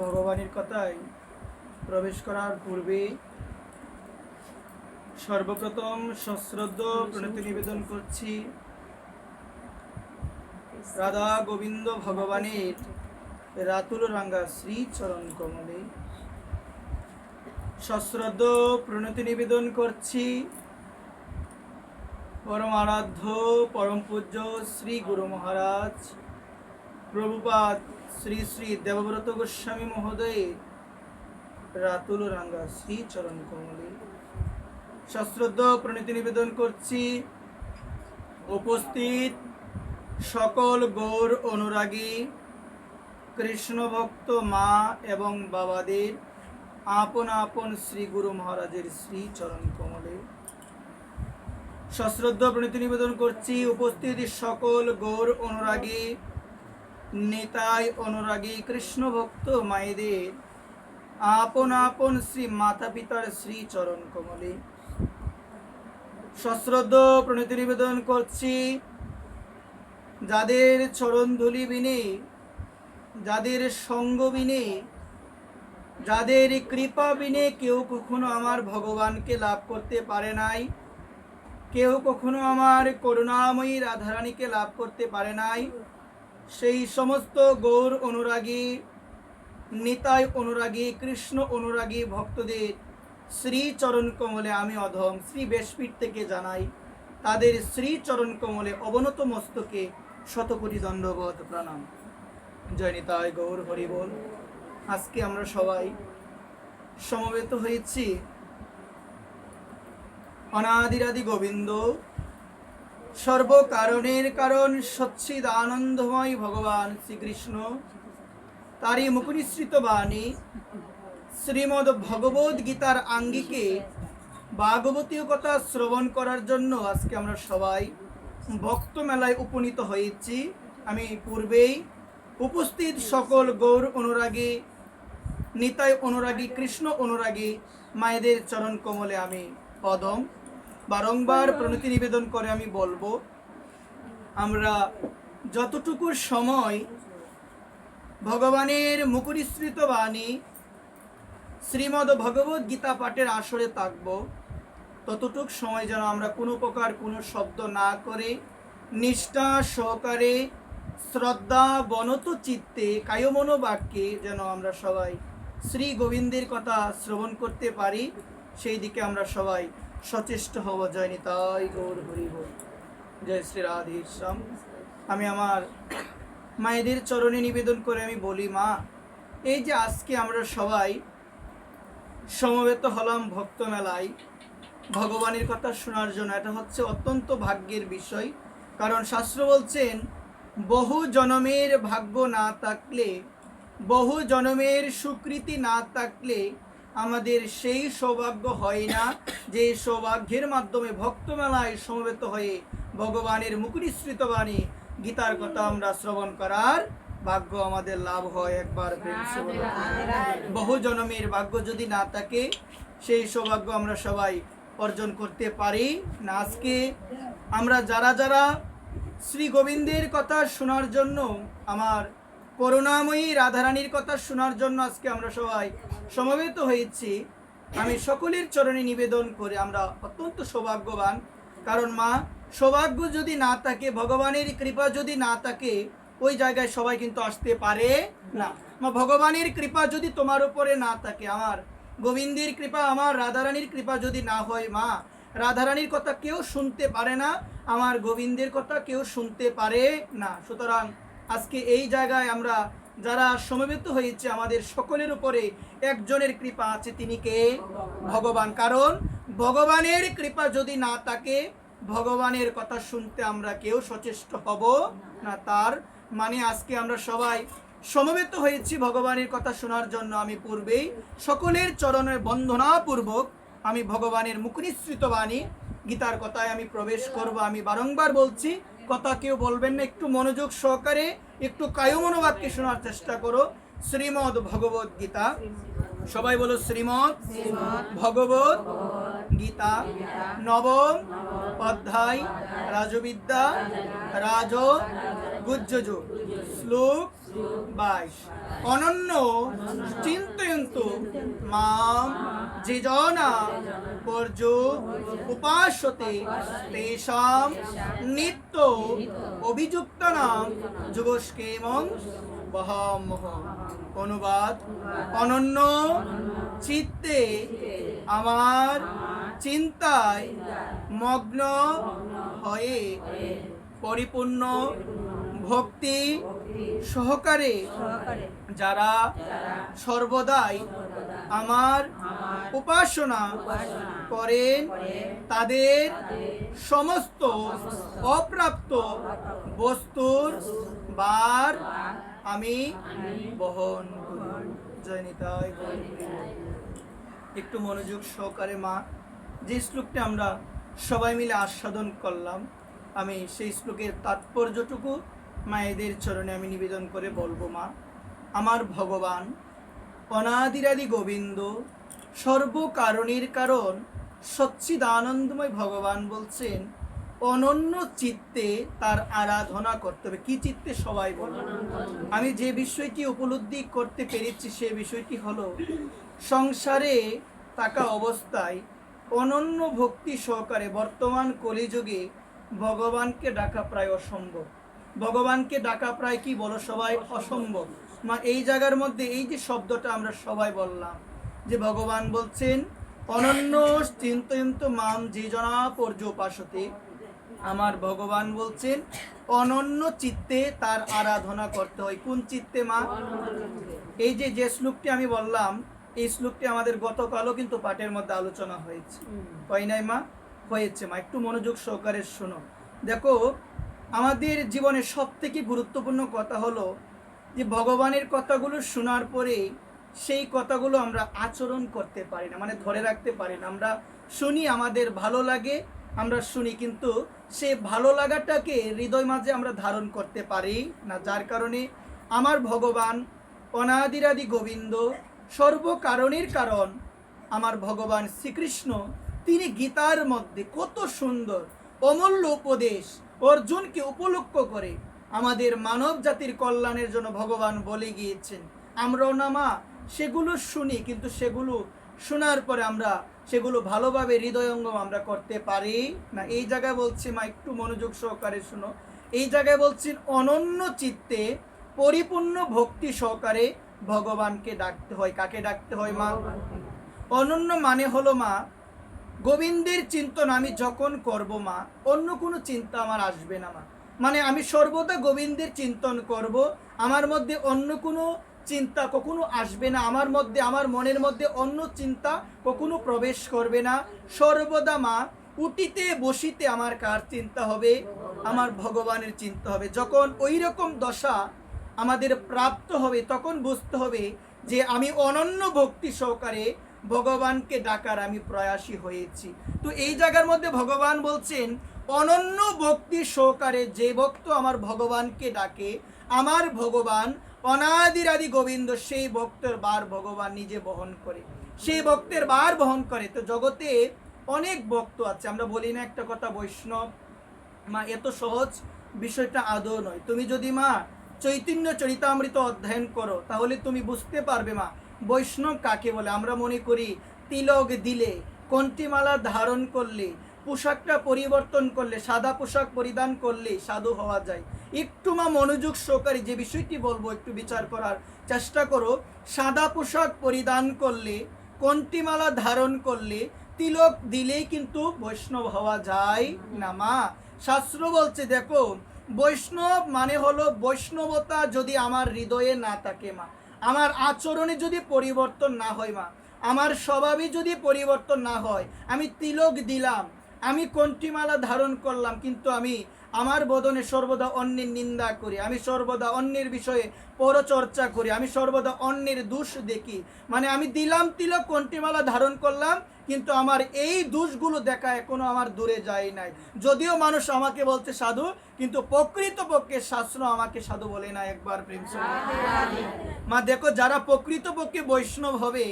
ভগবানের কথায় প্রবেশ করার পূর্বে সর্বপ্রথম সশ্রদ্ধ প্রণতি নিবেদন করছি রাধা গোবিন্দ ভগবানের রাতুল রাঙ্গা শ্রী চরণ কমলে। সশ্রদ্ধ প্রণতি নিবেদন করছি পরম আরাধ্য পরম পূজ্য শ্রী গুরু মহারাজ প্রভুপাদ শ্রী শ্রী দেবব্রত গোস্বামী মহোদয়ের রাতুল রাঙ্গা শ্রী চরণ কমলে। সশ্রদ্ধ প্রণতি নিবেদন করছি উপস্থিত সকল গৌর অনুরাগী কৃষ্ণ ভক্ত মা এবং বাবাদের আপন আপন শ্রী গুরু মহারাজের শ্রী চরণ কমলে। সশ্রদ্ধ প্রণতি নিবেদন করছি উপস্থিত সকল গৌর অনুরাগী নিতাই অনুরাগী কৃষ্ণ ভক্ত মায়েদের আপন আপন শ্রী মাতা পিতার শ্রী চরণ কমলে। সশ্রদ্ধ প্রণতি নিবেদন করছি যাদের চরণ ধুলি বিনে, যাদের সঙ্গ বিনে, যাদের কৃপা বিনে কেউ কখনো আমার ভগবানকে লাভ করতে পারে নাই, কেউ কখনো আমার করুণাময়ী রাধারানীকে লাভ করতে পারে নাই, সেই সমস্ত গৌর অনুরাগী নিতাই অনুরাগী কৃষ্ণ অনুরাগী ভক্তদের শ্রী চরণ কমলে আমি অধম শ্রী বেশপীঠ থেকে জানাই তাদের শ্রী চরণ কমলে অবনত মস্তকে শতকোটি দণ্ডবত প্রণাম। জয় নিতাই গৌর হরি বল। আজকে আমরা সবাই সমবেত হয়েছি অনাদিরাদি গোবিন্দ সর্বকারণের কারণ সচ্চিদ আনন্দময় ভগবান শ্রীকৃষ্ণ তারই মুখনিসৃত বাণী শ্রীমদ্ ভগবদ গীতার আঙ্গিকে ভাগবতীয় কথা শ্রবণ করার জন্য আজকে আমরা সবাই ভক্ত মেলায় উপনীত হয়েছি। আমি পূর্বেই উপস্থিত সকল গৌর অনুরাগী নিতাই অনুরাগী কৃষ্ণ অনুরাগী মায়েদের চরণ কমলে আমি পদম বারংবার প্রণতি নিবেদন করে আমি বলবো, আমরা যতটুকু সময় ভগবানের মুখনিসৃত বাণী শ্রীমদ্ ভগবদ গীতা পাঠের আসরে থাকব, ততটুক সময় যেন আমরা কোনো প্রকার কোনো শব্দ না করে নিষ্ঠা সহকারে শ্রদ্ধা বনত চিত্তে কায়মনো বাক্যে যেন আমরা সবাই শ্রী গোবিন্দের কথা শ্রবণ করতে পারি, সেই দিকে আমরা সবাই সচেষ্ট হব। জয় নিতাই গৌর হরি বল। জয় শ্রী রাধেশ্যাম। আমি আমার মায়েদের চরণে নিবেদন করে আমি বলি, মা, এই যে আজকে আমরা সবাই সমবেত হলাম ভক্ত মেলায় ভগবানের কথা শোনার জন্য, এটা হচ্ছে অত্যন্ত ভাগ্যের বিষয়। কারণ শাস্ত্র বলছেন বহু জনমের ভাগ্য না থাকলে, বহু জনমের সুকৃতি না থাকলে আমাদের সেই সৌভাগ্য হয় না যে সৌভাগ্যের মাধ্যমে ভক্ত মেলায় সমবেত হয়ে ভগবানের মুখনিসৃত বাণী গীতার কথা আমরা শ্রবণ করার ভাগ্য আমাদের লাভ হয়। একবার বহু জনমের ভাগ্য যদি না থাকে সেই সৌভাগ্য আমরা সবাই অর্জন করতে পারি না। আজকে আমরা যারা যারা শ্রী গোবিন্দের কথা শোনার জন্য, আমার করুণাময়ী রাধারানীর কথা শোনার জন্য আজকে আমরা সবাই সমবেত হয়েছি, আমি সকলের চরণে নিবেদন করে আমরা অত্যন্ত সৌভাগ্যবান। কারণ মা, সৌভাগ্য যদি না থাকে, ভগবানের কৃপা যদি না থাকে, ওই জায়গায় সবাই কিন্তু আসতে পারে না। মা, ভগবানের কৃপা যদি তোমার উপরে না থাকে, আমার গোবিন্দের কৃপা, আমার রাধারানীর কৃপা যদি না হয়, মা, রাধারানীর কথা কেউ শুনতে পারে না, আমার গোবিন্দের কথা কেউ শুনতে পারে না। সুতরাং আজকে এই জায়গায় আমরা যারা সমবেত হয়েছে, আমাদের সকলের উপরে একজনের কৃপা আছে, তিনি কে? ভগবান। কারণ ভগবানের কৃপা যদি না থাকে, ভগবানের কথা শুনতে আমরা কেউ সচেষ্ট হব না। তার মানে আজকে আমরা সবাই সমবেত হয়েছি ভগবানের কথা শোনার জন্য। আমি পূর্বেই সকলের চরণে বন্দনাপূর্বক আমি ভগবানের মুখনিসৃত বাণী গীতার কথায় আমি প্রবেশ করব। আমি বারংবার বলছি, কথা কেউ বলবেন না, একটু মনোযোগ সহকারে একটু কায়মনোবাক্যে শোনার চেষ্টা করো। শ্রীমদ্ ভগবদ গীতা, সবাই বলো শ্রীমদ্ ভগবদ গীতা, নবম অধ্যায়, রাজবিদ্যা রাজ গুজ্জযুগ, শ্লোক 22 অনন্য চিন্তয়ন্তু মাম যে জনা পর্য উপাসতে তেষাম নিত্য অভিযুক্তানাং যুগস্কেমং বহামহং। অনুবাদ: অনন্য চিত্তে আমার চিন্তায় মগ্ন হয়ে পরিপূর্ণ ভক্তি সহকারে যারা সর্বদাই আমার উপাসনা করেন তাদের সমস্ত অপ্রাপ্ত বস্তুর ভার আমি বহন করি। জয় নিতাই গৌর হরি। একটু মনোযোগ সহকারে মা যে শ্লোকটা আমরা সবাই মিলে আস্বাদন করলাম, আমি সেই শ্লোকের তাৎপর্যটুকু মায়েদের চরণে আমি নিবেদন করে বলবো। মা, আমার ভগবান অনাদিরাদি গোবিন্দ, সর্বকারণের কারণ সচ্চিদানন্দময় ভগবান বলছেন অনন্য চিত্তে তার আরাধনা করতে হবে। কি চিত্তে? সবাই বলো। আমি যে বিষয়টি উপলব্ধি করতে পেরেছি সে বিষয়টি হলো সংসারে থাকা অবস্থায় অনন্য ভক্তি সহকারে বর্তমান কলিযুগে ভগবানকে ডাকা প্রায় অসম্ভব। ভগবানকে ডাকা প্রায় কি বলো সবাই? অসম্ভব। মা, এই জায়গার মধ্যে এই যে শব্দটা আমরা সবাই বললাম যে ভগবান বলছেন অনন্য চিন্তয়ন্ত মাম যে জনা পর্য উপাসতে, আমার ভগবান বলছেন অনন্য চিত্তে তার আরাধনা করতে হয়। কোন চিত্তে মা? এই যে শ্লোকটি আমি বললাম, এই শ্লোকটি আমাদের গতকালও কিন্তু পাঠের মধ্যে আলোচনা হয়েছে, হয় নাই মা? হয়েছে মা, একটু মনোযোগ সহকারে শোনো। দেখো, আমাদের জীবনে সব থেকে গুরুত্বপূর্ণ কথা হলো যে ভগবানের কথাগুলো শোনার পরে সেই কথাগুলো আমরা আচরণ করতে পারি না, মানে ধরে রাখতে পারি না। আমরা শুনি, আমাদের ভালো লাগে, আমরা শুনি, কিন্তু সেই ভালো লাগাটাকে হৃদয় মাঝে আমরা ধারণ করতে পারি না। যার কারণে আমার ভগবান অনাদিরাদি গোবিন্দ, সর্বকারণের কারণ আমার ভগবান শ্রীকৃষ্ণ, তিনি গীতার মধ্যে কত সুন্দর অমূল্য উপদেশ অর্জুনকে উপলক্ষ করে আমাদের মানব জাতির কল্যাণের জন্য ভগবান বলে গিয়েছেন। আমরাও না মা সেগুলো শুনি, কিন্তু সেগুলো শোনার পরে আমরা সেগুলো ভালোভাবে হৃদয়ঙ্গম আমরা করতে পারি না। এই জায়গায় বলছি মা, একটু মনোযোগ সহকারে শোনো। এই জায়গায় বলছেন অনন্য চিত্তে পরিপূর্ণ ভক্তি সহকারে ভগবানকে ডাকতে হয়। কাকে ডাকতে হয় মা? অনন্য মানে হলো মা, গোবিন্দের চিন্তন আমি যখন করব মা, অন্য কোনো চিন্তা আমার আসবে না মা। মানে আমি সর্বদা গোবিন্দের চিন্তন করব, আমার মধ্যে অন্য কোনো চিন্তা কখনো আসবে না, আমার মধ্যে, আমার মনের মধ্যে অন্য চিন্তা কখনো প্রবেশ করবে না। সর্বদা মা উঠিতে বসিতে আমার কার চিন্তা হবে? আমার ভগবানের চিন্তা হবে। যখন ওই রকম দশা আমাদের প্রাপ্ত হবে তখন বুঝতে হবে যে আমি অনন্য ভক্তি সহকারে ভগবানকে ডাকার আমি প্রয়াসী হয়েছি। তো এই জায়গার মধ্যে ভগবান বলছেন অনন্য ভক্তি সহকারে যে ভক্ত আমার ভগবানকে ডাকে, আমার ভগবান অনাদিরাদি গোবিন্দ সেই ভক্তের বার ভগবান নিজে বহন করে, সেই ভক্তের বার বহন করে। তো জগতে অনেক ভক্ত আছে, আমরা বলি না একটা কথা, বৈষ্ণব মা, এত সহজ বিষয়টা আদৌ নয়। তুমি যদি মা চৈতন্য চরিতামৃত অধ্যয়ন করো তাহলে তুমি বুঝতে পারবে মা বৈষ্ণব কাকে বলে। আমরা মনে করি তিলক দিলে, কণ্ঠিমালা ধারণ করলে, পোশাকটা পরিবর্তন করলে, সাদা পোশাক পরিধান করলে সাধু হওয়া যায়। একটু মা মনোযোগ সহকারে যে বিষয়টি বলবো একটু বিচার করার চেষ্টা করো। সাদা পোশাক পরিধান করলে, কণ্ঠিমালা ধারণ করলে, তিলক দিলেই কিন্তু বৈষ্ণব হওয়া যায় না মা। শাস্ত্র বলছে দেখো, বৈষ্ণব মানে হলো বৈষ্ণবতা যদি আমার হৃদয়ে না থাকে মা, আমার আচরণে যদি পরিবর্তন না হয় মা, আমার স্বভাবে যদি পরিবর্তন না হয়, আমি তিলক দিলাম, আমি কণ্ঠিমালা ধারণ করলাম, কিন্তু আমি আমার বদনে সর্বদা অন্যের নিন্দা করি, আমি সর্বদা অন্যের বিষয়ে পরচর্চা করি, আমি সর্বদা অন্যের দোষ দেখি, মানে আমি দিলাম তিলক, কণ্ঠিমালা ধারণ করলাম, কিন্তু আমার এই দোষগুলো দেখা এখনো আমার দূরে যায় নাই। যদিও মানুষ আমাকে বলছে সাধু, কিন্তু প্রকৃতপক্ষে শাস্ত্র আমাকে সাধু বলে না। একবার প্রেম মা দেখো, যারা প্রকৃতপক্ষে বৈষ্ণব হবে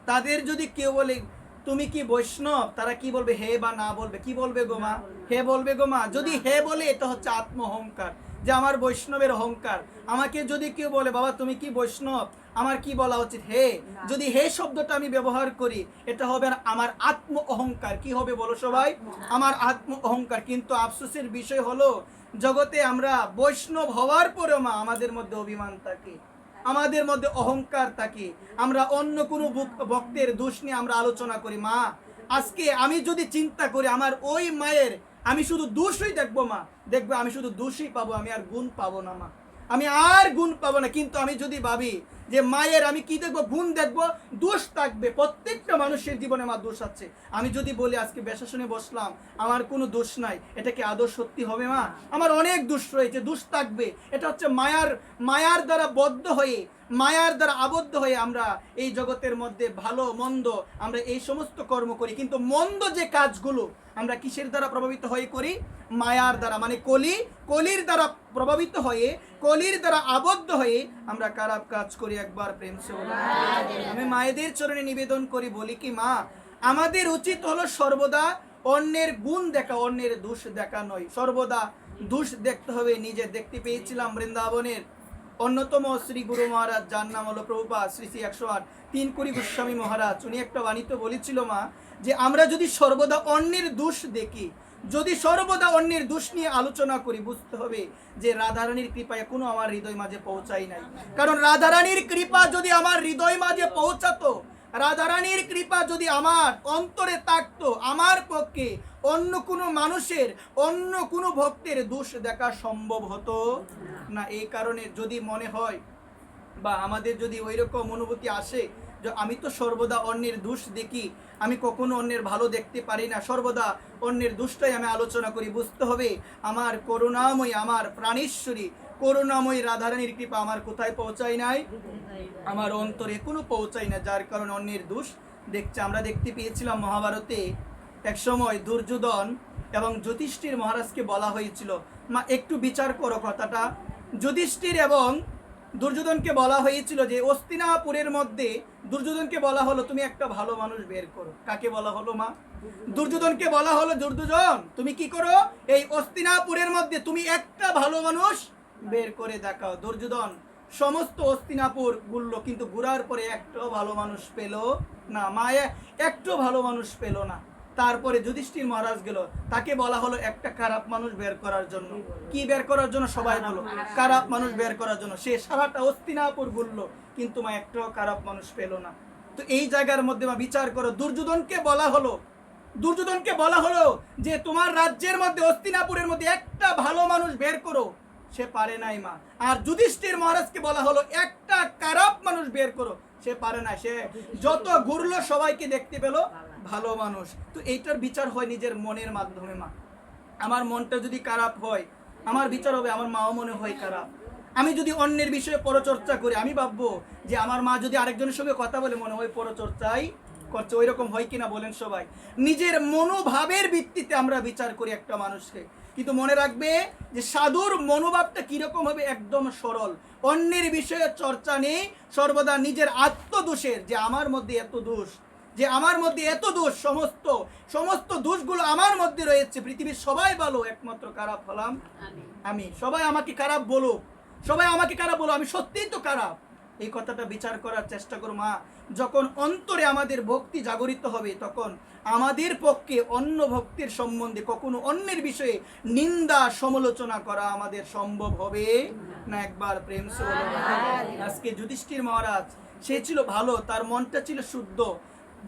তাদের যদি কেউ বলে তুমি কি বৈষ্ণব, তারা কি বলবে? হে বা না বলবে? কি বলবে গো মা? হে বলবে গো মা। যদি হে বলে এটা হচ্ছে আত্ম অহংকার, যে আমার বৈষ্ণবের অহংকার। আমাকে যদি কেউ বলে বাবা তুমি কি বৈষ্ণব, আমার কি বলা উচিত? হে, যদি হে শব্দটা আমি ব্যবহার করি এটা হবে আমার আত্ম অহংকার। কি হবে বলো সবাই? আমার আত্ম অহংকার। কিন্তু আফসোসের বিষয় হলো জগতে আমরা বৈষ্ণব হওয়ার পরেও মা আমাদের মধ্যে অভিমান থাকে, আমাদের মধ্যে অহংকার থাকে। আমরা অন্য কোনো ভক্তের দোষ নিয়ে আমরা আলোচনা করি। মা, আজকে আমি যদি চিন্তা করি আমার ওই মায়ের আমি শুধু দোষই দেখবো মা, দেখবো আমি শুধু দোষই পাবো, আমি আর গুণ পাবো না মা, আমি আর গুণ পাবো না। কিন্তু আমি যদি ভাবি যে মায়ের আমি কি দেখবো? গুণ দেখবো, দোষ থাকবে। প্রত্যেকটা মানুষের জীবনে আমার দোষ আছে। আমি যদি বলি আজকে বেশাসনে বসলাম আমার কোনো দোষ নাই, এটা কি আদৌ সত্যি হবে মা? আমার অনেক দোষ রয়েছে, দোষ থাকবে। এটা হচ্ছে মায়ার দ্বারা বদ্ধ হয়ে, মায়ার দ্বারা আবদ্ধ হয়ে আমরা এই জগতের মধ্যে ভালো মন্দ আমরা এই সমস্ত কর্ম করি। কিন্তু মন্দ যে কাজগুলো আমরা কিসের দ্বারা প্রভাবিত হয়ে করি? মায়ার দ্বারা, মানে কলির দ্বারা প্রভাবিত হয়ে, কলির দ্বারা আবদ্ধ হয়ে আমরা খারাপ কাজ করি। একবার প্রেম সে বলো। আমি মায়েদের চরণে নিবেদন করি, বলি কি মা, আমাদের উচিত হলো সর্বদা অন্যের গুণ দেখা, অন্যের দোষ দেখা নয়। সর্বদা দোষ দেখতে হবে নিজে। দেখতে পেয়েছিলাম বৃন্দাবনের অন্যতম শ্রী গুরু মহারাজ, যার নাম হলো প্রভুপাদ শ্রী শ্রী 108 তিনকুড়ি গোস্বামী মহারাজ। উনি একটা বাণীতে বলেছিল মা, যে আমরা যদি সর্বদা অন্যের দোষ দেখি, যদি সর্বদা অন্যের দোষ নিয়ে আলোচনা করি, বুঝতে হবে যে রাধারানীর কৃপা এখনো আমার হৃদয় মাঝে পৌঁছাই নাই। কারণ রাধারানীর কৃপা যদি আমার হৃদয় মাঝে পৌঁছাতো, রাধারানীর কৃপা যদি আমার অন্তরে থাকতো, আমার পক্ষে অন্য কোনো মানুষের, অন্য কোনো ভক্তের দোষ দেখা সম্ভব হতো না। এই কারণে যদি মনে হয় বা আমাদের যদি ওই রকম অনুভূতি আসে যে আমি তো সর্বদা অন্যের দোষ দেখি, আমি কখনো অন্যের ভালো দেখতে পারি না, সর্বদা অন্যের দোষটাই আমি আলোচনা করি, বুঝতে হবে আমার করুণাময়ী, আমার প্রাণেশ্বরী করুণাময়ী রাধারানীর কৃপা আমার কোথায় পৌঁছায় নাই? আমার অন্তরে কোনো পৌঁছায় না, যার কারণে অন্যের দোষ দেখছে। আমরা দেখতে পেয়েছিলাম মহাভারতে এক সময় দুর্যোধন এবং যুধিষ্ঠির মহারাজকে বলা হয়েছিল, মা একটু বিচার করো কথাটা। যুধিষ্ঠির এবং দুর্যোধনকে বলা হয়েছিল যে হস্তিনাপুরের মধ্যে দুর্যোধনকে বলা হলো তুমি একটা ভালো মানুষ বের করো। কাকে বলা হলো মা? দুর্যোধনকে বলা হলো, দুর্যোধন তুমি কি করো, এই হস্তিনাপুরের মধ্যে তুমি একটা ভালো মানুষ বের করে দেখাও। দুর্যোধন সমস্ত হস্তিনাপুর ঘুরল, কিন্তু ঘুরার পরে একটাও ভালো মানুষ পেল না। মায়ে একটু ভালো মানুষ পেল না। তারপরে যুধিষ্ঠির মহারাজ গেল, তাকে বলা হলো একটা খারাপ মানুষ বের করার জন্য। কি বের করার জন্য? সবাই বলো, খারাপ মানুষ বের করার জন্য। সে সারাটা হস্তিনাপুর ঘুরলো, কিন্তু মা একটাও খারাপ মানুষ পেল না। তো এই জায়গার মধ্যে মা বিচার করো, দুর্যোধনকে বলা হলো যে তোমার রাজ্যের মধ্যে হস্তিনাপুরের মধ্যে একটা ভালো মানুষ বের করো, সে পারে নাই মা। আর যুধিষ্ঠির মহারাজকে বলা হলো একটা খারাপ মানুষ বের করো, সে পারে না। সে যত ঘুরলো সবাইকে দেখতে পেল ভালো মানুষ। তো এইটার বিচার হয় নিজের মনের মাধ্যমে মা। আমার মনটা যদি খারাপ হয়, আমার বিচার হবে আমার মাও মনে হয় খারাপ। আমি যদি অন্যের বিষয়ে পরচর্চা করি, আমি ভাববো যে আমার মা যদি আরেকজনের সঙ্গে কথা বলে মনে হয় পরচর্চাই করছে। ওই রকম হয় কিনা বলেন সবাই? নিজের মনোভাবের ভিত্তিতে আমরা বিচার করি একটা মানুষকে। কিন্তু মনে রাখবে যে সাধুর মনোভাবটা কিরকম হবে? একদম সরল। অন্যের বিষয়ে চর্চা নেই, সর্বদা নিজের আত্মদোষের, যে আমার মধ্যে এত দোষ, যে আমার মধ্যে এত দোষ, সমস্ত দোষগুলো আমার মধ্যে রয়েছে। পৃথিবীর সবাই ভালো, একমাত্র খারাপ হলাম আমি। সবাই আমাকে খারাপ বলো, আমি সত্যিই তো খারাপ। এই কথাটা বিচার করার চেষ্টা করো মা। যখন অন্তরে আমাদের ভক্তি জাগরিত হবে, তখন আমাদের পক্ষে অন্য ভক্তির সম্বন্ধে কখনো অন্যের বিষয়ে নিন্দা সমালোচনা করা আমাদের সম্ভব হবে না। একবার প্রেম সে বলো। আজকে যুধিষ্ঠির মহারাজ সে ছিল ভালো, তার মনটা ছিল শুদ্ধ,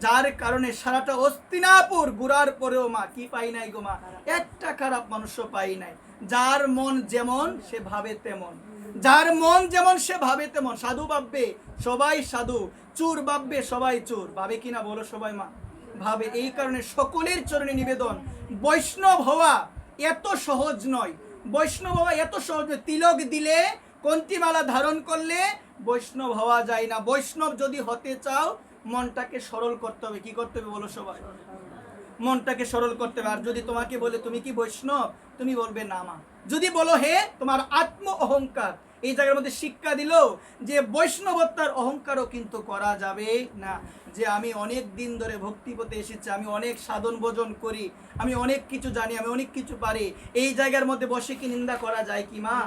যার কারণে সারাটা হস্তিনাপুর ঘুরার পরেও মা কি পাই নাই গো মা? একটা খারাপ মানুষও পাই নাই। যার মন যেমন সে ভাবে তেমন, যার মন যেমন সে ভাবে তেমন। সাধু ভাববে সবাই সাধু, চোর ভাববে সবাই চোর। ভাবে কিনা বলো সবাই মা? ভাবে। এই কারণে সকলের চরণে নিবেদন, বৈষ্ণব হওয়া এত সহজ নয়। বৈষ্ণব হওয়া এত সহজ নয়। তিলক দিলে, কন্টিমালা ধারণ করলে বৈষ্ণব হওয়া যায় না। বৈষ্ণব যদি হতে চাও মনটাকে সরল করতে হবে। কি করতে হবে বলো সবাই? মনটাকে সরল করতে হবে। আর যদি তোমাকে বলে তুমি কি বৈষ্ণব, তুমি বলবে না মা। যদি বলো হে তোমার আত্ম অহংকার, এই জায়গার মধ্যে শিক্ষা দিল যে বৈষ্ণবত্বার অহংকারও কিন্তু করা যাবে না, যে আমি অনেক দিন ধরে ভক্তি পথে এসেছি, আমি অনেক সাধন ভোজন করি, আমি অনেক কিছু জানি, আমি অনেক কিছু পারি, এই জায়গার মধ্যে বসে কি নিন্দা করা যায় কি মা?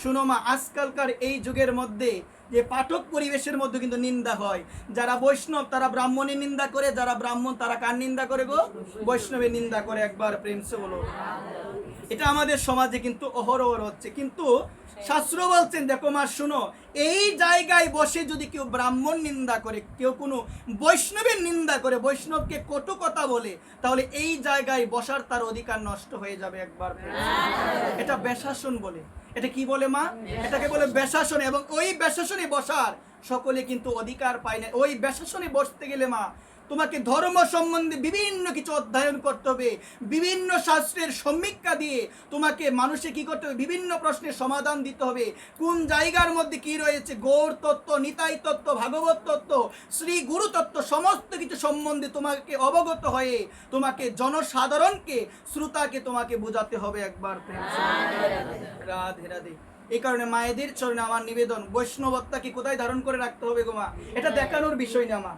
শুনো মা, আজকালকার এই যুগের মধ্যে যে পাঠক পরিবেশের মধ্যে কিন্তু নিন্দা হয়। যারা বৈষ্ণব তারা ব্রাহ্মণের নিন্দা করে, যারা ব্রাহ্মণ তারা কার নিন্দা করে গো? বৈষ্ণবের নিন্দা করে। একবার প্রেম সে বলো। এটা আমাদের সমাজে কিন্তু অহরহ হচ্ছে। কিন্তু শাস্ত্র বলছেন, দেখো মা শুনো, এই জায়গায় বসে যদি কেউ ব্রাহ্মণ নিন্দা করে, কেউ কোনো বৈষ্ণবের নিন্দা করে, বৈষ্ণবকে কটু কথা বলে, তাহলে এই জায়গায় বসার তার অধিকার নষ্ট হয়ে যাবে। একবার এটা বেশাসন বলে। এটা কি বলে মা? এটাকে বলে বেশাসন। এবং ওই বেশাসনে বসার সকলে কিন্তু অধিকার পায় না। ওই বেশাসনে বসতে গেলে মা তোমাকে ধর্ম সম্বন্ধে বিভিন্ন কিছু অধ্যয়ন করতে হবে, বিভিন্ন শাস্ত্রের সমীক্ষা দিয়ে তোমাকে মানুষে কি করতে হবে, বিভিন্ন প্রশ্নের সমাধান দিতে হবে। কোন জায়গার মধ্যে কি রয়েছে, গৌর তত্ত্ব, নিতাই তত্ত্ব, ভাগবত তত্ত্ব, শ্রী গুরু তত্ত্ব, সমস্ত কিছু সম্বন্ধে তোমাকে অবগত হয়ে তোমাকে জনসাধারণকে, শ্রোতাকে তোমাকে বোঝাতে হবে। একবার রাধে রাধে। এই কারণে মায়েদের চরণে আমার নিবেদন, বৈষ্ণবত্বকে কোথায় ধারণ করে রাখতে হবে গো মা? এটা দেখানোর বিষয় না মা,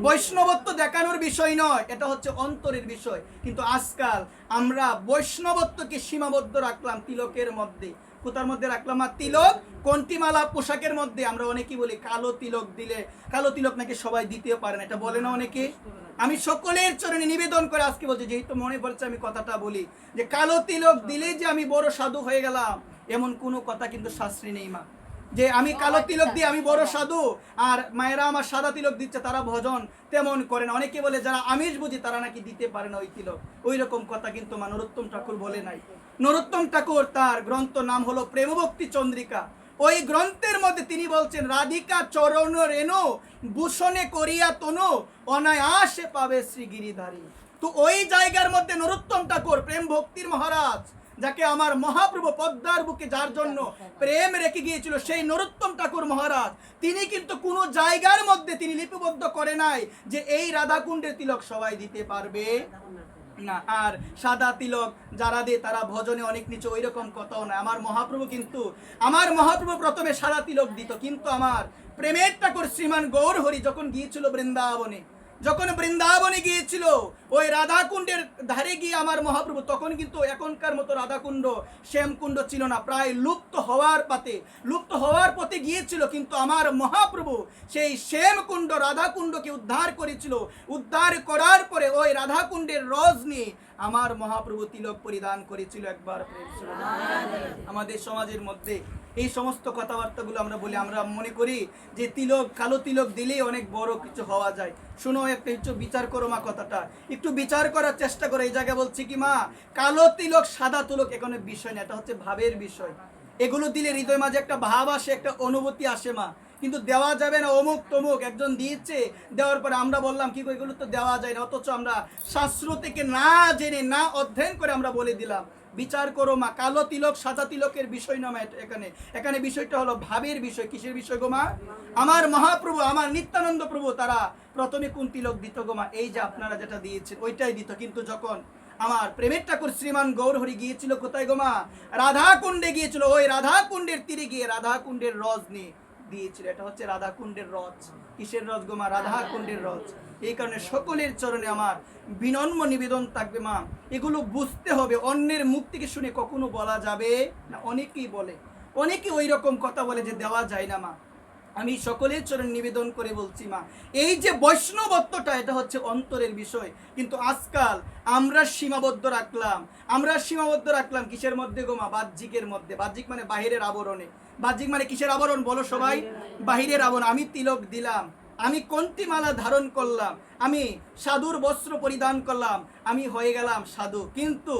বৈষ্ণবত্ব দেখানোর বিষয় নয়, এটা হচ্ছে অন্তরের বিষয়। কিন্তু আজকাল আমরা বৈষ্ণবত্বকে সীমাবদ্ধ রাখলাম তিলকের মধ্যে। কোথার মধ্যে রাখলাম মা? তিলক, কন্টিমালা, পোশাকের মধ্যে। আমরা অনেকেই বলি কালো তিলক দিলে, কালো তিলক নাকি সবাই দিতেও পারে না, এটা বলে না অনেকে? আমি সকলের চরণে নিবেদন করে আজকে বলছি, যেহেতু মনে পড়ছে আমি কথাটা বলি, যে কালো তিলক দিলে যে আমি বড় সাধু হয়ে গেলাম, এমন কোনো কথা কিন্তু শাস্ত্রে নেই মা। যে আমি কালো তিলক দিয়ে আমি বড় সাধু, আর মায়েরা আমার সাদা তিলক দিচ্ছে, তারা ভজন তেমন করে না। অনেকে বলে যারা আমিষ বুঝি তারা নাকি দিতে পারে না ওই তিলক। ওই রকম কথা কিন্তু মা নরোত্তম ঠাকুর বলে নাই। নরোত্তম ঠাকুর তার গ্রন্থ নাম হলো প্রেমভক্তি চন্দ্রিকা। ওই গ্রন্থের মধ্যে তিনি বলছেন, রাধিকা চরণ রেণু ভূষণে করিয়া তনু অনায়াসে পাবে শ্রী গিরিধারী। তো ওই জায়গার মধ্যে নরোত্তম ঠাকুর প্রেম ভক্তির মহারাজ, যাকে আমার মহাপ্রভু পদ্মার বুকে যার জন্য প্রেম রেখে গিয়েছিল, সেই নরোত্তম ঠাকুর মহারাজ তিনি কিন্তু কোনো জায়গার মধ্যে তিনি লিপিবদ্ধ করে নাই যে এই রাধাকুণ্ডের তিলক সবাই দিতে পারবে না, আর সাদা তিলক যারা দেয় তারা ভজনে অনেক নিচে, ওই রকম কথাও না। আমার মহাপ্রভু প্রথমে সাদা তিলক দিত, কিন্তু আমার প্রেমের ঠাকুর শ্রীমান গৌর হরি যখন গিয়েছিল বৃন্দাবনে গিয়েছিল, ওই রাধাকুণ্ডের ধারে গিয়ে আমার মহাপ্রভু, তখন কিন্তু এখনকার মতো রাধাকুণ্ড শ্যামকুণ্ড ছিল না, প্রায় লুপ্ত হওয়ার পথে গিয়েছিল। কিন্তু আমার মহাপ্রভু সেই শ্যামকুণ্ড রাধাকুণ্ডকে উদ্ধার করেছিল। উদ্ধার করার পরে ওই রাধাকুণ্ডের রস নিয়ে আমার মহাপ্রভু তিলক পরিধান করেছিল। একবার আমাদের সমাজের মধ্যে এই সমস্ত কথাবার্তাগুলো আমরা বলি, আমরা মনে করি যে তিলক, কালো তিলক দিলেই অনেক বড় কিছু হওয়া যায়। শুনো, একটু বিচার করো মা, কথাটা একটু বিচার করার চেষ্টা করো। এই জায়গায় বলছি কি মা, কালো তিলক সাদা তিলক এখানে বিষয় না, এটা হচ্ছে ভাবের বিষয়। এগুলো দিলে হৃদয় মাঝে একটা ভাব আসে, একটা অনুভূতি আসে মা। কিন্তু দেওয়া যাবে না অমুক তমুক একজন দিয়েছে, দেওয়ার পরে আমরা বললাম কি এগুলো তো দেওয়া যায় না, অথচ আমরা শাস্ত্র থেকে না জেনে, না অধ্যয়ন করে আমরা বলে দিলাম। বিচার করো মা, কালো তিলক সাদা তিলকের বিষয় না মা, এখানে বিষয়টা হলো ভাবের বিষয়। কিসের বিষয় গো মা? আমার মহাপ্রভু, আমার নিত্যানন্দ প্রভু, তারা প্রথমে কোন তিলক দিত গো মা? এই যে আপনারা যেটা দিয়েছেন ওইটাই দিত। কিন্তু যখন আমার প্রেমের ঠাকুর শ্রীমান গৌর হরি গিয়েছিল কোথায় গো মা? রাধাকুণ্ডে গিয়েছিল। ওই রাধাকুণ্ডের তীরে গিয়ে রাধাকুণ্ডের রস নিয়ে দিয়েছিল। এটা হচ্ছে রাধাকুণ্ডের রস। কিসের রস গো মা? রাধাকুণ্ডের রস। এই কারণে সকলের চরণে আমার বিনম্র নিবেদন থাকবে মা, এগুলো বুঝতে হবে। অন্যের মুখ থেকে শুনে কখনো বলা যাবে না। অনেকেই বলে, অনেকে ওই রকম কথা বলে যে দেওয়া যায় না মা। আমি সকলের চরণ নিবেদন করে বলছি মা, এই যে বৈষ্ণবত্বটা এটা হচ্ছে অন্তরের বিষয়। কিন্তু আজকাল আমরা সীমাবদ্ধ রাখলাম কিসের মধ্যে গো মা? বাহ্যিকের মধ্যে। বাহ্যিক মানে বাহিরের আবরণে। বাহ্যিক মানে কিসের আবরণ বলো সবাই? বাহিরের আবরণ। আমি তিলক দিলাম, আমি কন্টিমালা ধারণ করলাম, আমি সাধুর বস্ত্র পরিধান করলাম, আমি হয়ে গেলাম সাধু। কিন্তু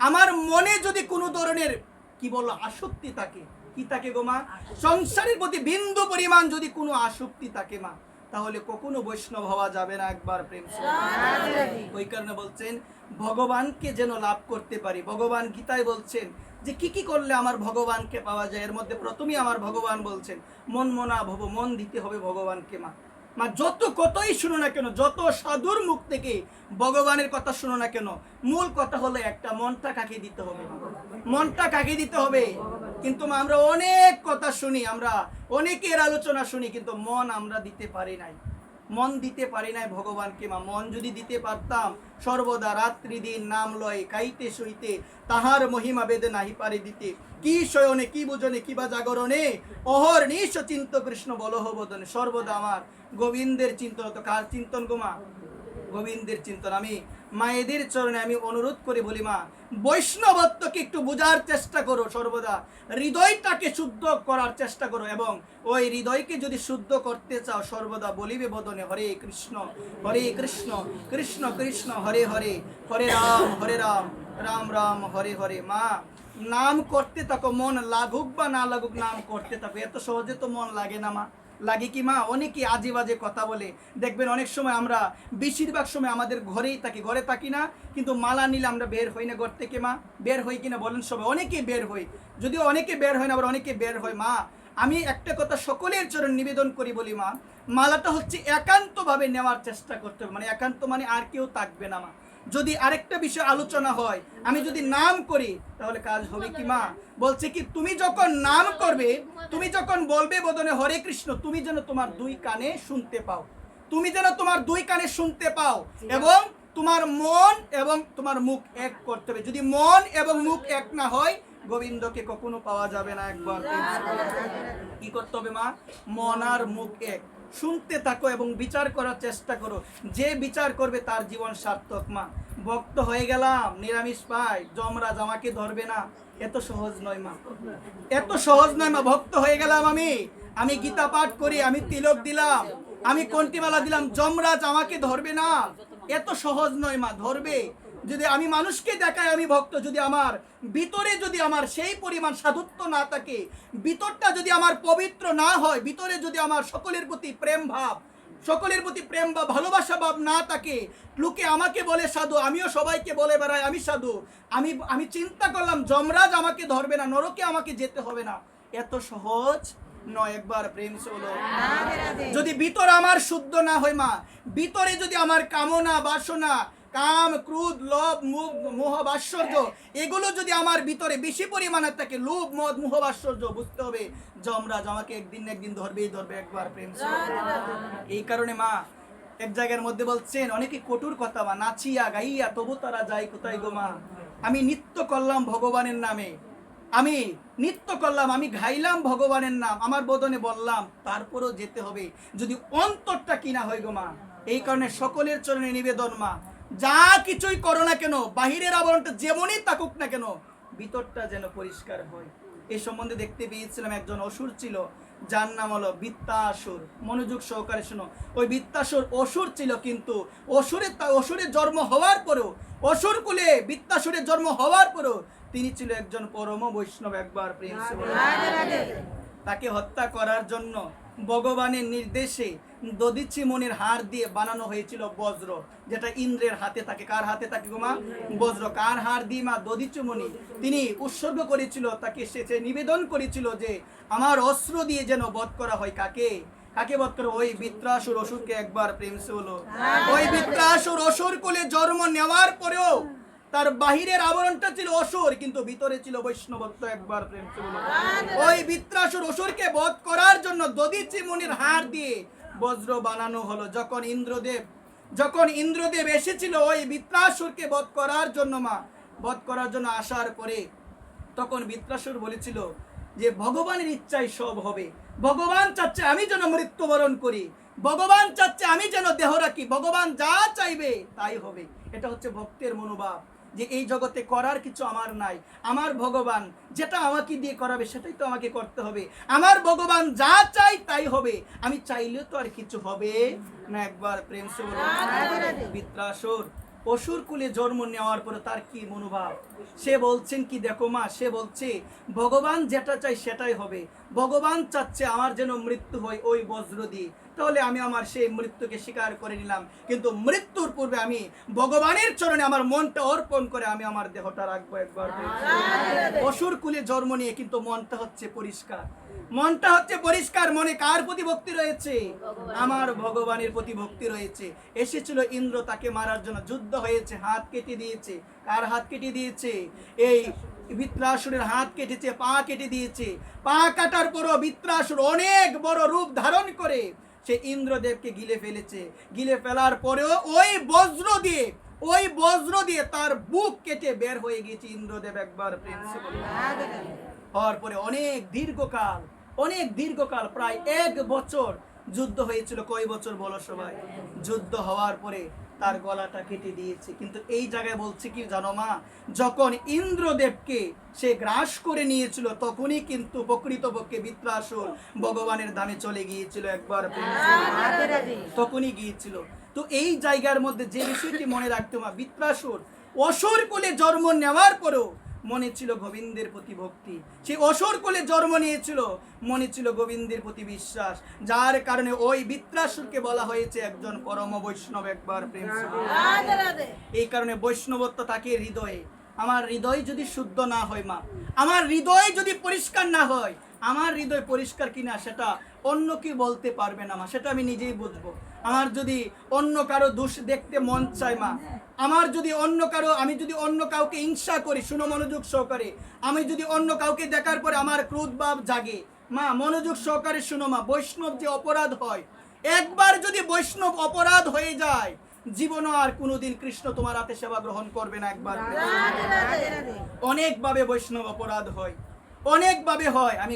আমার মনে যদি কোনো ধরনের কি বললো আসক্তি থাকে, কি থাকে গো মা? সংসারের প্রতি বিন্দু পরিমাণ যদি কোনো আসক্তি থাকে মা, তাহলে কখনো বৈষ্ণব হওয়া যাবে না। একবার প্রেম। ওই কারণে বলছেন ভগবানকে যেন লাভ করতে পারি। ভগবান গীতায় বলছেন যে কি কি করলে আমার ভগবানকে পাওয়া যায়। এর মধ্যে প্রথমেই আমার ভগবান বলছেন মন মনা ভব, মন দিতে হবে ভগবানকে মা। মা যত কতই শুনো না কেন, যত সাধুর মুখ থেকে ভগবানের কথা শুনো না কেন, মূল কথা হলো একটা, মনটা কাকে দিতে হবে? মনটা কাকে দিতে হবে? কিন্তু মা আমরা অনেক কথা শুনি, আমরা অনেকের আলোচনা শুনি, কিন্তু মন আমরা দিতে পারি নাই, মন দিতে পারি নাই ভগবানকে মা। মন যদি দিতে পারতাম, সর্বদা রাত্রি দিন নাম লয় খাইতে শুইতে তাহার মহিমা বেদে নাহি পারি দিতে। কি শয়নে কি বুঝনে কিবা জাগরণে অহর নিশ চিন্ত কৃষ্ণ বলহ বদনে। সর্বদা আমার গোবিন্দের চিন্তন। তো কার চিন্তন গো মা? গোবিন্দের চিন্তন। আমি মায়েদের চরণে আমি অনুরোধ করে বলি মা, বৈষ্ণবত্বকে একটু বোঝার চেষ্টা করো, সর্বদা হৃদয়টাকে শুদ্ধ করার চেষ্টা করো, এবং ওই হৃদয়কে যদি শুদ্ধ করতে চাও সর্বদা বলিবে বদনে হরে কৃষ্ণ কৃষ্ণ কৃষ্ণ হরে হরে, হরে রাম রাম রাম হরে হরে। মা নাম করতে থাকো, মন লাগুক বা না লাগুক নাম করতে থাকো। এত সহজে তো মন লাগে না মা, লাগে কি মা? অনেকে আজে বাজে কথা বলে, দেখবেন অনেক সময় আমরা বেশিরভাগ সময় আমাদের ঘরেই থাকি, ঘরে থাকি না, কিন্তু মালা নিলে আমরা বের হই না ঘর থেকে মা। বের হই কিনা বলেন সবাই? অনেকে বের হই, যদিও অনেকে বের হয় না, আবার অনেকে বের হয়। মা আমি একটা কথা সকলের চরণ নিবেদন করি বলি মা, মালাটা হচ্ছে একান্তভাবে নেওয়ার চেষ্টা করতে হবে। মানে একান্ত মানে আর কেউ থাকবে না মা। যদি আরেকটা বিষয় আলোচনা হয়, আমি যদি নাম করি তাহলে কাজ হবে কি মা? বলছে কি তুমি যখন নাম করবে, তুমি যখন বলবে বদনে হরে কৃষ্ণ, তুমি যেন তোমার দুই কানে শুনতে পাও, তুমি যেন তোমার দুই কানে শুনতে পাও, এবং তোমার মন এবং তোমার মুখ এক করতে হবে। যদি মন এবং মুখ এক না হয় গোবিন্দকে কখনো পাওয়া যাবে না। একবার কি করতে হবে মা? মন আর মুখ এক। শুনতে থাকো এবং বিচার করার চেষ্টা করো, যে বিচার করবে তার জীবন সার্থক মা। ভক্ত হয়ে গেলাম, নিরামিষ পাই, যমরাজ আমাকে ধরবে না, এত সহজ নয় মা, এত সহজ নয় মা। ভক্ত হয়ে গেলাম, আমি গীতা পাঠ করি, আমি তিলক দিলাম, আমি কন্টিমালা দিলাম, যমরাজ আমাকে ধরবে না, এত সহজ নয় মা। ধরবে যদি আমি মানুষকে দেখাই আমি ভক্ত, যদি আমার ভিতরে যদি আমার সেই পরিমাণ সাধুত্ব না থাকে, ভিতরটা যদি আমার পবিত্র না হয়, ভিতরে যদি আমার সকলের প্রতি প্রেম ভাব, সকলের প্রতি প্রেম বা ভালোবাসা ভাব না থাকে, লোকে আমাকে বলে সাধু, আমিও সবাইকে বলে বেড়াই আমি সাধু, আমি চিন্তা করলাম যমরাজ আমাকে ধরবে না, নরকে আমাকে যেতে হবে না, এত সহজ নয়। একবার প্রেম সে হলো। যদি ভিতর আমার শুদ্ধ না হয় মা, ভিতরে যদি আমার কামনা বাসনা, কাম ক্রোধ লোভ মোহ বাৎসর্য, এগুলো যদি আমার ভিতরে বেশি পরিমাণে থাকে, লোভ মদ মোহ বাৎসর্য, বুঝতে হবে যমরাজ আমাকে একদিন না একদিন ধরবেই ধরবে। একবার প্রেম। এই কারণে মা এক জায়গার মধ্যে বলছেন, অনেকে কটুর কথা মা, নাচিয়া গাইয়া তবু তারা যায় কোথায় গো মা? আমি নৃত্য করলাম ভগবানের নামে, আমি নৃত্য করলাম, আমি গাইলাম ভগবানের নাম, আমার বদনে বললাম, তারপরও যেতে হবে যদি অন্তরটা কিনা হয় গো মা। এই কারণে সকলের চরণে নিবেদন মা, যা কিছুই করো না কেন, বাহিরের আবরণটা যেমনই থাকুক না কেন, ভিতরটা যেন পরিষ্কার হয়। এই সম্বন্ধে দেখতে পেয়েছিলাম একজন অসুর ছিল, যার নাম হলো বৃত্তাসুর। মনোযোগ সহকারে শোনো, ওই বৃত্তাসুর অসুর ছিল, কিন্তু অসুরের জন্ম হওয়ার পরেও, অসুর কুলে বৃত্তাসুরের জন্ম হওয়ার পরেও তিনি ছিল একজন পরম বৈষ্ণব। একবার প্রেম। তাকে হত্যা করার জন্য ভগবানের নির্দেশে দধিচি মনির হাড় দিয়ে বানানো হয়েছিল বজ্র, যেটা ইন্দ্রের হাতে থাকে। কার হাতে থাকে গো মা? বজ্র। কার হাড় দিয়ে মা? দধিচি মনি। তিনি উৎসর্গ করেছিল, তাকে সে নিবেদন করেছিল যে আমার অস্ত্র দিয়ে যেন বধ করা হয়। কাকে? কাকে বধ করে? ওই বৃত্রাসুর অসুরকে। একবার প্রেম সে হলো। ওই বৃত্রাসুর অসুর কুলে জন্ম নেওয়ার পরেও তার বাহিরের আবরণটা ছিল অসুর, কিন্তু ভিতরে ছিল বৈষ্ণবত্ব। একবার প্রেম সে হলো। ওই বৃত্রাসুর অসুরকে বধ করার জন্য দধিচি মুনির হাড় দিয়ে বজ্র বানানো হলো। যখন ইন্দ্রদেব এসেছিল ওই বৃত্রাসুরকে বধ করার জন্য মা, বধ করার জন্য আসার পরে, তখন বৃত্রাসুর বলেছিল যে ভগবানের ইচ্ছাই সব হবে, ভগবান চাচ্ছে আমি যেন মৃত্যুবরণ করি, ভগবান চাচ্ছে আমি যেন দেহ রাখি, ভগবান যা চাইবে তাই হবে। এটা হচ্ছে ভক্তের মনোভাব, যে এই জগতে করার কিছু আমার নাই, আমার ভগবান যেটা আমাকে দিয়ে করাবে সেটাই তো আমাকে করতে হবে, আমার ভগবান যা চাই তাই হবে, আমি চাইলেও তো আর কিছু হবে না। একবার প্রেম সে বলো। বৃত্রাসুর অসুর কুলে জন্ম নেওয়ার পরে তার কি মনোভাব, সে বলছেন কি দেখো মা, সে বলছে ভগবান যেটা চাই সেটাই হবে, ভগবান চাচ্ছে আমার যেন মৃত্যু হয় ওই বজ্র দিয়ে, তাহলে আমি আমার সেই মৃত্যুকে স্বীকার করে নিলাম, কিন্তু মৃত্যুর পূর্বে আমি ভগবানের চরণে আমার মনটা অর্পণ করে আমি আমার দেহটা রাখবো। একবার অসুর কুলে জন্ম নিয়ে কিন্তু মনটা হচ্ছে পরিষ্কার, মনটা হচ্ছে পরিষ্কার। মনে কার প্রতি ভক্তি রয়েছে? আমার ভগবানের প্রতি ভক্তি রয়েছে। এসেছিল ইন্দ্র তাকে মারার জন্য, যুদ্ধ হয়েছে, হাত কেটে দিয়েছে। কার হাত কেটে দিয়েছে? এই বৃত্রাসুরের হাত কেটেছে, পা কেটে দিয়েছে। পা কাটার পরও বৃত্রাসুর অনেক বড় রূপ ধারণ করে সে ইন্দ্রদেবকে গিলে ফেলেছে। গিলে ফেলার পরেও ওই বজ্র দিয়ে তার বুক কেটে বের হয়ে গেছে ইন্দ্রদেব একবার প্রিন্সিপাল হওয়ার পরে অনেক দীর্ঘকাল প্রায় 1 বছর যুদ্ধ হয়েছিল। কয় বছর বলো সবাই? যুদ্ধ হওয়ার পরে তার গলাটা কেটে দিয়েছে। কিন্তু এই জায়গায় বলছে কি জানো মা, যখন ইন্দ্রদেবকে সে গ্রাস করে নিয়েছিল তখনই কিন্তু প্রকৃতপক্ষে বৃত্রাসুর ভগবানের ধামে চলে গিয়েছিল একবার, তখনই গিয়েছিল। তো এই জায়গার মধ্যে যে বিষয়টি মনে রাখতে মা, বৃত্রাসুর অসুর কুলে জন্ম নেওয়ার পরেও মনে ছিল গোবিন্দের প্রতি ভক্তি। সে অসুর কুলে জন্ম নিয়েছিল, মনে ছিল গোবিন্দের প্রতি বিশ্বাস, যার কারণে ওই বৃত্রাসুরকে বলা হয়েছে একজন পরম বৈষ্ণব একবার প্রেম। এই কারণে বৈষ্ণবত্ব তাকে হৃদয়ে। আমার হৃদয় যদি শুদ্ধ না হয় মা, আমার হৃদয় যদি পরিষ্কার না হয়, আমার হৃদয় পরিষ্কার কিনা সেটা অন্য কি বলতে পারবে না মা, সেটা আমি নিজেই বুঝবো। আমার যদি অন্য কারো দোষ দেখতে মন চায় মা, আমি যদি অন্য কাউকে হিংসা করি, শুনো মনোযোগ সহকারে, আমি যদি অন্য কাউকে দেখার পরে আমার ক্রোধ ভাব জাগে মা, মনোযোগ সহকারে শুনো মা, বৈষ্ণব যে অপরাধ হয়, একবার যদি বৈষ্ণব অপরাধ হয়ে যায়, জীবনও আর কোনোদিন কৃষ্ণ তোমার হাতে সেবা গ্রহণ করবে না একবার। অনেকভাবে বৈষ্ণব অপরাধ হয়, অনেকভাবে হয়। আমি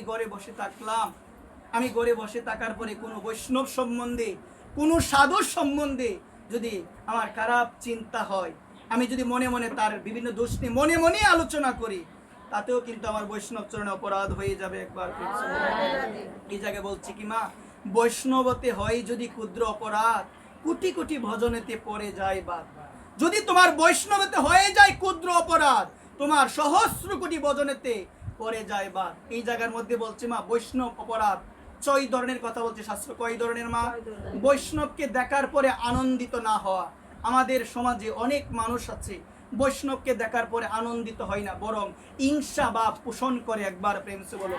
ঘরে বসে থাকার পরে কোনো বৈষ্ণব সম্বন্ধে, কোনো সাধু সম্বন্ধে যদি আমার খারাপ চিন্তা হয়, আমি যদি মনে মনে তার বিভিন্ন দোষ নিয়ে মনে মনে আলোচনা করি, তাতেও কিন্তু আমার বৈষ্ণব চরণে অপরাধ হয়ে যাবে একবার। এই জায়গায় বলছি কি মা, বৈষ্ণবতে হয় যদি ক্ষুদ্র অপরাধ, কোটি কোটি ভজনেতে পড়ে যায় বাদ। যদি তোমার বৈষ্ণবতে হয়ে যায় ক্ষুদ্র অপরাধ, তোমার সহস্র কোটি ভজনেতে পড়ে যায় বাদ। এই জায়গার মধ্যে বলছি মা, বৈষ্ণব অপরাধ 6 ধরনের কথা বলছে শাস্ত্র। কয় ধরনের মা? বৈষ্ণবকে দেখার পরে আনন্দিত না হওয়া। আমাদের সমাজে অনেক মানুষ আছে বৈষ্ণবকে দেখার পরে আনন্দিত হয় না, বরং ঈর্ষা বা পোষণ করে একবার প্রেম সে বলো।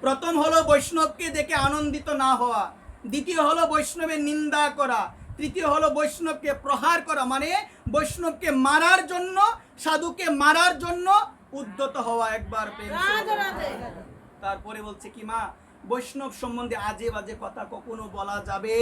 প্রথম হলো বৈষ্ণবকে দেখে আনন্দিত না হওয়া, দ্বিতীয় হলো বৈষ্ণবের নিন্দা করা, তৃতীয় হলো বৈষ্ণবকে প্রহার করা, মানে বৈষ্ণবকে মারার জন্য, সাধুকে মারার জন্য উদ্যত হওয়া একবার প্রেম। তারপরে বলছে কি মা, বৈষ্ণব সম্বন্ধে আজে বাজে কথা কখনো বলা যাবে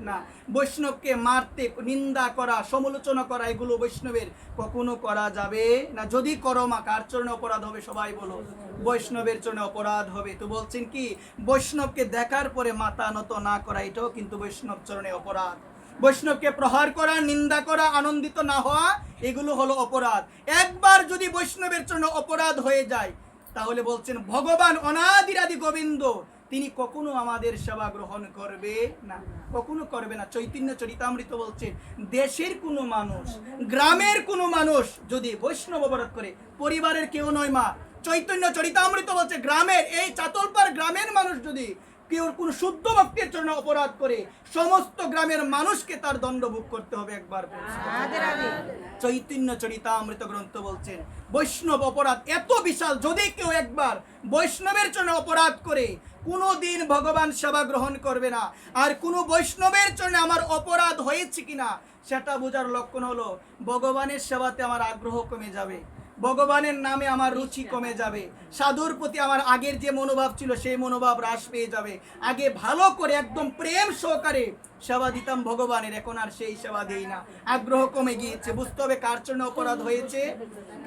না। বৈষ্ণবকে মারতে, নিন্দা করা, সমালোচনা করা, এগুলো বৈষ্ণবের কখনো করা যাবে না। যদি করো মা, কার চরণে অপরাধ হবে সবাই বলো? বৈষ্ণবের চরণে অপরাধ হবে। তো বলছেন কি, বৈষ্ণবকে দেখার পরে মাথা নত না করা, এটাও কিন্তু বৈষ্ণব চরণে অপরাধ। বৈষ্ণবকে প্রহার করা, নিন্দা করা, আনন্দিত না হওয়া, এগুলো হলো অপরাধ। একবার যদি বৈষ্ণবের চরণে অপরাধ হয়ে যায়, তাহলে বলছেন ভগবান অনাদিরাদি গোবিন্দ তিনি কখনো আমাদের সেবা গ্রহণ করবে না, কখনো করবে না। চৈতন্য চরিতামৃত বলছে, দেশের কোনো মানুষ, গ্রামের কোনো মানুষ যদি বৈষ্ণব অপরাধ করে, পরিবারের কেউ নয় মা, চৈতন্য চরিতামৃত বলছে গ্রামের, এই চাতলপাড় গ্রামের মানুষ যদি কেউ কোন শুদ্ধ ভক্তির জন্য অপরাধ করে, সমস্ত গ্রামের মানুষকে তার দণ্ড ভোগ করতে হবে একবার। চৈতন্য চরিতামৃত গ্রন্থ বলছেন বৈষ্ণব অপরাধ এত বিশাল, যদি কেউ একবার বৈষ্ণবের জন্য অপরাধ করে, কোনোদিন ভগবান সেবা গ্রহণ করবে না। আর কোনো বৈষ্ণবের জন্য আমার অপরাধ হয়েছে কিনা সেটা বোঝার লক্ষণ হলো ভগবানের সেবাতে আমার আগ্রহ কমে যাবে, ভগবানের নামে আমার রুচি কমে যাবে, সাধুর প্রতি আমার আগের যে মনোভাব ছিল সেই মনোভাব হ্রাস পেয়ে যাবে। আগে ভালো করে একদম প্রেম সহকারে সেবা দিতাম ভগবানের, এখন আর সেই সেবা দেই না, আগ্রহ কমে গিয়েছে। বুঝতে হবে কার চরণে অপরাধ হয়েছে,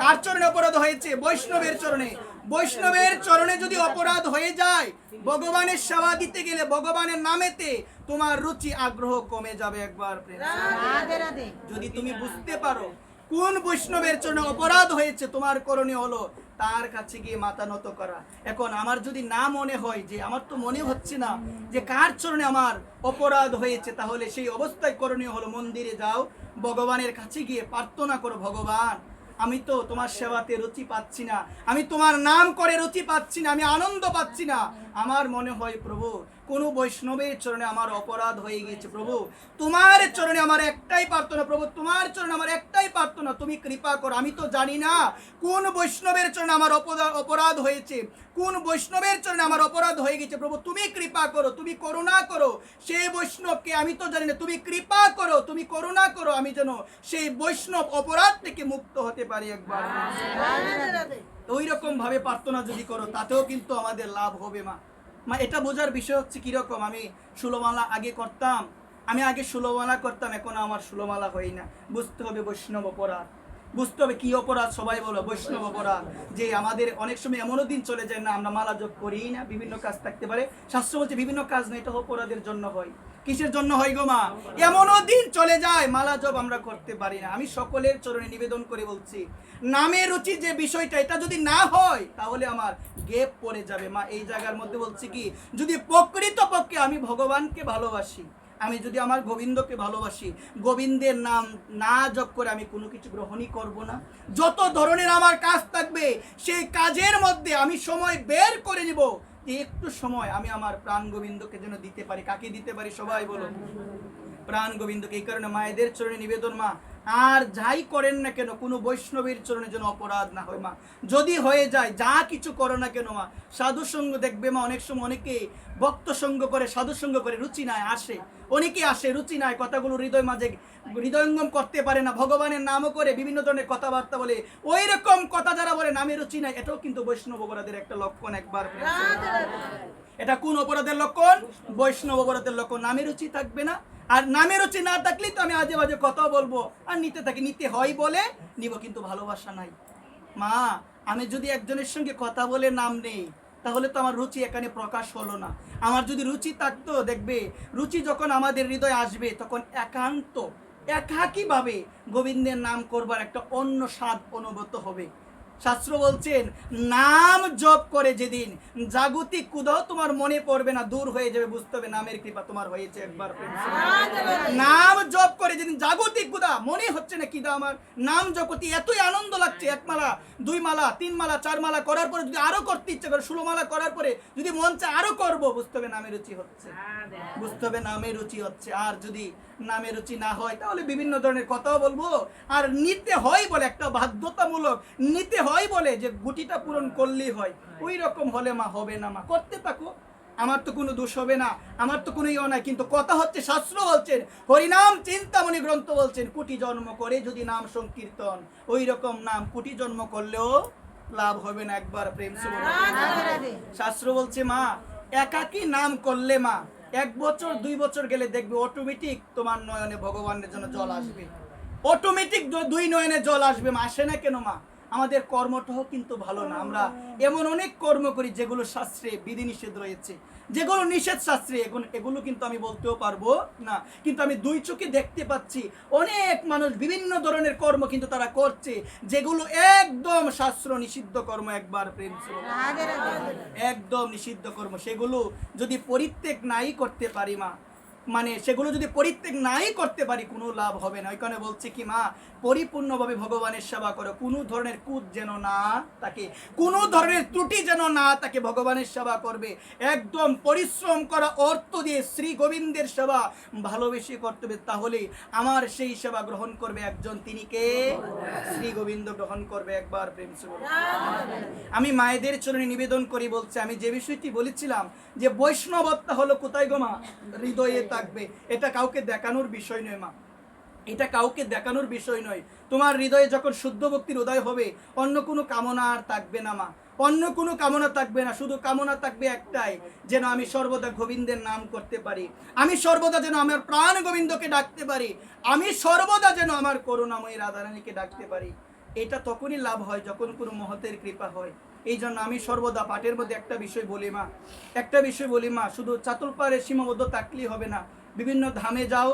কার চরণে অপরাধ হয়েছে? বৈষ্ণবের চরণে। বৈষ্ণবের চরণে যদি অপরাধ হয়ে যায়, ভগবানের সেবা দিতে গেলে, ভগবানের নামেতে তোমার রুচি আগ্রহ কমে যাবে একবার। যদি তুমি বুঝতে পারো কোন বৈষ্ণবের জন্য অপরাধ হয়েছে, তোমার করণীয় হলো তার কাছে গিয়ে মাথা নত করা। এখন আমার যদি না মনে হয়, যে আমার তো মনে হচ্ছে না যে কার চরণে আমার অপরাধ হয়েছে, তাহলে সেই অবস্থায় করণীয় হলো মন্দিরে যাও, ভগবানের কাছে গিয়ে প্রার্থনা করো, ভগবান আমি তো তোমার সেবাতে রুচি পাচ্ছি না, আমি তোমার নাম করে রুচি পাচ্ছি না, আমি আনন্দ পাচ্ছি না। আমার মনে হয় প্রভু কোন বৈষ্ণবের চরণে আমার অপরাধ হয়ে গেছে, প্রভু তোমার চরণে আমার একটাই প্রার্থনা, প্রভু তোমার চরণে আমার একটাই প্রার্থনা, তুমি কৃপা করো। আমি তো জানি না কোন বৈষ্ণবের চরণে আমার অপরাধ হয়েছে, কোন বৈষ্ণবের চরণে আমার অপরাধ হয়ে গেছে, প্রভু তুমি কৃপা করো, তুমি করুণা করো সেই বৈষ্ণবকে, আমি তো জানি না, তুমি কৃপা করো, তুমি করুণা করো, আমি যেন সেই বৈষ্ণব অপরাধ থেকে মুক্ত হতে পারি একবার। ওই রকম ভাবে প্রার্থনা যদি করো তাতেও কিন্তু আমাদের লাভ হবে মা। মা এটা বোঝার বিষয় হচ্ছে কিরকম, আমি ষোলোমালা আগে করতাম, আমি আগে ষোলোমালা করতাম, এখন আমার ষোলোমালা হই না। বুঝতে হবে বৈষ্ণব অপরাধ, বুঝতে হবে কি অপরাধ, সবাই বলো বৈষ্ণব অপরাধ। যে আমাদের অনেক সময় এমনও দিন চলে যায় না আমরা মালা জপ করি না, বিভিন্ন কাজ থাকতে পারে, শাস্ত্র বলছে বিভিন্ন কাজ না, এটা অপরাধের জন্য হয়। কিসের জন্য হয় গো মা? এমনও দিন চলে যায় মালা জপ আমরা করতে পারি না। আমি সকলের চরণে নিবেদন করে বলছি, নামে রুচি যে বিষয়টা, এটা যদি না হয় তাহলে আমার গেপ পড়ে যাবে মা। এই জায়গার মধ্যে বলছি কি, যদি প্রকৃতপক্ষে আমি ভগবানকে ভালোবাসি, আমি যদি আমার গোবিন্দকে ভালোবাসি, গোবিন্দের নাম না জপ করে আমি কোনো কিছু গ্রহণই করব না। যত ধরনের আমার কাজ থাকবে সেই কাজের মধ্যে আমি সময় বের করে নিব, যে একটু সময় আমি আমার প্রাণ গোবিন্দকে যেন দিতে পারি। কাকে দিতে পারি সবাই বলো? প্রাণ গোবিন্দকে। এই কারণে মায়েদের চরণে নিবেদন মা, আর যাই করেন না কেন কোনো বৈষ্ণবের চরণে যেন অপরাধ না হয় মা। যদি হয়ে যায় যা কিছু করো না কেন মা, সাধু সঙ্গ দেখবে মা, অনেক সময় অনেকে ভক্ত সঙ্গ করে, সাধু সঙ্গ করে, রুচি নাই আসে, অনেকে আসে রুচি নাই, কথাগুলো হৃদয় মাঝে হৃদয়ঙ্গম করতে পারে না, ভগবানের নামও করে বিভিন্ন ধরনের কথাবার্তা বলে, ওই রকম কথা যারা বলে নামে রুচি নাই, এটাও কিন্তু বৈষ্ণব অপরাধের একটা লক্ষণ। একবার এটা কোন অপরাধের লক্ষণ? বৈষ্ণব অপরাধের লক্ষণ। নামে রুচি থাকবে না, আর নামে রুচি না থাকলেই তো আমি আজে বাজে কথা বলবো, আর নিতে থাকি, নিতে হয় বলে নিব, কিন্তু ভালোবাসা নাই মা। আমি যদি একজনের সঙ্গে কথা বলে নাম নেই তাহলে তো আমার রুচি এখানে প্রকাশ হলো না। আমার যদি রুচি থাকতো, দেখবে রুচি যখন আমাদের হৃদয়ে আসবে তখন একান্ত একাকীভাবে গোবিন্দের নাম করবার একটা অন্য স্বাদ অনুভূত হবে। শাস্ত্র বলছেন নাম জপ করে যেদিন জাগতিক কুদাও তোমার মনে পড়বে না, দূর হয়ে যাবে, বুঝতে হবে নামের কৃপা তোমার হয়েছে। একবার নাম জপ করে যেদিন জাগতিক কুদা মনে হচ্ছে না কিদা আমার নাম জপতি এতই আনন্দ লাগছে, এক মালা, দুই মালা, তিন মালা, চার মালা করার পরে যদি আরো করতে ইচ্ছে করে, 16 মালা করার পরে যদি মন চায় আরো করবো, বুঝতে হবে নামের রুচি হচ্ছে, বুঝতে হবে নামের রুচি হচ্ছে। আর যদি নামের রুচি না হয় তাহলে বিভিন্ন ধরনের কথাও বলবো, আর নিতে হয় বলে একটা বাধ্যতামূলক নিতে হয় বলে যে গুটিটা পূরণ করলেই হয়, ওই রকম হলে মা হবে না মা। করতে থাকো, আমার তো কোনো দোষ হবে না, আমার তো কোনো ইয়ে নাই, কিন্তু কথা হচ্ছে শাস্ত্র বলছেন, হরিনাম চিন্তামণি গ্রন্থ বলছেন, কোটি জন্ম করে যদি নাম সংকীর্তন, ওই রকম নাম কোটি জন্ম করলেও লাভ হবে না। একবার প্রেম সে শাস্ত্র বলছে মা, একাকী নাম করলে মা 1 বছর 2 বছর গেলে দেখবে অটোমেটিক তোমার নয়নে ভগবানের জন্য জল আসবে, অটোমেটিক 2 নয়নে জল আসবে মা। আসে না কেন মা? আমাদের কর্মটাও কিন্তু ভালো না, আমরা এমন অনেক কর্ম করি যেগুলো শাস্ত্রে বিধিনিষেধ রয়েছে, যেগুলো নিষেধ শাস্ত্রে, এগুলো কিন্তু আমি বলতেও পারবো না, কিন্তু আমি 2 চোখে দেখতে পাচ্ছি অনেক মানুষ বিভিন্ন ধরনের কর্ম কিন্তু তারা করছে যেগুলো একদম শাস্ত্র নিষিদ্ধ কর্ম। একবার প্রেম একদম নিষিদ্ধ কর্ম, সেগুলো যদি পরিত্যাগ নাই করতে পারি মা, মানে সেগুলো যদি পরিত্যাগ নাই করতে পারি কোনো লাভ হবে না। ওইখানে বলছে কি মা, পরিপূর্ণভাবে ভগবানের সেবা করো, কোনো ধরনের কুৎ যেন না থাকে, কোনো ধরনের ত্রুটি যেন না থাকে, ভগবানের সেবা করবে একদম পরিশ্রম করা অর্থ দিয়ে শ্রী গোবিন্দের সেবা ভালোবেসে করতে হবে, তাহলে আমার সেই সেবা গ্রহণ করবে একজন, তিনি কে? শ্রী গোবিন্দ গ্রহণ করবে। একবার প্রেম সে আমি মায়েদের চরণে নিবেদন করি, বলছে আমি যে বিষয়টি বলেছিলাম যে বৈষ্ণবত্তা হলো কোথায় গো মা? হৃদয়ে থাকবে। এটা কাউকে দেখানোর বিষয় নয় মা, এটা কাউকে দেখানোর বিষয় নয়। তোমার হৃদয়ে যখন শুদ্ধ ভক্তির উদয় হবে অন্য কোনো কামনা আর থাকবে না মা, অন্য কোনো কামনা থাকবে না, শুধু কামনা থাকবে একটাই, যেন আমি সর্বদা গোবিন্দের নাম করতে পারি, আমি সর্বদা যেন আমার প্রাণ গোবিন্দকে ডাকতে পারি, আমি সর্বদা যেন আমার করুণাময়ী রাধারানীকে ডাকতে পারি। এটা তখনই লাভ হয় যখন কোনো মহতের কৃপা হয়। এই জন্য আমি সর্বদা পাঠের মধ্যে একটা বিষয় বলি মা, একটা বিষয় বলি মা, শুধু চাতুলপাড়ে সীমাবদ্ধ থাকলেই হবে না, বিভিন্ন ধামে যাও,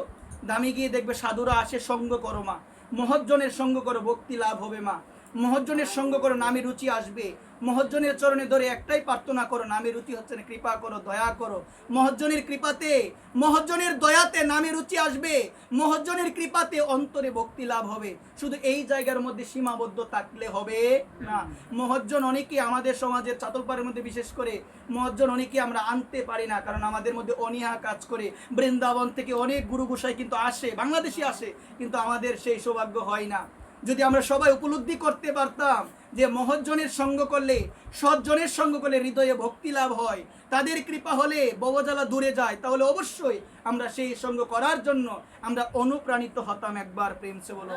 ধামে গিয়ে দেখবে সাধুরা আসে, সঙ্গ করো মা, মহৎজনের সঙ্গ করো, ভক্তি লাভ হবে মা। মহৎজনের সঙ্গ করো, নামে রুচি আসবে। মহৎজনের চরণে ধরে একটাই প্রার্থনা করো, নামে রুচি হচ্ছে না, কৃপা করো, দয়া করো। মহৎজনের কৃপাতে, মহৎজনের দয়াতে নামে রুচি আসবে, মহৎজনের কৃপাতে অন্তরে ভক্তি লাভ হবে। শুধু এই জায়গার মধ্যে সীমাবদ্ধ থাকলে হবে না। মহৎজন অনেকে আমাদের সমাজের চাতলপাড়ের মধ্যে বিশেষ করে মহৎজন অনেকে আমরা আনতে পারি না, কারণ আমাদের মধ্যে অনীহা কাজ করে। বৃন্দাবন থেকে অনেক গুরু গোসাই কিন্তু আসে, বাংলাদেশি আসে, কিন্তু আমাদের সেই সৌভাগ্য হয় না। যদি আমরা সবাই উপলব্ধি করতে পারতাম যে মহৎজনের সঙ্গ করলে, সৎজনের সঙ্গ করলে হৃদয়ে ভক্তি লাভ হয়, তাদের কৃপা হলে ভবজ্বালা দূরে যায়, তাহলে অবশ্যই আমরা সেই সঙ্গ করার জন্য আমরা অনুপ্রাণিত হতাম। একবার প্রেম সে বলো,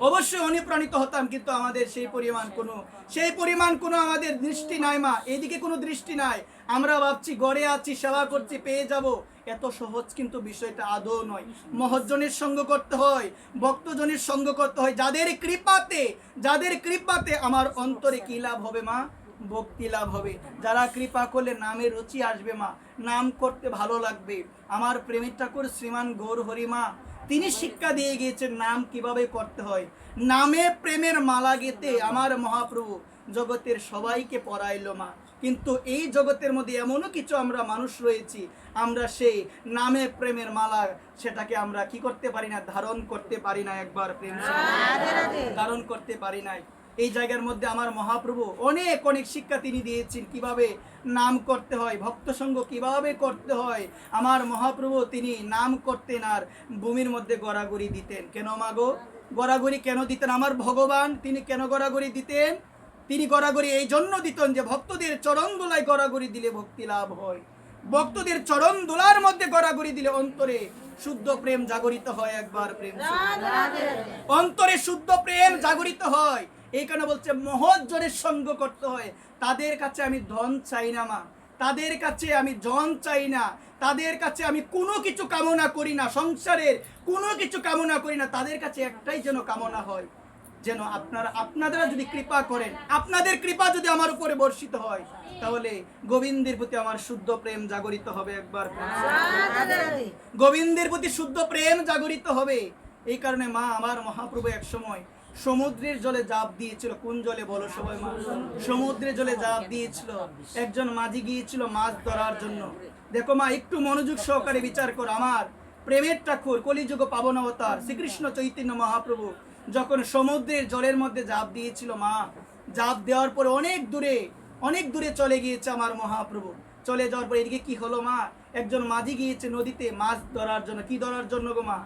অবশ্যই অনুপ্রাণিত হতাম। কিন্তু আমাদের সেই পরিমাণ কোনো আমাদের দৃষ্টি নাই মা, এইদিকে কোনো দৃষ্টি নাই। আমরা ভাবছি গড়ে আছি, সেবা করছি, পেয়ে যাব। এত সহজ কিন্তু বিষয়টা আদৌ নয়। মহৎজনের সঙ্গ করতে হয়, ভক্তজনের সঙ্গ করতে হয়, যাদের কৃপাতে আমার অন্তরে কি লাভ হবে মা? ভক্তি লাভ হবে। যারা কৃপা করলে নামের রুচি আসবে মা, নাম করতে ভালো লাগবে। আমার প্রেমের ঠাকুর শ্রীমান গৌর হরিমা তিনি শিক্ষা দিয়ে গিয়েছেন নাম কিভাবে করতে হয়। নামে প্রেমের মালা গেতে আমার মহাপ্রভু জগতের সবাইকে পড়াইলো মা। কিন্তু এই জগতের মধ্যে এমনও কিছু আমরা মানুষ রয়েছি, আমরা সেই নামে প্রেমের মালা সেটাকে আমরা কি করতে পারি না, ধারণ করতে পারি না। একবার প্রেম ধারণ করতে পারি না। এই জায়গার মধ্যে আমার মহাপ্রভু অনেক অনেক শিক্ষা তিনি দিয়েছেন, কিভাবে নাম করতে হয়, ভক্ত সঙ্গ কিভাবে করতে হয়। আমার মহাপ্রভু তিনি নাম করতেন আর ভূমির মধ্যে গড়াগড়ি দিতেন। কেন মাগো গড়াগড়ি কেন দিতেন? আমার ভগবান তিনি কেন গড়াগড়ি দিতেন? তিনি গড়াগড়ি এই জন্য দিতেন যে ভক্তদের চরণ দোলায় গড়াগড়ি দিলে ভক্তি লাভ হয়। ভক্তদের চরণ দোলার মধ্যে গড়াগড়ি দিলে অন্তরে শুদ্ধ প্রেম জাগরিত হয়। একবার প্রেম, অন্তরে শুদ্ধ প্রেম জাগরিত হয়। এই কারণে বলছে মহৎজনের সঙ্গ করতে হয়। তাদের কাছে আমি ধন চাই না মা, তাদের কাছে আমি জন চাই না, তাদের কাছে আমি কোনো কিছু কামনা করি না, সংসারের কোনো কিছু কামনা করি না। তাদের কাছে একটাই যেন কামনা হয়, যেন আপনারা যদি কৃপা করেন, আপনাদের কৃপা যদি আমার উপরে বর্ষিত হয়, তাহলে গোবিন্দের প্রতি আমার শুদ্ধ প্রেম জাগরিত হবে। একবার গোবিন্দের প্রতি শুদ্ধ প্রেম জাগরিত হবে। এই কারণে মা আমার মহাপ্রভু এক সময় সমুদ্রের জলে জাপ দিয়েছিল। কোন জলে বলো সবাই মা? সমুদ্রের জলে জাপ দিয়েছিল। একজন মাঝি গিয়েছিল মাছ ধরার জন্য। দেখো মা, একটু মনোযোগ সহকারে বিচার করো। আমার প্রেমের ঠাকুর কলিযুগ পাবন অবতার শ্রীকৃষ্ণ চৈতন্য মহাপ্রভু যখন সমুদ্রের জলের মধ্যে জাপ দিয়েছিল মা, জাপ দেওয়ার পরে অনেক দূরে চলে গিয়েছে আমার মহাপ্রভু। চলে যাওয়ার পরে এদিকে কি হলো মা, একজন মাঝি গিয়েছে নদীতে মাছ ধরার জন্য। কি ধরার জন্য গো মা?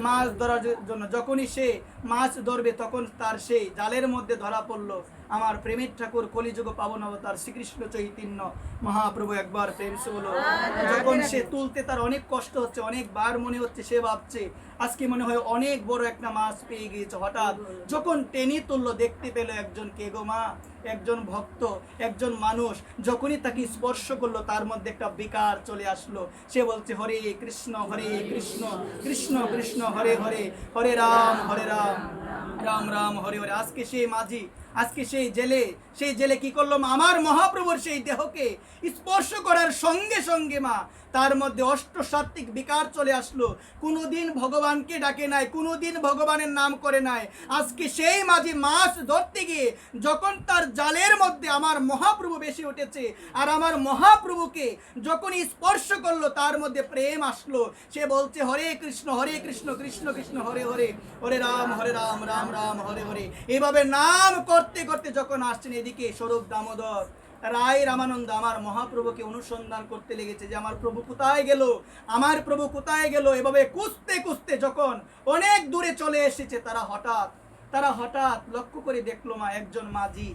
মাছ ধরার জন্য। যখনই সে মাছ ধরবে তখন তার সেই জালের মধ্যে ধরা পড়লো আমার প্রেমের ঠাকুর কলিযুগ পাবন অবতার শ্রীকৃষ্ণ চৈতন্য মহাপ্রভু। একবার প্রেম সে বলো। যখন সে তুলতে তার অনেক কষ্ট হচ্ছে, অনেকবার মনে হচ্ছে, সে ভাবছে আজকে মনে হয় অনেক বড় একটা মাছ পেয়ে গিয়েছে। হঠাৎ যখন টেনে তুললো দেখতে পেল একজন কে গো মা? একজন ভক্ত, একজন মানুষ। যখনই তাকে স্পর্শ করলো তার মধ্যে একটা বিকার চলে আসলো। সে বলছে হরে কৃষ্ণ কৃষ্ণ কৃষ্ণ হরে হরে, হরে রাম রাম রাম হরে হরে। আজকে সেই মাঝি, আজকে সেই জেলে কি করলো? আমার মহাপ্রভুর সেই দেহকে স্পর্শ করার সঙ্গে সঙ্গে মা তার মধ্যে অষ্টসাত্ত্বিক বিকার চলে আসলো। কোনোদিন ভগবানকে ডাকে নাই, কোনোদিন ভগবানের নাম করে নাই। আজকে সেই মাঝি মাছ ধরতে গিয়ে যখন তার জালের মধ্যে আমার মহাপ্রভু বেশি উঠেছে, আর আমার মহাপ্রভুকে যখন স্পর্শ করলো তার মধ্যে প্রেম আসলো। সে বলছে হরে কৃষ্ণ কৃষ্ণ কৃষ্ণ হরে হরে, হরে রাম রাম রাম হরে হরে। এভাবে নাম করতে করতে যখন আসছেন এদিকে স্বরূপ দামোদর রায় রামানন্দ আমার মহাপ্রভুকে অনুসন্ধান করতে লেগেছে যে আমার প্রভু কোথায় গেল, আমার প্রভু কোথায় গেল। এভাবে খুঁজতে খুঁজতে যখন অনেক দূরে চলে এসেছে, তারা হঠাৎ লক্ষ্য করে দেখলো মা একজন মাঝি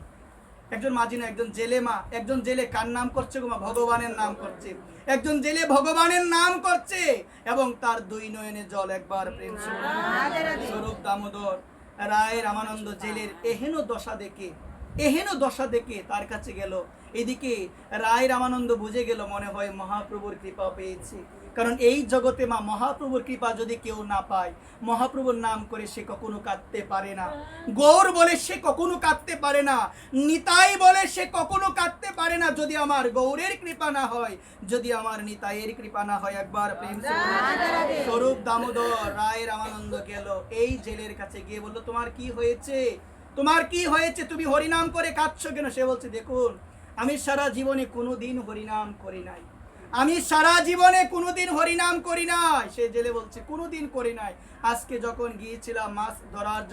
না, একজন জেলে মা, একজন জেলে কার নাম করছে গো মা? ভগবানের নাম করছে। একজন জেলে ভগবানের নাম করছে এবং তার দুই নয়নে জল। একবার প্রেম স্বরূপ দামোদর রায় রামানন্দ জেলের এহেন দশা দেখে তার কাছে গেল। এদিকে রায় রামানন্দ বুঝে গেল মনে হয় মহাপ্রভুর কৃপা পেয়েছে। কারণ এই জগতে মা মহাপ্রভুর কৃপা যদি কেউ না পায়, মহাপ্রভুর নাম করে সে কখনো কাঁদতে পারে না। গৌর বলে সে কখনো কাঁদতে পারে না, নিতাই বলে সে কখনো কাঁদতে পারে না যদি আমার গৌরের কৃপা না হয়, যদি আমার নিতাইয়ের কৃপা না হয়। একবার প্রেম স্বরূপ দামোদর রায় রামানন্দ গেল এই জেলের কাছে গিয়ে বলল তোমার কি হয়েছে, তুমি হরিনাম করে কাঁদছো কেন? সে বলছে দেখুন আমি সারা জীবনে কোনোদিন হরিনাম করি নাই, সে জেলে বলছে কোনোদিন করি নাই। আজকে যখন গিয়েছিলাম মাছ ধরার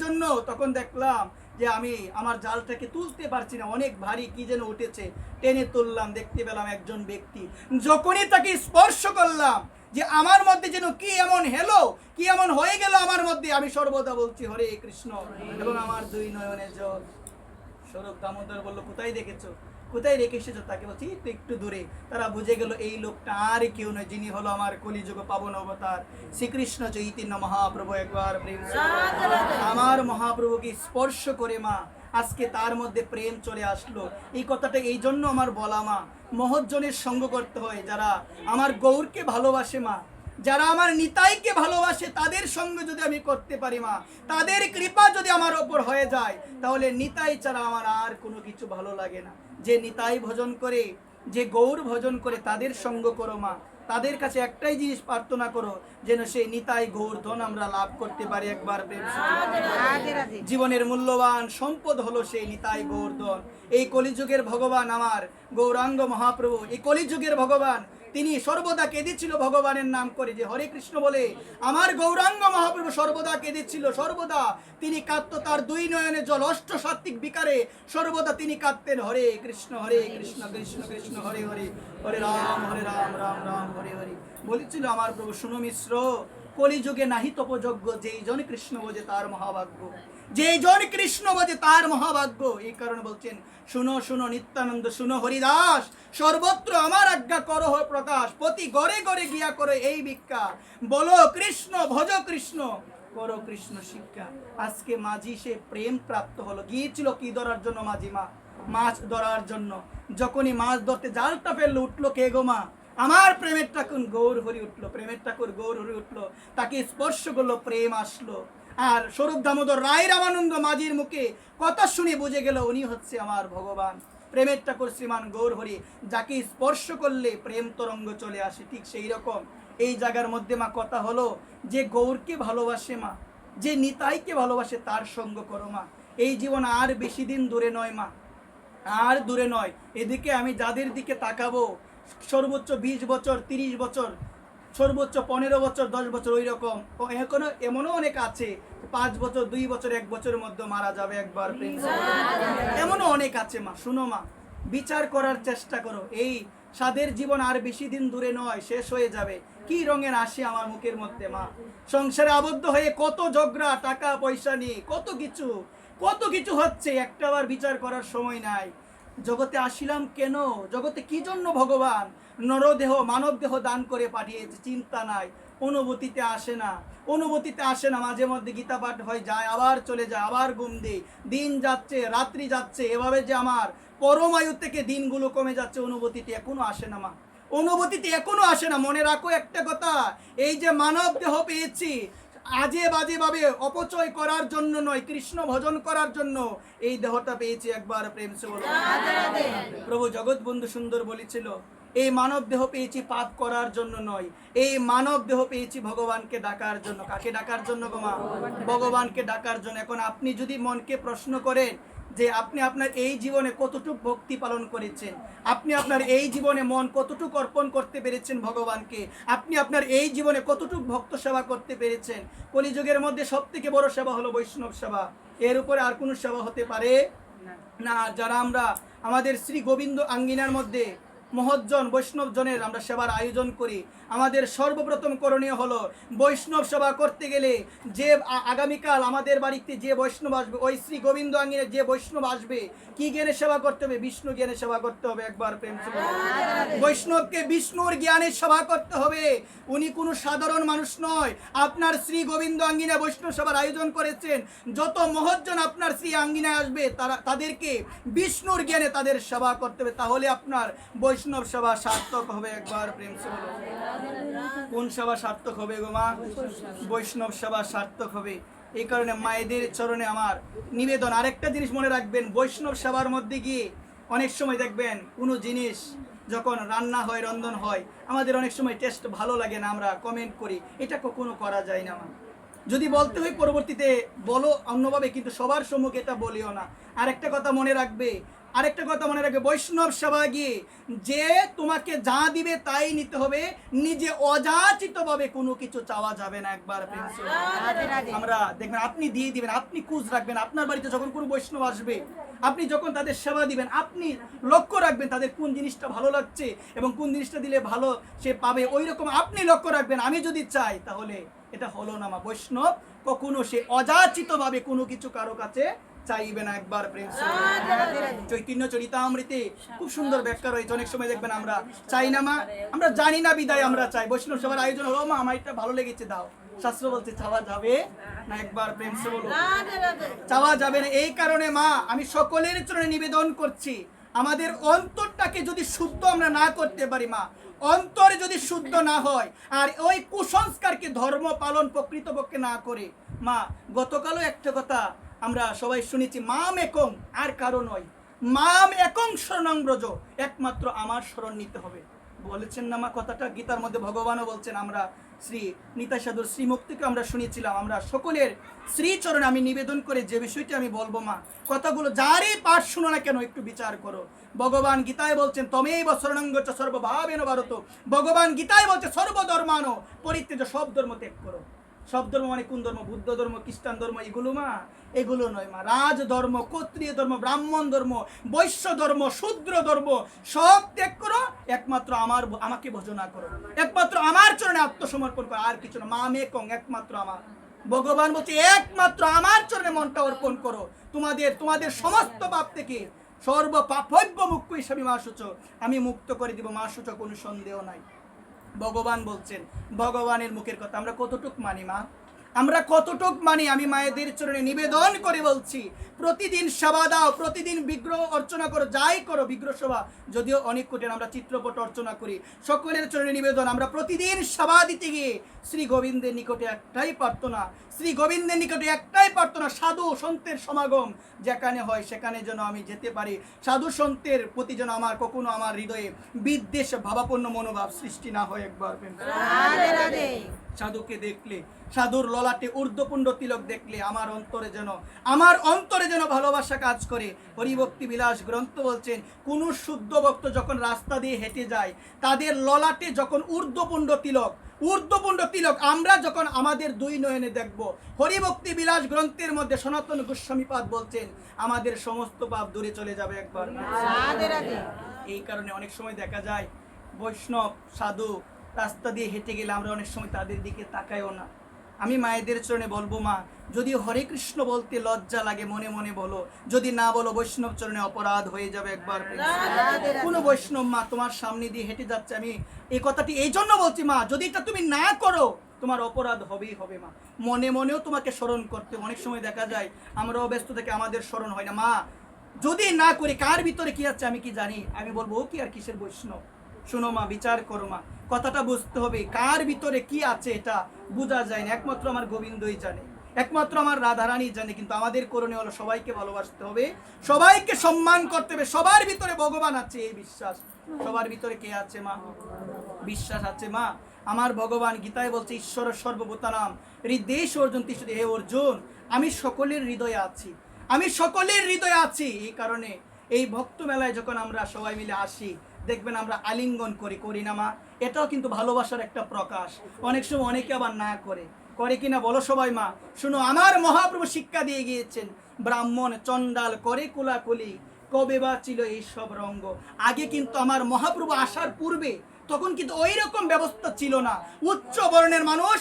জন্য তখন দেখলাম যে আমি আমার জালটাকে তুলতে পারছি না, অনেক ভারী কি যেন উঠেছে, টেনে তুললাম, দেখতে পেলাম একজন ব্যক্তি। যখনই তাকে স্পর্শ করলাম যে আমার মধ্যে যেন কি এমন হেলো, কি এমন হয়ে গেল আমার মধ্যে, আমি সর্বদা বলছি হরে কৃষ্ণ, এবং আমার দুই নয়নে জল। স্বরূপ দামোদর বলল, কোথায় দেখেছো, কোথায় রেখে এসেছো? তাকে বলছি একটু দূরে। তারা বুঝে গেল এই লোকটা আর কেউ নয়, যিনি হলো আমার কলিযুগ পাবন অবতার শ্রীকৃষ্ণ চৈতন্য মহাপ্রভু। একবার প্রেম আমার মহাপ্রভুকে স্পর্শ করে মা আজকে তার মধ্যে প্রেম চলে আসলো। এই কথাটা এই জন্য আমার বলা মা, মহৎজনের সঙ্গ করতে হয়, যারা আমার গৌরকে ভালোবাসে মা, যারা আমার নিতাইকে ভালোবাসে, তাদের সঙ্গে যদি আমি করতে পারি মা, তাদের কৃপা যদি আমার ওপর হয়ে যায়, তাহলে নিতাই ছাড়া আমার আর কোনো কিছু ভালো লাগে না। যে নিতাই ভজন করে, যে গৌর ভজন করে, তাদের সঙ্গ করো মা। তাদের কাছে একটাই জিনিস প্রার্থনা করো, যেন সেই নিতাই গৌর ধন আমরা লাভ করতে পারি। একবার জীবনের মূল্যবান সম্পদ হলো সেই নিতাই গৌর ধন। এই কলিযুগের ভগবান আমার গৌরাঙ্গ মহাপ্রভু, এই কলিযুগের ভগবান, তিনি সর্বদা কেঁদেছিল ভগবানের নাম করে, যে হরে কৃষ্ণ বলে আমার গৌরাঙ্গ মহাপ্রভু সর্বদা কেঁদেছিল। সর্বদা তিনি কাঁদত, তার দুই নয়নে জল, অষ্ট সাত্ত্বিক বিকারে সর্বদা তিনি কাঁদতেন, হরে কৃষ্ণ কৃষ্ণ কৃষ্ণ হরে হরে, হরে রাম রাম রাম হরে হরে। বলেছিল আমার প্রভু, শুনো মিশ্র, কলিযুগে নাহি তপযোগ্য, যেই জন কৃষ্ণ বোঝে তার মহাভাগ্য, যেই জন কৃষ্ণ বোঝে তার মহাভাগ্য। এই কারণে বলছেন, শুনো শুনো নিত্যানন্দ, শুনো হরিদাস, সর্বত্র আমার আজ্ঞা করো প্রকাশ, প্রতি ঘরে ঘরে গিয়া করো এই ভিক্ষা, বলো কৃষ্ণ ভজ কৃষ্ণ, করো কৃষ্ণ শিক্ষা। আজকে মাঝি সে প্রেম প্রাপ্ত হলো। গিয়েছিল কি ধরার জন্য মাঝি মা? মাছ ধরার জন্য। যখনই মাছ ধরতে জালটা ফেললো, উঠলো কে গো মা? আমার প্রেমের ঠাকুর গৌর হরি উঠলো, প্রেমের ঠাকুর গৌর হরি উঠলো, তাকে স্পর্শ করলো, প্রেম আসলো। আর স্বরূপ দামোদর রায় রামানন্দ মাঝির মুখে কথা শুনে বুঝে গেল উনি হচ্ছে আমার ভগবান, প্রেমের ঠাকুর শ্রীমান গৌর হরি, যাকে স্পর্শ করলে প্রেম তরঙ্গ চলে আসে। ঠিক সেই রকম এই জায়গার মধ্যে মা কথা হলো, যে গৌরকে ভালোবাসে মা, যে নিতাইকে ভালোবাসে, তার সঙ্গ করো মা। এই জীবন আর বেশি দিন দূরে নয় মা, আর দূরে নয়। এদিকে আমি যাদের দিকে তাকাবো, সর্বোচ্চ 20 বছর, 30 বছর, সর্বোচ্চ 15 বছর, 10 বছর, ওই রকম। এখনো এমনও অনেক আছে 5 বছর, 2 বছর, 1 বছরের মধ্যে মারা যাবে। একবার প্রেম, এমনও অনেক আছে মা। শুনো মা, বিচার করার চেষ্টা করো, এই সাদের জীবন আর বেশি দিন দূরে নয়, শেষ হয়ে যাবে। কি রঙের আসে আমার মুখের মধ্যে মা, সংসারে আবদ্ধ হয়ে কত ঝগড়া, টাকা পয়সা নিয়ে কত কিছু হচ্ছে, একটাবার বিচার করার সময় নাই। জগতে আসিলাম কেন, জগতে কি জন্য ভগবান নরদেহ মানব দেহ দান করে পাঠিয়েছে, চিন্তা নাই। অনুভূতিতে আসে না। মাঝে মধ্যে গীতা পাঠ হয়ে যায়, আবার চলে যায়, আবার ঘুম দেই, দিন যাচ্ছে, রাত্রি যাচ্ছে, এভাবে যে আমার পরমায়ু থেকে দিনগুলো কমে যাচ্ছে, অনুভূতিতে এখনো আসে না মা, অনুভূতিতে এখনো আসে না। মনে রাখো একটা কথা, এই যে মানব দেহ পেয়েছি, আজে বাজে ভাবে অপচয় করার জন্য নয়, কৃষ্ণ ভজন করার জন্য এই দেহটা পেয়েছি। একবার প্রেম সে বলো। প্রভু জগৎ বন্ধু সুন্দর বলেছিল, এই মানব দেহ পেয়েছি পাপ করার জন্য নয়, এই মানব দেহ পেয়েছি ভগবানকে ডাকার জন্য। কাকে ডাকার জন্য গো মা? ভগবানকে ডাকার জন্য। এখন আপনি যদি মনকে প্রশ্ন করেন যে আপনি আপনার এই জীবনে কতটুকু ভক্তি পালন করেছেন, আপনি আপনার এই জীবনে মন কতটুকু অর্পণ করতে পেরেছেন ভগবানকে, আপনি আপনার এই জীবনে কতটুকু ভক্ত সেবা করতে পেরেছেন। কলিযুগের মধ্যে সবথেকে বড় সেবা হলো বৈষ্ণব সেবা, এর উপরে আর কোনো সেবা হতে পারে না। যারা আমরা আমাদের শ্রী গোবিন্দ আঙ্গিনার মধ্যে মহৎজন বৈষ্ণব জনের আমরা সেবার আয়োজন করি, আমাদের সর্বপ্রথম করণীয় হলো বৈষ্ণব সেবা করতে গেলে যে আগামীকাল আমাদের বাড়িতে যে বৈষ্ণব আসবে, ওই শ্রী গোবিন্দ আঙ্গিনে যে বৈষ্ণব আসবে, কি জ্ঞানে সেবা করতে হবে? বিষ্ণু জ্ঞানে সেবা করতে হবে। একবার প্রেম সে বলো। বৈষ্ণবকে বিষ্ণুর জ্ঞানে সেবা করতে হবে। উনি কোনো সাধারণ মানুষ নয়। আপনার শ্রী গোবিন্দ আঙ্গিনা বৈষ্ণব সেবার আয়োজন করেছেন, যত মহৎজন আপনার শ্রী আঙ্গিনায় আসবে তাদেরকে বিষ্ণুর জ্ঞানে তাদের সেবা করতে হবে, তাহলে আপনার বৈষ্ণব সেবা সার্থক হবে। একবার প্রেম সে বলো। কোন সেবা সার্থক হবে গো মা? বৈষ্ণব সেবা সার্থক হবে। এই কারণে মায়েদের চরণে আমার নিবেদন। আরেকটা জিনিস মনে রাখবেন, বৈষ্ণব সেবার মধ্যে গিয়ে অনেক সময় দেখবেন কোনো জিনিস যখন রান্না হয়, রন্ধন হয়, আমাদের অনেক সময় টেস্ট ভালো লাগে না, আমরা কমেন্ট করি, এটা কখনো করা যায় না মা। যদি বলতে হয় পরবর্তীতে বলো অন্যভাবে, কিন্তু সবার সম্মুখে এটা বলিও না। আরেকটা কথা মনে রাখবে, বৈষ্ণব সেবা গিয়ে যে তোমাকে যা দিবে তাই নিতে হবে, নিজে অযাচিতভাবে কোনো কিছু চাওয়া যাবে না। একবার আমরা দেখবেন আপনি দিয়ে দিবেন, আপনি খুঁজ রাখবেন, আপনার বাড়িতে যখন কোনো বৈষ্ণব আসবে, আপনি যখন তাদের সেবা দিবেন, আপনি লক্ষ্য রাখবেন তাদের কোন জিনিসটা ভালো লাগছে এবং কোন জিনিসটা দিলে ভালো সে পাবে, ওই রকম আপনি লক্ষ্য রাখবেন। আমি যদি চাই তাহলে এটা হলো না মা। বৈষ্ণব কখনো সে অযাচিতভাবে কোনো কিছু কারো কাছে চাইবে না। একবার প্রেম চৈতন্য চরিতামৃতে খুব সুন্দর ব্যাখ্যা রয়েছে। অনেক সময় দেখবেন আমরা চাই না মা, আমরা জানি না বিদায় আমরা চাই। বৈষ্ণব সবার আয়োজন হলো, মা আমার এটা ভালো লেগেছে দাও, শাস্ত্র বলছে চাওয়া যাবে না। একবার প্রেম সে বলো চাওয়া যাবে না। এই কারণে মা আমি সকলের চরণে নিবেদন করছি, আমাদের অন্তরটাকে যদি শুদ্ধ আমরা না করতে পারি মা, অন্তর যদি শুদ্ধ না হয় আর ওই কুসংস্কারকে ধর্ম পালন প্রকৃতপক্ষে না করে মা, গতকালও একটা কথা আমরা সবাই শুনেছি, মাম একং, আর কারো নয়, মাম একং শরণং ব্রজ, একমাত্র আমার শরণ নিতে হবে। বলেছেন না মা কথাটা, গীতার মধ্যে ভগবানও বলছেন। আমরা শ্রী নিতাই সাধুর শ্রীমুক্তিকে আমরা শুনেছিলাম। আমরা সকলের শ্রীচরণে আমি নিবেদন করে যে বিষয়টি আমি বলবো মা, কথাগুলো যারই পাঠ শুনো না কেন একটু বিচার করো। ভগবান গীতায় বলছেন তমেব শরণং গচ্ছ সর্বভাবেন ভারত। ভগবান গীতায় বলছে সর্বধর্মানো পরিত্যাজ্য, সব ধর্ম ত্যাগ করো। সব ধর্ম মানে কোন ধর্ম? বুদ্ধ ধর্ম, খ্রিস্টান ধর্ম, এগুলো মা, এগুলো নয় মা। রাজ ধর্ম, ক্ষত্রিয় ধর্ম, ব্রাহ্মণ ধর্ম, বৈশ্য ধর্ম, শূদ্র ধর্ম সব ত্যাগ করো, একমাত্র আমাকে ভজনা করো, একমাত্র আমার চরণে আত্মসমর্পণ করো, আর কিছু না। মা মেকং, একমাত্র আমার। ভগবান বলছে একমাত্র আমার চরণে মনটা অর্পণ করো, তোমাদের সমস্ত পাপ থেকে সর্ব পাপভ্য মুক্ত হিসাবে মা সূচ আমি মুক্ত করে দিব মা সূচ, কোনো সন্দেহ নাই। ভগবান বলছেন, ভগবানের মুখের কথা আমরা কতটুক মানি মা, আমরা কতটুক মানি? আমি মায়েদের চরণে নিবেদন করে বলছি, প্রতিদিন সেবা দাও, প্রতিদিন বিগ্রহ অর্চনা করো, যাই করো বিগ্রহ সেবা, যদিও অনেক কঠিন, আমরা চিত্রপট অর্চনা করি। সকলের চরণে নিবেদন, আমরা প্রতিদিন সেবা দিতে গিয়ে শ্রী গোবিন্দের নিকটে একটাই প্রার্থনা, শ্রী গোবিন্দের নিকটে একটাই প্রার্থনা, সাধু সন্তের সমাগম যেখানে হয় সেখানে যেন আমি যেতে পারি। সাধু সন্তের প্রতি যেন আমার কখনো আমার হৃদয়ে বিদ্বেষ ভাবাপন্ন মনোভাব সৃষ্টি না হয়। একবার সাধুকে দেখলে, সাধুর ললাটে ঊর্ধ্বপুণ্ড তিলক দেখলে আমার অন্তরে যেন ভালোবাসা কাজ করে। হরিভক্তি বিলাস গ্রন্থ বলছেন, কোন শুদ্ধ ভক্ত যখন রাস্তা দিয়ে হেঁটে যায়, তাদের ললাটে যখন ঊর্ধ্বপুণ্ড তিলক আমরা যখন আমাদের দুই নয়নে দেখব, হরিভক্তি বিলাস গ্রন্থের মধ্যে সনাতন গোস্বামীপাদ বলছেন আমাদের সমস্ত পাপ দূরে চলে যাবে। একবার এই কারণে অনেক সময় দেখা যায় বৈষ্ণব সাধু রাস্তা দিয়ে হেঁটে গেলে আমরা অনেক সময় তাদের দিকে তাকাইও না। আমি মায়েদের চরণে বলবো মা, যদি হরে কৃষ্ণ বলতে লজ্জা লাগে মনে মনে বলো, যদি না বলো বৈষ্ণব চরণে অপরাধ হয়ে যাবে। একবার কোনো বৈষ্ণব মা তোমার সামনে দিয়ে হেঁটে যাচ্ছে, আমি এই কথাটি এই জন্য বলছি মা, যদি এটা তুমি না করো তোমার অপরাধ হবেই হবে মা। মনে মনেও তোমাকে স্মরণ করতে, অনেক সময় দেখা যায় আমরাও ব্যস্ত থেকে আমাদের স্মরণ হয় না মা। যদি না করি কার ভিতরে কি আছে আমি কি জানি? আমি বলবো ও কি আর কিসের বৈষ্ণব? শোনো মা, বিচার করো মা, কথাটা বুঝতে হবে কার ভিতরে কি আছে এটা বোঝা যায় না, একমাত্র আমার গোবিন্দই জানে, একমাত্র আমার রাধারানী জানে। কিন্তু আমাদের করণীয় হলো সবাইকে ভালোবাসতে হবে, সবাইকে সম্মান করতে হবে। সবার ভিতরে ভগবান আছে এই বিশ্বাস, সবার ভিতরে কে আছে মা? বিশ্বাস আছে মা। আমার ভগবান গীতায় বলছে ঈশ্বর সর্বভূতানাম হৃদেশ অর্জুন তিষ্ঠতি। হে অর্জুন, আমি সকলের হৃদয়ে আছি, আমি সকলের হৃদয়ে আছি। এই কারণে এই ভক্ত মেলায় যখন আমরা সবাই মিলে আসি, দেখবেন আমরা আলিঙ্গন করি না মা? এটাও কিন্তু ভালোবাসার একটা প্রকাশ। অনেক সময় অনেকে আবার না করে কিনা বলো সবাই মা? শুনো, আমার মহাপ্রভু শিক্ষা দিয়ে গিয়েছেন, ব্রাহ্মণ চণ্ডাল করে কোলাকুলি, কবে বা ছিল এই সব রঙ্গ। আগে কিন্তু আমার মহাপ্রভু আসার পূর্বে তখন কিন্তু ওই রকম ব্যবস্থা ছিল না। উচ্চ বর্ণের মানুষ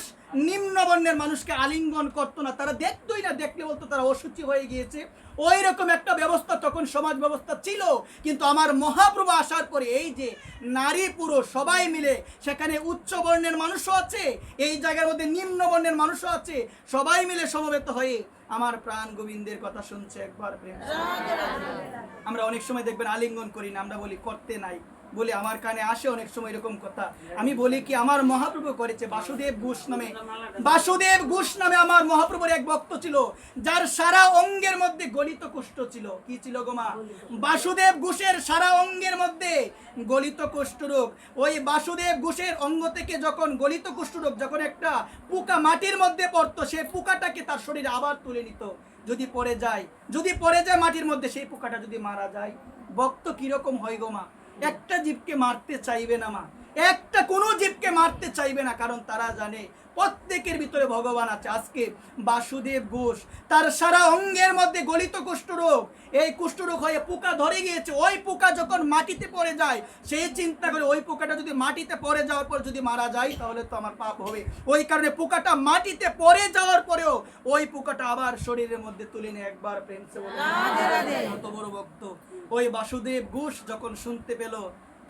নিম্ন বর্ণের মানুষকে আলিঙ্গন করতো না, তারা দেখতোই না, দেখলে বলতো তারা অসুচি হয়ে গিয়েছে। ওই রকম একটা ব্যবস্থা তখন সমাজ ব্যবস্থা ছিল। কিন্তু আমার মহাপ্রভু আসার পরে এই যে নারী পুরুষ সবাই মিলে, সেখানে উচ্চ বর্ণের মানুষও আছে, এই জায়গার মধ্যে নিম্ন বর্ণের মানুষও আছে, সবাই মিলে সমবেত হয়ে আমার প্রাণ গোবিন্দের কথা শুনছে। একবার প্রেম, আমরা অনেক সময় দেখবেন আলিঙ্গন করি না, আমরা বলি করতে নাই। বলে আমার কানে আসে অনেক সময় এরকম কথা। আমি বলি কি, আমার মহাপ্রভু করেছে। বাসুদেব ঘোষ নামে আমার মহাপ্রভুর এক ভক্ত ছিল, যার সারা অঙ্গের মধ্যে গলিত কুষ্ঠ ছিল। কি ছিল গো মা? বাসুদেব ঘোষের সারা অঙ্গের মধ্যে গলিত কুষ্ঠরোগ। ওই বাসুদেব ঘোষের অঙ্গ থেকে যখন গলিত কুষ্ঠরোগ, যখন একটা পোকা মাটির মধ্যে পড়তো, সেই পোকাটাকে তার শরীরে আবার তুলে নিত। যদি পড়ে যায় মাটির মধ্যে, সেই পোকাটা যদি মারা যায়, ভক্ত কিরকম হয় গো মা? একটা জীবকে মারতে চাইবে না মা, কোনো জীবকে মারতে চাইবে না, কারণ তারা জানে প্রত্যেকের ভিতরে ভগবান আছে। আজকে বাসুদেব ঘোষ, তার সারা অঙ্গের মধ্যে গলিত কুষ্ঠরোগ, এই কুষ্ঠরোগ হয়ে পোকা ধরে গিয়েছে। ওই পোকা যখন মাটিতে পড়ে যায়, সেই চিন্তা করে ওই পোকাটা যদি মাটিতে পড়ে যাওয়ার পর যদি মারা যায়, তাহলে তো আমার পাপ হবে। ওই কারণে পোকাটা মাটিতে পড়ে যাওয়ার পরেও ওই পোকাটা আবার শরীরের মধ্যে তুলে নিয়ে একবার প্রেম সে বলে কত বড় ভক্ত। ওই বাসুদেব ঘোষ যখন শুনতে পেল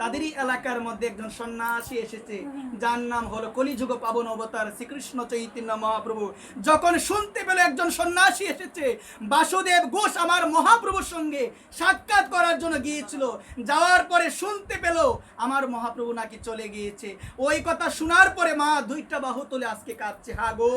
তাদেরই এলাকার মধ্যে একজন সন্ন্যাসী এসেছে, যার নাম হলো কলিযুগ পাবন অবতার শ্রীকৃষ্ণ চৈতন্য মহাপ্রভু। যখন শুনতে পেল একজন সন্ন্যাসী এসেছে, বাসুদেব ঘোষ আমার মহাপ্রভুর সঙ্গে সাক্ষাৎ করার জন্য গিয়েছিল, যাওয়ার পরে শুনতে পেল আমার মহাপ্রভু নাকি চলে গিয়েছে। ওই কথা শোনার পরে মা দুইটা বাহু তুলে আজকে কাঁদছে। হা গো,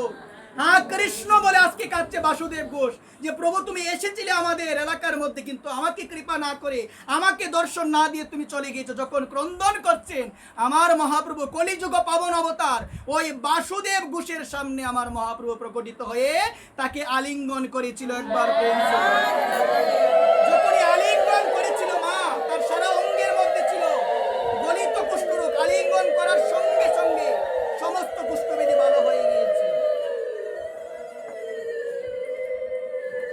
হ্যাঁ কৃষ্ণ বলে আজকে কাঁদছে বাসুদেব ঘোষ, যে প্রভু তুমি এসেছিলে আমাদের এলাকার মধ্যে, কিন্তু আমাকে কৃপা না করে, আমাকে দর্শন না দিয়ে তুমি চলে গিয়েছো। যখন ক্রন্দন করছেন আমার মহাপ্রভু কলিযুগ পাবন অবতার, ওই বাসুদেব ঘোষের সামনে আমার মহাপ্রভু প্রকটিত হয়ে তাকে আলিঙ্গন করেছিল। একবার যখনই আলিঙ্গন করেছিল মা, তার সারা অঙ্গের মধ্যে ছিল গলিত কুষ্ঠরোগ। আলিঙ্গন করার সঙ্গে সঙ্গে সমস্ত কুষ্ঠবেদী ভালো হয়ে গিয়েছে।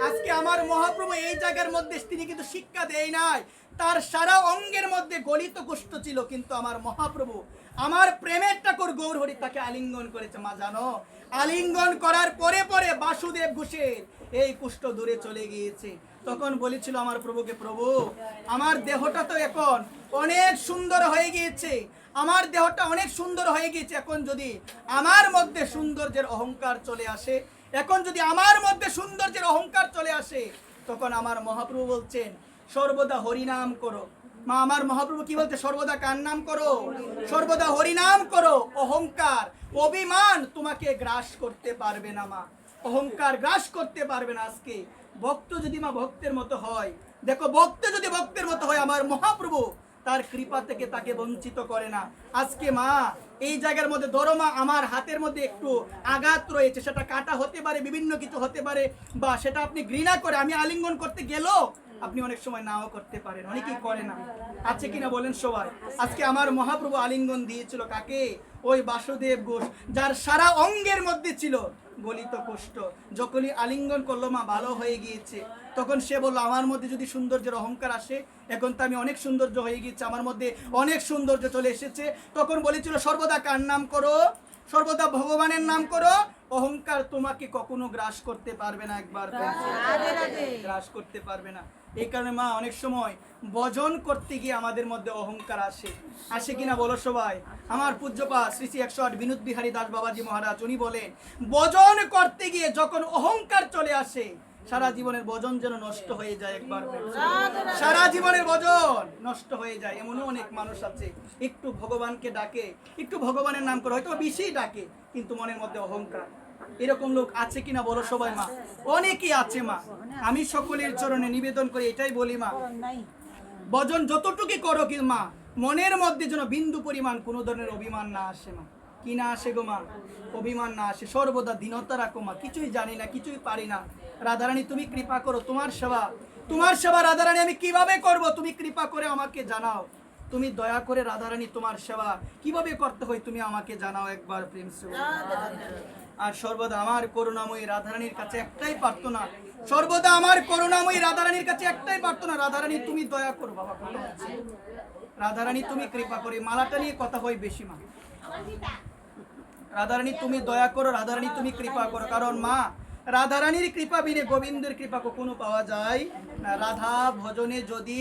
আজকে আমার মহাপ্রভু এই জায়গার মধ্যে তিনি কিন্তু শিক্ষা দেয় নাই, তার সারা অঙ্গের মধ্যে গলিত কুষ্ঠ ছিল, কিন্তু আমার মহাপ্রভু আমার প্রেমের ঠাকুর গৌরহরি তাকে আলিঙ্গন করেছে। মা জানো, আলিঙ্গন করার পরে পরে বাসুদেব ঘোষের এই কুষ্ঠ দূরে চলে গিয়েছে। তখন বলেছিল আমার প্রভুকে, প্রভু আমার দেহটা তো এখন অনেক সুন্দর হয়ে গিয়েছে, আমার দেহটা অনেক সুন্দর হয়ে গিয়েছে, এখন যদি আমার মধ্যে সৌন্দর্যের অহংকার চলে আসে, এখন যদি আমার মধ্যে সৌন্দর্যের অহংকার চলে আসে, তখন আমার মহাপ্রভু বলছেন সর্বদা হরিনাম করো। মা আমার মহাপ্রভু কি বলতে, সর্বদা কার নাম করো? সর্বদা হরিনাম করো। অহংকার অভিমান তোমাকে গ্রাস করতে পারবে না মা, অহংকার গ্রাস করতে পারবে না। আজকে ভক্ত যদি মা ভক্তের মতো হয়, দেখো ভক্ত যদি ভক্তের মতো হয়, আমার মহাপ্রভু তার কৃপা থেকে তাকে বঞ্চিত করে না। আজকে মা এই জায়গার মধ্যে ধরো মা, আমার হাতের মধ্যে একটু আঘাত রয়েছে, সেটা কাটা হতে পারে, বিভিন্ন কিছু হতে পারে, বা সেটা আপনি ঘৃণা করে আমি আলিঙ্গন করতে গেলেও আপনি অনেক সময় নাও করতে পারেন, অনেকেই করে না, আছে কিনা বলেন সবাই। আজকে আমার মহাপ্রভু আলিঙ্গন দিয়েছিল কাকে? ওই বাসুদেব ঘোষ, যার সারা অঙ্গের মধ্যে ছিল গলিত কুষ্ঠ। যখনই আলিঙ্গন করলো মা ভালো হয়ে গিয়েছে, তখন সে বললো আমার মধ্যে যদি সৌন্দর্যের অহংকার আসে, এখন তো আমি অনেক সৌন্দর্য হয়ে গিয়েছে, আমার মধ্যে অনেক সৌন্দর্য চলে এসেছে। তখন বলেছিল সর্বদা কার নাম করো? সর্বদা ভগবানের নাম করো। অহংকার তোমাকে কখনো গ্রাস করতে পারবে না, একবার গ্রাস করতে পারবে না। এই কারণে মা অনেক সময় ভজন করতে গিয়ে আমাদের মধ্যে অহংকার আসে কিনা বলো সবাই। আমার পূজ্যপাদ শ্রী শ্রী 108 বিনোদ বিহারী দাস বাবাজি মহারাজ উনি বলেন, ভজন করতে গিয়ে যখন অহংকার চলে আসে, সারা জীবনের ভজন যেন নষ্ট হয়ে যায়। একবার সারা জীবনের ভজন নষ্ট হয়ে যায়। এমনও অনেক মানুষ আছে, একটু ভগবানকে ডাকে, একটু ভগবানের নাম করে, হয়তো বেশি ডাকে, কিন্তু মনের মধ্যে অহংকার। এরকম লোক আছে কিনা বলো সবাই মা? অনেকেই আছে মা। আমি সকলের চরণে নিবেদন করি, এটাই বলি মা, ভজন যতটুকু করো কি মা, মনের মধ্যে যেন বিন্দু পরিমাণ কোনো ধরনের অভিমান না আসে মা। কি না আসে গো মা? অভিমান না আসে। সর্বদা দীনতা রাখো মা, কিছুই জানি না, কিছুই পারি না, রাধারানী তুমি কৃপা করো, তোমার সেবা রাধারানী আমি কিভাবে করব, তুমি কৃপা করে আমাকে জানাও, তুমি দয়া করে রাধারানী তোমার সেবা কিভাবে করতে হয় তুমি আমাকে জানাও, একবার প্রেম সে। আর সর্বদা আমার করুণাময়ী রাধারানীর কাছে একটাই প্রার্থনা, সর্বদা আমার করুণাময়ী রাধারানীর কাছে একটাই প্রার্থনা, রাধারানী তুমি দয়া করো বাবা, রাধারানী তুমি কৃপা করে। মালাটা নিয়ে কথা হয় বেশি মা, রাধারানী তুমি দয়া করো, রাধারানী তুমি কৃপা করো, কারণ মা রাধারানীর কৃপা বিনে গোবিন্দের কৃপা কখনো পাওয়া যায় না। রাধা ভজনে যদি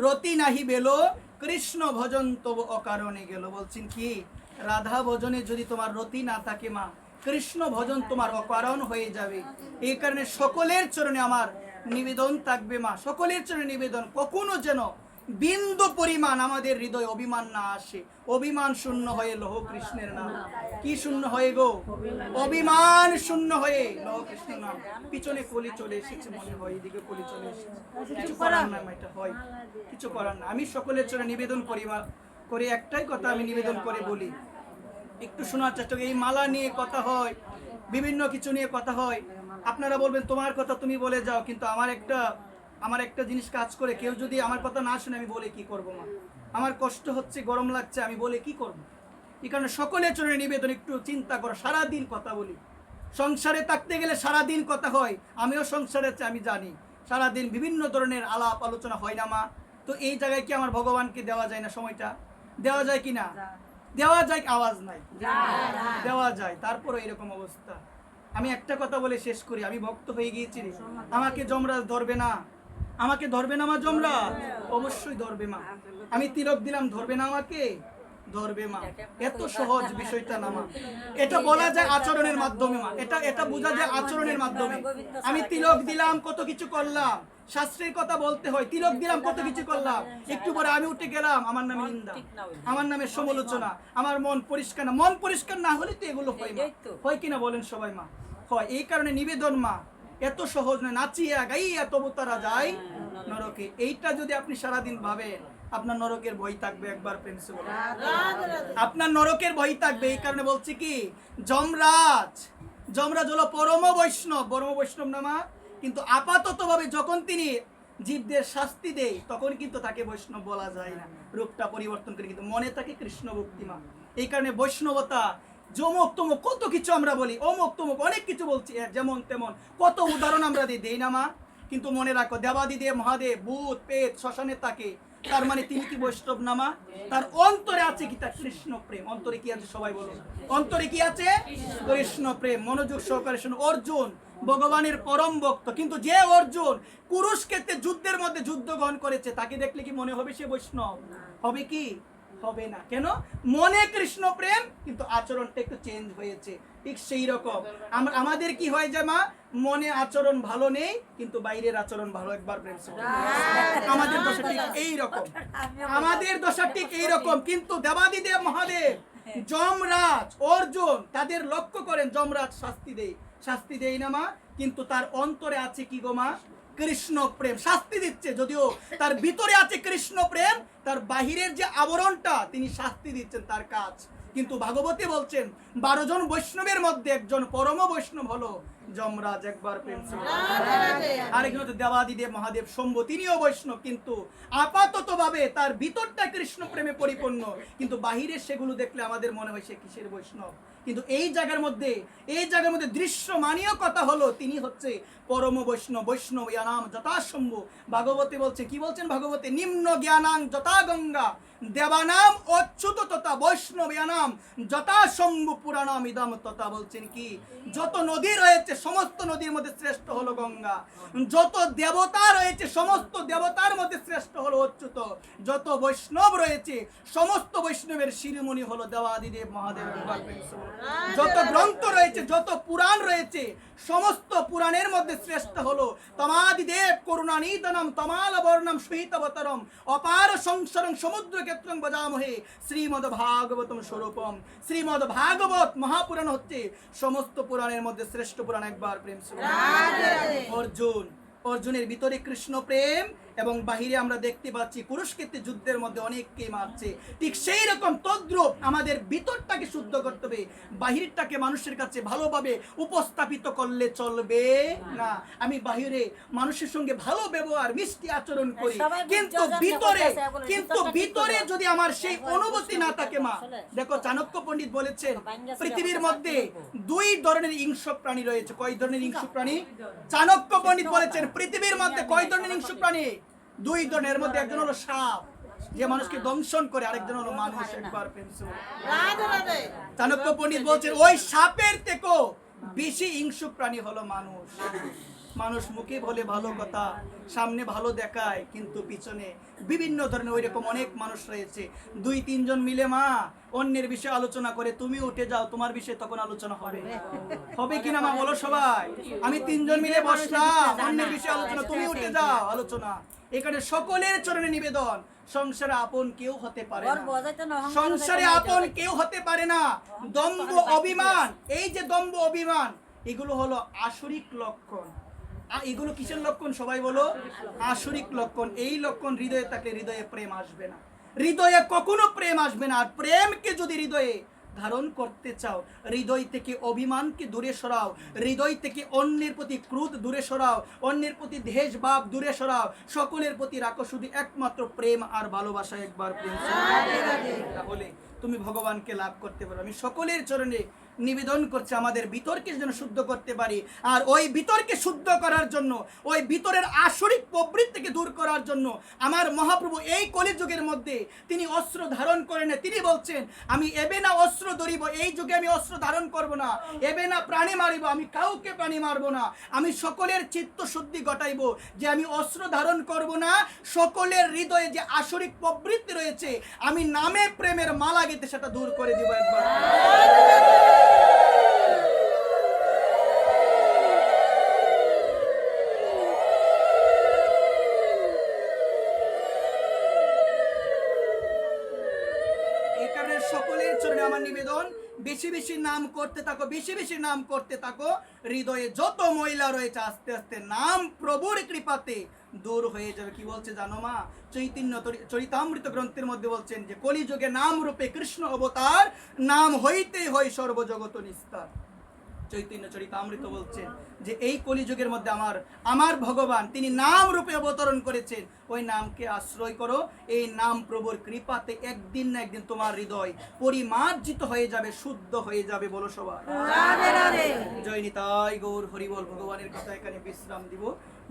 রতি নাহি বেলো, কৃষ্ণ ভজন তবু অকারণে গেল। বলছেন কি, রাধা ভজনে যদি তোমার রতি না থাকে মা, কৃষ্ণ ভজন তোমার অকারণ হয়ে যাবে। এই কারণে সকলের চরণে আমার নিবেদন থাকবে মা, সকলের চরণে নিবেদন, কখনো যেন বিন্দু পরিমাণ আমাদের হৃদয় অভিমান না আসে, অভিমান শূন্য হয়ে লৌহ কৃষ্ণের নাম। কি শূন্য হয়ে গো? অভিমান শূন্য হয়ে লৌহ কৃষ্ণের নাম। পিছনে কলি চলে এসেছে মনে হয়, এদিকে কলি চলে এসেছে, কিছু করার না, এটা হয়, কিছু করার না। আমি সকলের জন্য নিবেদন করি একটাই কথা আমি নিবেদন করে বলি, একটু শোনার চেষ্টা করি। এই মালা নিয়ে কথা হয়, বিভিন্ন কিছু নিয়ে কথা হয়, আপনারা বলবেন তোমার কথা তুমি বলে যাও, কিন্তু আমার একটা জিনিস কাজ করে, কেউ যদি আমার কথা না শুনে আমি বলে কি করব মা? আমার কষ্ট হচ্ছে, গরম লাগছে, আমি বলে কি করব? এই কারণে সকলের জন্য নিবেদন, একটু চিন্তা করো। সারাদিন কথা বলি, সংসারে থাকতে গেলে সারাদিন কথা হয়, আমিও সংসারে আছি, আমি জানি সারাদিন বিভিন্ন ধরনের আলাপ আলোচনা হয় না মা? তো এই জায়গায় কি আমার ভগবানকে দেওয়া যায় না সময়টা? দেওয়া যায় কি না? দেওয়া যায়, আওয়াজ নাই, দেওয়া যায়। তারপরে এরকম অবস্থা। আমি একটা কথা বলে শেষ করি, আমি ভক্ত হয়ে গিয়েছি, আমাকে যমরাজ ধরবে না, আমাকে ধরবে না মা যমরাজ? অবশ্যই ধরবে মা। আমি তিলক দিলাম, ধরবে না আমাকে? ধরবে মা। এত সহজ বিষয়টা না মা, এটা বলা যায় আচরণের মাধ্যমে মা, এটা বোঝা যায় আচরণের মাধ্যমে। আমি তিলক দিলাম, কত কিছু করলাম, শাস্ত্রের কথা বলতে হয়, তিলক দিলাম, কত কিছু করলাম, একটু পরে আমি উঠে গেলাম, আমার নামে নিন্দা, আমার নামে সমালোচনা, আমার মন পরিষ্কার না। মন পরিষ্কার না হলে তো এগুলো হয় মা, হয় কিনা বলেন সবাই মা? হয়। এই কারণে নিবেদন মা, এত সহজ নয়, নাচিয়া গাইয়া তবু তারা যায় নরকে। এইটা যদি আপনি সারাদিন ভাবেন, আপনার নরকের ভয় থাকবে। একবার প্রেম সে বলেন, আপনার নরকের ভয় থাকবে। এই কারণে বলছি কি, যমরাজ হলো পরম বৈষ্ণব না মা? কিন্তু আপাতত ভাবে যখন তিনি জীবদের শাস্তি দেয়, তখন কিন্তু তাকে বৈষ্ণব বলা যায় না, রূপটা পরিবর্তন করে, কিন্তু মনে থাকে কৃষ্ণ ভক্তি মা। এই কারণে বৈষ্ণবতা যমক তমক কত কিছু আমরা বলি, অমুক তমুক অনেক কিছু বলছি, যেমন তেমন কত উদাহরণ আমরা দেই না মা? কিন্তু মনে রাখো, দেবাদিদেব মহাদেব ভূত পেট শ্মশানে থাকে, তার মানে তিনি কি বৈষ্ণব না মা? তার অন্তরে আছে কি? তার কৃষ্ণ প্রেম। অন্তরে কি আছে সবাই বলো? অন্তরে কি আছে? কৃষ্ণ প্রেম। মনোযোগ সহকারে শুনো। অর্জুন ভগবানের পরম ভক্ত, কিন্তু যে অর্জুন কুরুক্ষেত্রে যুদ্ধের মধ্যে যুদ্ধ গ্রহণ করেছে, তাকে দেখলে কি মনে হবে সে বৈষ্ণব? হবে কি? হবে না। কেন? মনে কৃষ্ণ প্রেম, কিন্তু আচরণটা একটু চেঞ্জ হয়েছে। ঠিক সেই রকম আমাদের কি হয় যে মা, মনে আচরণ ভালো নেই, কিন্তু বাইরের আচরণ ভালো। একবার প্রেম সে বলেন। আমাদের দশা ঠিক এই রকম, আমাদের দশা ঠিক এই রকম। কিন্তু দেবাদিদেব মহাদেব, যমরাজ, অর্জুন, তাদের লক্ষ্য করেন, যমরাজ শাস্তি দেয় না মা, কিন্তু তার অন্তরে আছে কি গো মা? কৃষ্ণ প্রেম। শাস্তি দিচ্ছে যদিও, তার ভিতরে আছে কৃষ্ণ প্রেম, তার বাহিরের যে আবরণটা, তিনি শাস্তি দিচ্ছেন, তার কাজ। কিন্তু ভাগবতী বলছেন 12 জন বৈষ্ণবের মধ্যে একজন পরম বৈষ্ণব হলো যমরাজ। একবার প্রেম। আরেকজন হচ্ছে দেবাদিদেব মহাদেব শম্ভু, তিনিও বৈষ্ণব, কিন্তু আপাতত ভাবে তার ভিতরটা কৃষ্ণ প্রেমে পরিপূর্ণ, কিন্তু বাহিরে সেগুলো দেখলে আমাদের মনে হয় সে কিসের বৈষ্ণব। কিন্তু এই জায়গার মধ্যে দৃশ্যমানীয় কথা হলো, তিনি হচ্ছে পরম বৈষ্ণব ইয়ানাম যথা শম্ভু। ভাগবতী বলছে, কি বলছেন ভাগবতী? নিম্ন জ্ঞানাং যথা গঙ্গা দেবানাম অচ্যুত তথা বৈষ্ণব ইয়ানাম যথা শম্ভু পুরাণাম ইদম তথা। বলছেন কি, যত নদী রয়েছে সমস্ত নদীর মধ্যে শ্রেষ্ঠ হলো গঙ্গা, যত দেবতা রয়েছে সমস্ত দেবতার মধ্যে শ্রেষ্ঠ হলো অচ্যুত, যত বৈষ্ণব রয়েছে সমস্ত বৈষ্ণবের শিরোমণি হলো দেবাদিদেব মহাদেব। যত গ্রন্থ রয়েছে, যত পুরাণ রয়েছে, সমস্ত পুরাণের মধ্যে শ্রেষ্ঠ হলো তমাদিদেব করুণানিধনম তমাল বর্ণম সহিতবতরম অপার সংসারং সমুদ্র ক্ষেত্রং বজামহে শ্রীমদ ভাগবতম স্বরূপম। শ্রীমদ ভাগবত মহাপুরাণ হচ্ছে সমস্ত পুরাণের মধ্যে শ্রেষ্ঠ পুরাণ। একবার প্রেম। অর্জুনের ভিতরে কৃষ্ণ প্রেম, এবং বাহিরে আমরা দেখতে পাচ্ছি কুরুক্ষেত্রে যুদ্ধের মধ্যে অনেককে মারছে। ঠিক সেই রকম তদ্রূপ আমাদের ভিতরটাকে শুদ্ধ করতে হবে, বাহিরটাকে মানুষের কাছে ভালোভাবে উপস্থাপিত করলে চলবে না। আমি বাহিরে মানুষের সঙ্গে ভালো ব্যবহার মিষ্টি আচরণ করি, কিন্তু ভিতরে যদি আমার সেই অনুভূতি না থাকে মা। দেখো, চাণক্য পণ্ডিত বলেছেন পৃথিবীর মধ্যে 2 ধরনের হিংস্র প্রাণী রয়েছে। কয় ধরনের হিংস্র প্রাণী? চাণক্য পণ্ডিত বলেছেন পৃথিবীর মধ্যে কয় ধরনের হিংস্র প্রাণী? 2 ধরনের। মধ্যে একজন হলো সাপ, যে মানুষকে দংশন করে, আরেকজন হলো মানুষ। একবার চাণক্য পণ্ডিত বলছেন ওই সাপের থেকেও বেশি হিংস্র প্রাণী হলো মানুষ। মানুষ মুখে বলে ভালো কথা, সামনে ভালো দেখায়, কিন্তু পিছনে বিভিন্ন ধরনের ওইরকম অনেক মানুষ রয়েছে। 2-3 জন মিলে মা অন্যের বিষয়ে আলোচনা করে, তুমি উঠে যাও, তোমার বিষয়ে তখন আলোচনা হবে। হবে কিনা মা বলো সবাই? আমি 3 জন মিলে বসলাম, অন্যের বিষয়ে আলোচনা, তুমি উঠে যাও আলোচনা। এখানে সকলের চরণে নিবেদন, সংসারে আপন কেউ হতে পারে না, সংসারে আপন কেউ হতে পারে না। দম্ভ অভিমান, এই যে দম্ভ অভিমান, এগুলো হলো আসরিক লক্ষণ। এগুলো কিসের লক্ষণ সবাই বলো? আসরিক লক্ষণ। এই লক্ষণ হৃদয়ে থাকলে হৃদয়ে প্রেম আসবে না, হৃদয়ে কখনো প্রেম আসবে না। আর প্রেমকে যদি হৃদয়ে ধারণ করতে চাও, হৃদয় থেকে অভিমানকে দূরে সরাও, হৃদয় থেকে অন্যের প্রতি ক্রোধ দূরে সরাও, অন্যের প্রতি দেশ ভাব দূরে সরাও, সকলের প্রতি রাখো শুধু একমাত্র প্রেম আর ভালোবাসা। একবার প্রেম, তাহলে তুমি ভগবানকে লাভ করতে পারো। আমি সকলের চরণে নিবেদন করছি আমাদের বিতর্কে যেন শুদ্ধ করতে পারি। আর ওই বিতর্কে শুদ্ধ করার জন্য, ওই বিতরের আসরিক প্রবৃত্তিকে দূর করার জন্য আমার মহাপ্রভু এই কলিযুগের মধ্যে তিনি অস্ত্র ধারণ করেন। তিনি বলছেন, আমি এবে না অস্ত্র ধরিব, এই যুগে আমি অস্ত্র ধারণ করব না, এবে না প্রাণী মারিব, আমি কাউকে প্রাণী মারব না, আমি সকলের চিত্ত শুদ্ধি ঘটাইব, যে আমি অস্ত্র ধারণ করব না, সকলের হৃদয়ে যে আসরিক প্রবৃত্তি রয়েছে আমি নামে প্রেমের মালা গেতে সেটা দূর করে দিব। একবার সকলের চরণে আমার নিবেদন, বেশি বেশি নাম করতে থাকো, বেশি বেশি নাম করতে থাকো। হৃদয়ে যত ময়লা রয়েছে আস্তে আস্তে নাম প্রভুর কৃপাতে দূর হয়ে যাবে। কি বলছে জানো মা? চৈতন্য চরিতামৃত গ্রন্থের মধ্যে বলছেন যে কলিযুগে নাম রূপে কৃষ্ণ অবতার, নাম হইতেই হয় সর্বজগত নিস্তার। চৈতন্য চরিতামৃত বলছেন যে এই কলিযুগের মধ্যে আমার ভগবান তিনি নাম রূপে অবতরণ করেছেন। ওই নামকে আশ্রয় করো, এই নাম প্রভুর কৃপাতে একদিন না একদিন তোমার হৃদয় পরিমার্জিত হয়ে যাবে, শুদ্ধ হয়ে যাবে। বলো সবাই জয় নিতাই গৌর হরিবল। ভগবানের কথা এখানে বিশ্রাম দিব।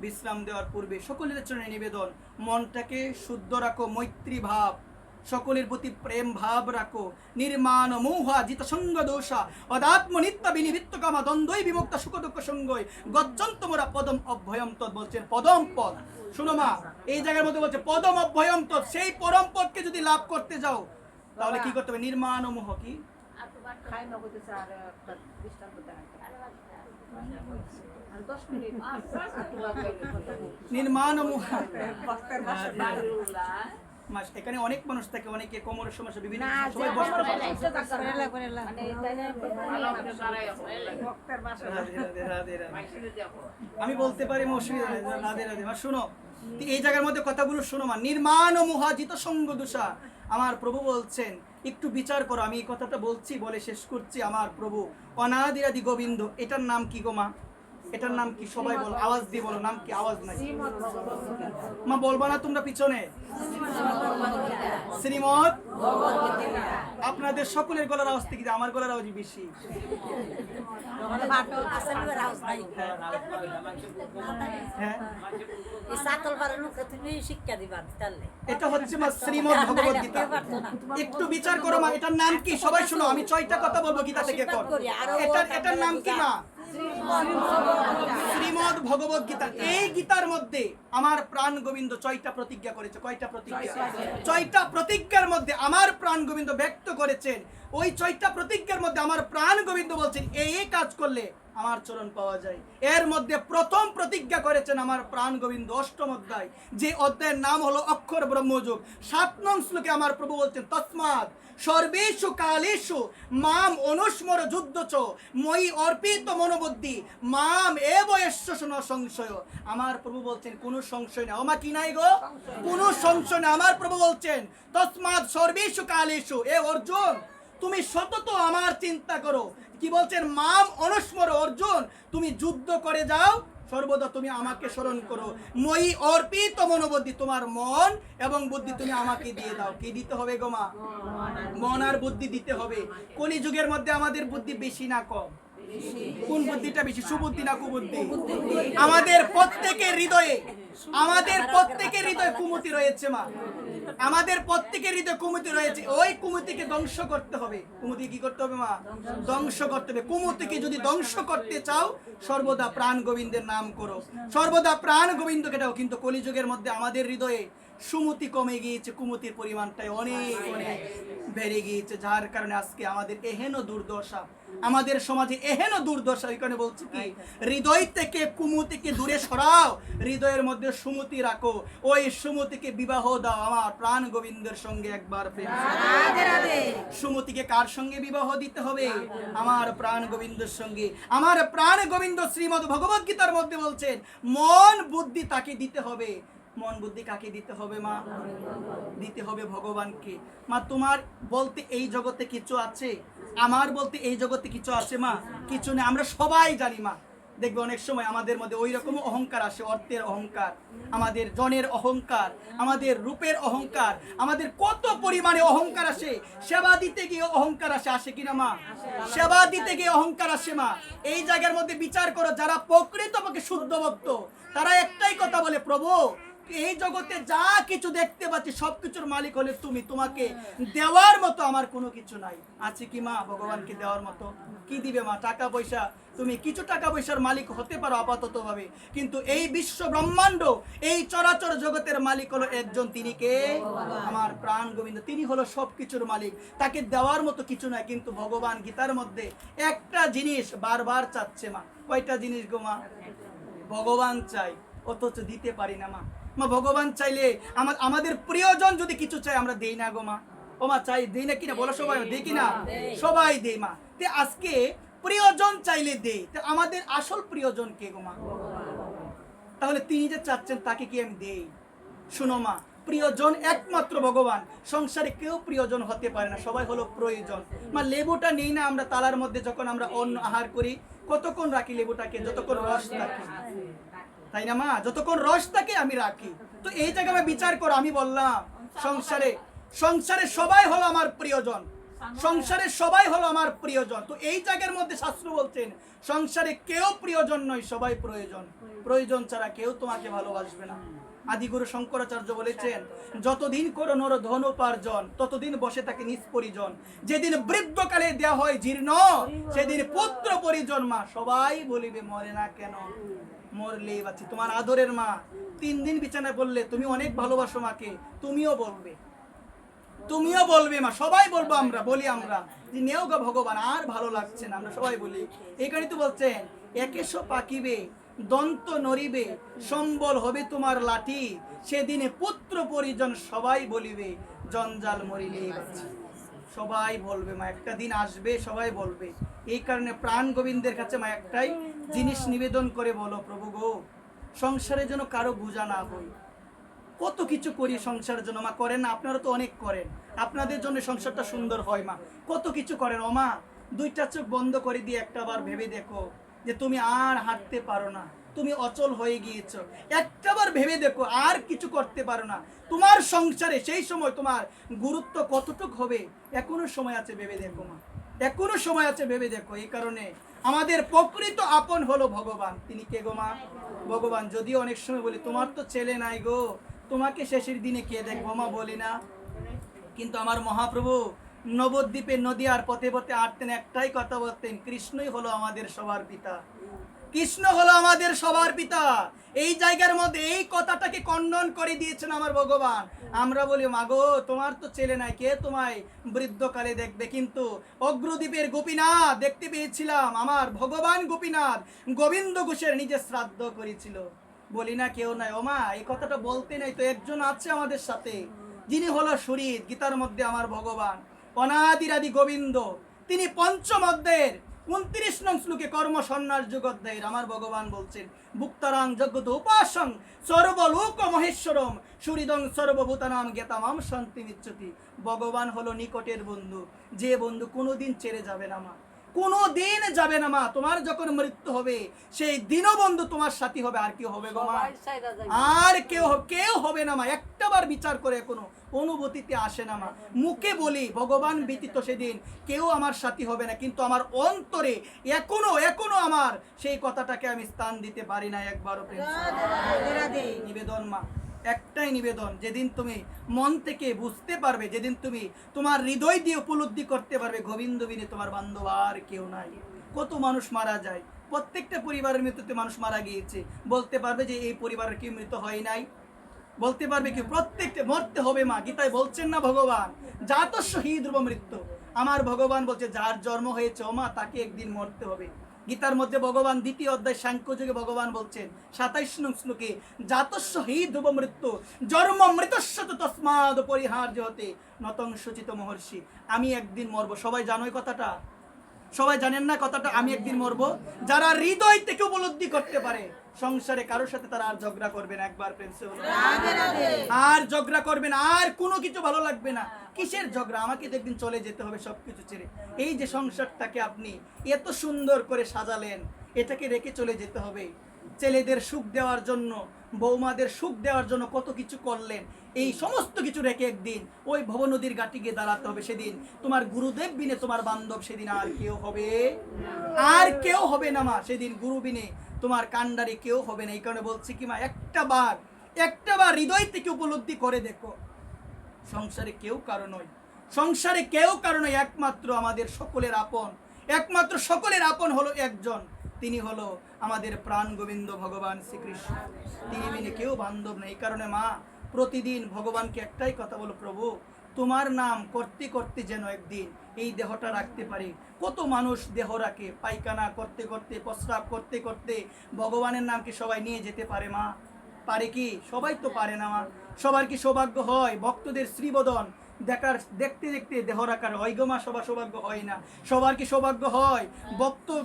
বিশ্রাম দেওয়ার পূর্বে সকলের জন্য নিবেদন, মনটাকে শুদ্ধ রাখো, মৈত্রী ভাব, সকলের প্রতি প্রেম ভাব রাখো, নির্মাণ মোহা জিত সঙ্গ দোষা অদাত্ম নিত্য বিনিবৃত্ত কামা দ্বন্দ্বই বিমুক্ত সুখ দুঃখ সঙ্গই গচ্ছন্ত মোরা পদম অভ্যয়ম তৎ। বলছেন পদম পদ, শুনো মা, এই জায়গার মধ্যে বলছে পদম অভ্যয়ম তৎ। সেই পরম পদকে যদি লাভ করতে যাও তাহলে কি করতে হবে? নির্মাণ মোহ কি? নির্মাণ মোহ। এখানে অনেক মানুষ থাকে, অনেকে কোমরের সমস্যা, বিভিন্ন সময় বসতে পারে। আমি বলতে পারি অসুবিধা নেই, রাধে রাধে। শুনো, এই জায়গার মধ্যে কথাগুলো শোনো মা। নির্মাণ ও মোহাজিত সঙ্গ দোষা, আমার প্রভু বলছেন একটু বিচার করো। আমি এই কথাটা বলছি বলে শেষ করছি। আমার প্রভু অনাদিরাদি গোবিন্দ, এটার নাম কি গো মা? এটার নাম কি? সবাই বলো, আওয়াজ দিয়ে বলো, নাম কি? আওয়াজ নাই মা, বলবা না তোমরা পিছনে? শ্রীমদ আপনাদের সকলের গলার আওয়াজ থেকে আমার গলার আওয়াজ বেশি। এটা হচ্ছে মা শ্রীমদ ভগবত গীতা। একটু বিচার করো মা, এটার নাম কি? সবাই শোনো, আমি 6টা কথা বলবো গীতা থেকে। এটার নাম কি মা? শ্রীমদ ভগবত গীতা। এই গীতার মধ্যে আমার প্রাণ গোবিন্দ 6টা প্রতিজ্ঞা করেছে। কয়টা প্রতিজ্ঞা? 6টা প্রতিজ্ঞার মধ্যে আমার প্রাণ গোবিন্দ ব্যক্ত করেছেন। ওই 6টা প্রতিজ্ঞার মধ্যে আমার প্রাণ গোবিন্দ বলছেন এই কাজ করলে আমার চরণ পাওয়া যায়। এর মধ্যে প্রথম প্রতিজ্ঞা করেছেন আমার প্রাণ গোবিন্দ 8ম অধ্যায়, যে অধ্যায়ের নাম হলো অক্ষর ব্রহ্মযোগ। 7 নং শ্লোকে আমার প্রভু বলছেন তস্মাৎ সর্বেষু কালেষু মাম অনুস্মর যুদ্ধচ মই অর্পিত মনোবুদ্ধি মাম এব এষ্য ন সংশয়। আমার প্রভু বলছেন কোনো সংশয় না। ওমা কি নাই গো? কোনো সংশয় না। আমার প্রভু বলছেন তস্মাৎ সর্বেষু কালেষু, এ অর্জুন তুমি সতত আমার চিন্তা করো। কি বলছেন? মাম অনুস্মর, অর্জুন তুমি যুদ্ধ করে যাও, সর্বদা তুমি আমাকে স্মরণ করো। মই অর্পিত মনোবুদ্ধি, তোমার মন এবং বুদ্ধি তুমি আমাকে দিয়ে দাও। কি দিতে হবে গো মা? মন আর বুদ্ধি দিতে হবে। কলিযুগের মধ্যে আমাদের বুদ্ধি বেশি না কম? কোন বুদ্ধিটা বেশি? সুবুদ্ধি না কুবুদ্ধি? আমাদের প্রত্যেকের হৃদয়ে কুমতি রয়েছে মা। আমাদের প্রত্যেকের হৃদয়ে কুমতি রয়েছে, ওই কুমতিকে ধ্বংস করতে হবে। কুমতি কি করতে হবে মা? ধ্বংস করতে হবে। কুমতিকে যদি ধ্বংস করতে চাও, সর্বদা প্রাণ গোবিন্দের নাম করো, সর্বদা প্রাণ গোবিন্দকে দাও। কিন্তু কলিযুগের মধ্যে আমাদের হৃদয়ে সুমতি কমে গিয়েছে, কুমতির পরিমাণটাই অনেক অনেক বেড়ে গিয়েছে, যার কারণে আজকে আমাদের এহেন দুর্দশা, আমাদের সমাজে এহেন দুর্দশা। এই কারণে বলছি কি, হৃদয় থেকে কুমতিকে দূরে সরাও, হৃদয়ের মধ্যে সুমতি রাখো, ওই সুমতিকে বিবাহ দাও আমার প্রাণ গোবিন্দের সঙ্গে। একবার প্রেম। সুমতিকে কার সঙ্গে বিবাহ দিতে হবে? আমার প্রাণ গোবিন্দের সঙ্গে। আমার প্রাণ গোবিন্দ শ্রীমদ্ ভগবত গীতার মধ্যে বলছেন, মন বুদ্ধি তাকে দিতে হবে। মন বুদ্ধি কাকে দিতে হবে মা? দিতে হবে ভগবানকে। মা তোমার বলতে এই জগতে কিছু আছে, আমার বলতে এই জগতে কিছু আছে মা? কিছু নেই। আমরা সবাই জানি মা, দেখবে অনেক সময় আমাদের মধ্যে ওই রকম অহংকার আসে, অর্থের অহংকার, আমাদের জনের অহংকার, আমাদের রূপের অহংকার, আমাদের কত পরিমাণে অহংকার আসে। সেবা দিতে গিয়ে অহংকার আসে, আসে কিনা মা? সেবা দিতে গিয়ে অহংকার আসে মা। এই জায়গার মধ্যে বিচার করো, যারা প্রকৃতপক্ষে শুদ্ধ ভক্ত, তারা একটাই কথা বলে, প্রভু এই জগতে যা কিছু দেখতে পাচ্ছি সবকিছুর মালিক হলে তুমি, তোমাকে দেওয়ার মতো আমার কোনো কিছু নাই। আছে কি মা ভগবানকে দেওয়ার মতো? কি দিবে মা? টাকা পয়সা, তুমি কিছু টাকা পয়সার মালিক হতে পারো আপাতত ভাবে, কিন্তু এই বিশ্ব ব্রহ্মাণ্ড, এই চরাচর জগতের মালিক হলো একজন, তিনি কে? আমার প্রাণ গোবিন্দ। তিনি হলো সবকিছুর মালিক, তাকে দেওয়ার মতো কিছু নাই। কিন্তু ভগবান গীতার মধ্যে একটা জিনিস বারবার চাচ্ছে মা। কয়টা জিনিস গো মা? ভগবান চাই, অথচ দিতে পারি না মা। মা ভগবান চাইলে, আমাদের প্রিয়জন যদি কিছু চাই, আমরা দেই না গো মা। ও মা চাই, দেই না কিনা বলো? সবাই দেই কিনা? সবাই দেই মা। তে আজকে প্রিয়জন চাইলে দেই, তো আমাদের আসল প্রিয়জন কে গো মা? তাহলে তিনি যে চাচ্ছেন তাকে কি আমি দেই? শুনো মা, প্রিয়জন একমাত্র ভগবান। সংসারে কেউ প্রিয়জন হতে পারে না, সবাই হলো প্রয়োজন। মা লেবুটা নেই না আমরা তালার মধ্যে, যখন আমরা অন্ন আহার করি কতক্ষণ রাখি লেবুটাকে? যতক্ষণ রস থাকে, তাই না মা? যতক্ষণ রস থাকে আমি রাখি। তো এই জায়গায় আমি বিচার করো, আমি বললাম সংসারে সবাই হলো আমার প্রিয়জন, সংসারে সবাই হলো আমার প্রিয়জন। তো এই জায়গার মধ্যে শাস্ত্র বলছেন, সংসারে কেউ প্রিয়জন নয়, সবাই প্রয়োজন। প্রয়োজন ছাড়া কেউ তোমাকে ভালোবাসবে না। আদিগুরু শঙ্করাচার্য বলেছেন, যতদিন করো নর ধন উপার্জন, ততদিন বসে থাকে নিজ পরিজন। যেদিন বৃদ্ধকালে দেয়া হয় জীর্ণ, সেদিন পুত্র পরিজন। মা সবাই বলিবে, মরে না কেন? মরলেই বাঁচি। তোমার আদরের মা 3 দিন বিছানায় বললে তুমি অনেক ভালোবাসো মাকে, তুমিও বলবে মা, সবাই বলবো, আমরা বলি, আমরা যে নেও গো ভগবান আর ভালো লাগছে না, আমরা সবাই বলি। এখানে তো বলছেন, একেশো পাকিবে দন্ত নড়িবে, সম্বল হবে তোমার লাঠি, সেদিনে পুত্র পরিজন সবাই বলিবে, জঞ্জাল মরিলেই বাঁচি। সবাই বলবে মা, একটা দিন আসবে সবাই বলবে। এই কারণে প্রাণ গোবিন্দের কাছে মা একটাই জিনিস নিবেদন করে বলো, প্রভু গো, সংসারের জন্য কারো বোঝা না হই। কত কিছু করি সংসারের জন্য মা, করেন না? আপনারা তো অনেক করেন, আপনাদের জন্য সংসারটা সুন্দর হয় মা। কত কিছু করেন ও মা। 2টা চোখ বন্ধ করে দিয়ে একটা বার ভেবে দেখো যে তুমি আর হাঁটতে পারো না, তুমি অচল হয়ে গিয়েছো। একটাবার ভেবে দেখো আর কিছু করতে পারো না, তোমার সংসারে সেই সময় তোমার গুরুত্ব কতটুক হবে। এখনো সময় আছে, ভেবে দেখো মা, এখনো সময় আছে, ভেবে দেখো। এই কারণে আমাদের প্রকৃত আপন হলো ভগবান। তিনি কে গো মা? ভগবান। যদিও অনেক সময় বলি, তোমার তো ছেলে নাই গো, তোমাকে শেষের দিনে কে দেখবো মা, বলি না? কিন্তু আমার মহাপ্রভু নবদ্বীপে নদীয়ার পথে পথে হাঁটতেন, একটাই কথা বলতেন, কৃষ্ণই হলো আমাদের সবার পিতা, কৃষ্ণ হলো আমাদের সবার পিতা। এই জায়গার মধ্যে এই কথাটাকে খণ্ডন করে দিয়েছেন আমার ভগবান। আমরা বলি, মাগো তোমার তো ছেলে নাই, কে তোমায় বৃদ্ধকালে দেখবে? কিন্তু অগ্রদ্বীপের গোপীনাথ দেখতে পেয়েছিলাম, আমার ভগবান গোপীনাথ গোবিন্দ ঘোষের নিজে শ্রাদ্ধ করেছিল। বলি না কেউ নাই। ও মা, এই কথাটা বলতে নাই তো, একজন আছে আমাদের সাথে, যিনি হলো শরীর। গীতার মধ্যে আমার ভগবান অনাদিরাদি গোবিন্দ, তিনি পঞ্চম অধ্যায়ের 29 নং শ্লোকে কর্ম সন্ন্যাস যোগোধ্যায়ের আমার ভগবান বলছেন, ভুক্তারাং জগত উপাসং সর্বলোক মহেশ্বরম সুহৃদং সর্বভূতানাম জ্ঞাতামাম শান্তি মিচ্ছতি। ভগবান হলো নিকটের বন্ধু, যে বন্ধু কোনোদিন ছেড়ে যাবে না মা, কোনোদিন যাবে না মা। তোমার যখন মৃত্যু হবে সেই দিনও বন্ধু তোমার সাথী হবে, আর কেউ হবে গো মা? আর কেউ হবে না মা। একটাবার বিচার করে কোনো অনুভূতিতে আসে না মা। মুখে বলি ভগবান ব্যতীত সেদিন কেউ আমার সাথী হবে না, কিন্তু আমার অন্তরে এখনো আমার সেই কথাটাকে আমি স্থান দিতে পারি না একবারও। নিবেদন মা, একটাই নিবেদন, যেদিন তুমি মন থেকে বুঝতে পারবে, যেদিন তুমি তোমার হৃদয় দিয়ে উপলব্ধি করতে পারবে গোবিন্দ বিনে তোমার বান্ধব আর কেউ নাই। কত মানুষ মারা যায়, প্রত্যেকটা পরিবারের মৃত্যুতে মানুষ মারা গিয়েছে, বলতে পারবে যে এই পরিবারের কেউ মৃত হয় নাই? বলতে পারবে কি? প্রত্যেকটা মরতে হবে মা। গীতায় বলছেন না ভগবান, জাতস্য হি ধ্রুব মৃত্যু। আমার ভগবান বলছে যার জন্ম হয়েছে ও মা, তাকে একদিন মরতে হবে। গীতার মধ্যে ভগবান দ্বিতীয় অধ্যায় সাংখ্য যুগে ভগবান বলছেন 27 নং শ্লোকে, জাতস্য হি ধ্রুব মৃত্যু জন্ম মৃতস্য তস্মাদ পরিহার্য হতে নতং সূচিত মহর্ষি। আমি একদিন মরবো। সবাই জানো এই কথাটা? সবাই জানেন না কথাটা? আমি একদিন মরবো। যারা হৃদয় থেকে উপলব্ধি করতে পারে, সংসারে কারোর সাথে তারা আর ঝগড়া করবে না। একবার প্রেম সে বলো, আর ঝগড়া করবে না, আর কোনো কিছু ভালো লাগবে না। কিসের ঝগড়া? আমাকে তো একদিন চলে যেতে হবে সবকিছু ছেড়ে। এই যে সংসারটাকে আপনি এত সুন্দর করে সাজালেন, এটাকে রেখে চলে যেতে হবে। ছেলেদের সুখ দেওয়ার জন্য, বৌমাদের সুখ দেওয়ার জন্য কত কিছু করলেন, এই সমস্ত কিছু রেখে একদিন ওই ভব নদীর ঘাটে গিয়ে দাঁড়াতে হবে। সেদিন তোমার গুরুদেব বিনে তোমার বান্ধব সেদিন আর কেউ হবে, আর কেউ হবে না মা। সেদিন গুরু বিনে তোমার কান্ডারি কেউ হবে না। এই কারণে বলছি কি মা, একটা বার হৃদয় থেকে উপলব্ধি করে দেখো, সংসারে কেউ কারো নয়, সংসারে কেউ কারো নয়। একমাত্র আমাদের সকলের আপন, একমাত্র সকলের আপন হলো একজন, তিনি হলো আমাদের প্রাণ গোবিন্দ ভগবান শ্রীকৃষ্ণ। তিনি বিনে কেউ বান্ধব নেই। এই কারণে মা প্রতিদিন ভগবানকে একটাই কথা বলো, প্রভু তোমার নাম করতে করতে যেন একদিন এই দেহটা রাখতে পারি। কত মানুষ দেহ রাখে, পায়খানা করতে করতে, প্রস্রাব করতে করতে ভগবানের নামকে সবাই নিয়ে যেতে পারে মা? পারে কি? সবাই তো পারে না মা। সবার কি সৌভাগ্য হয় ভক্তদের শ্রীবদন দেখতে দেখতে দেহ রাখার? হয় গো মা, সবার সৌভাগ্য হয় না। সবার কি সৌভাগ্য হয়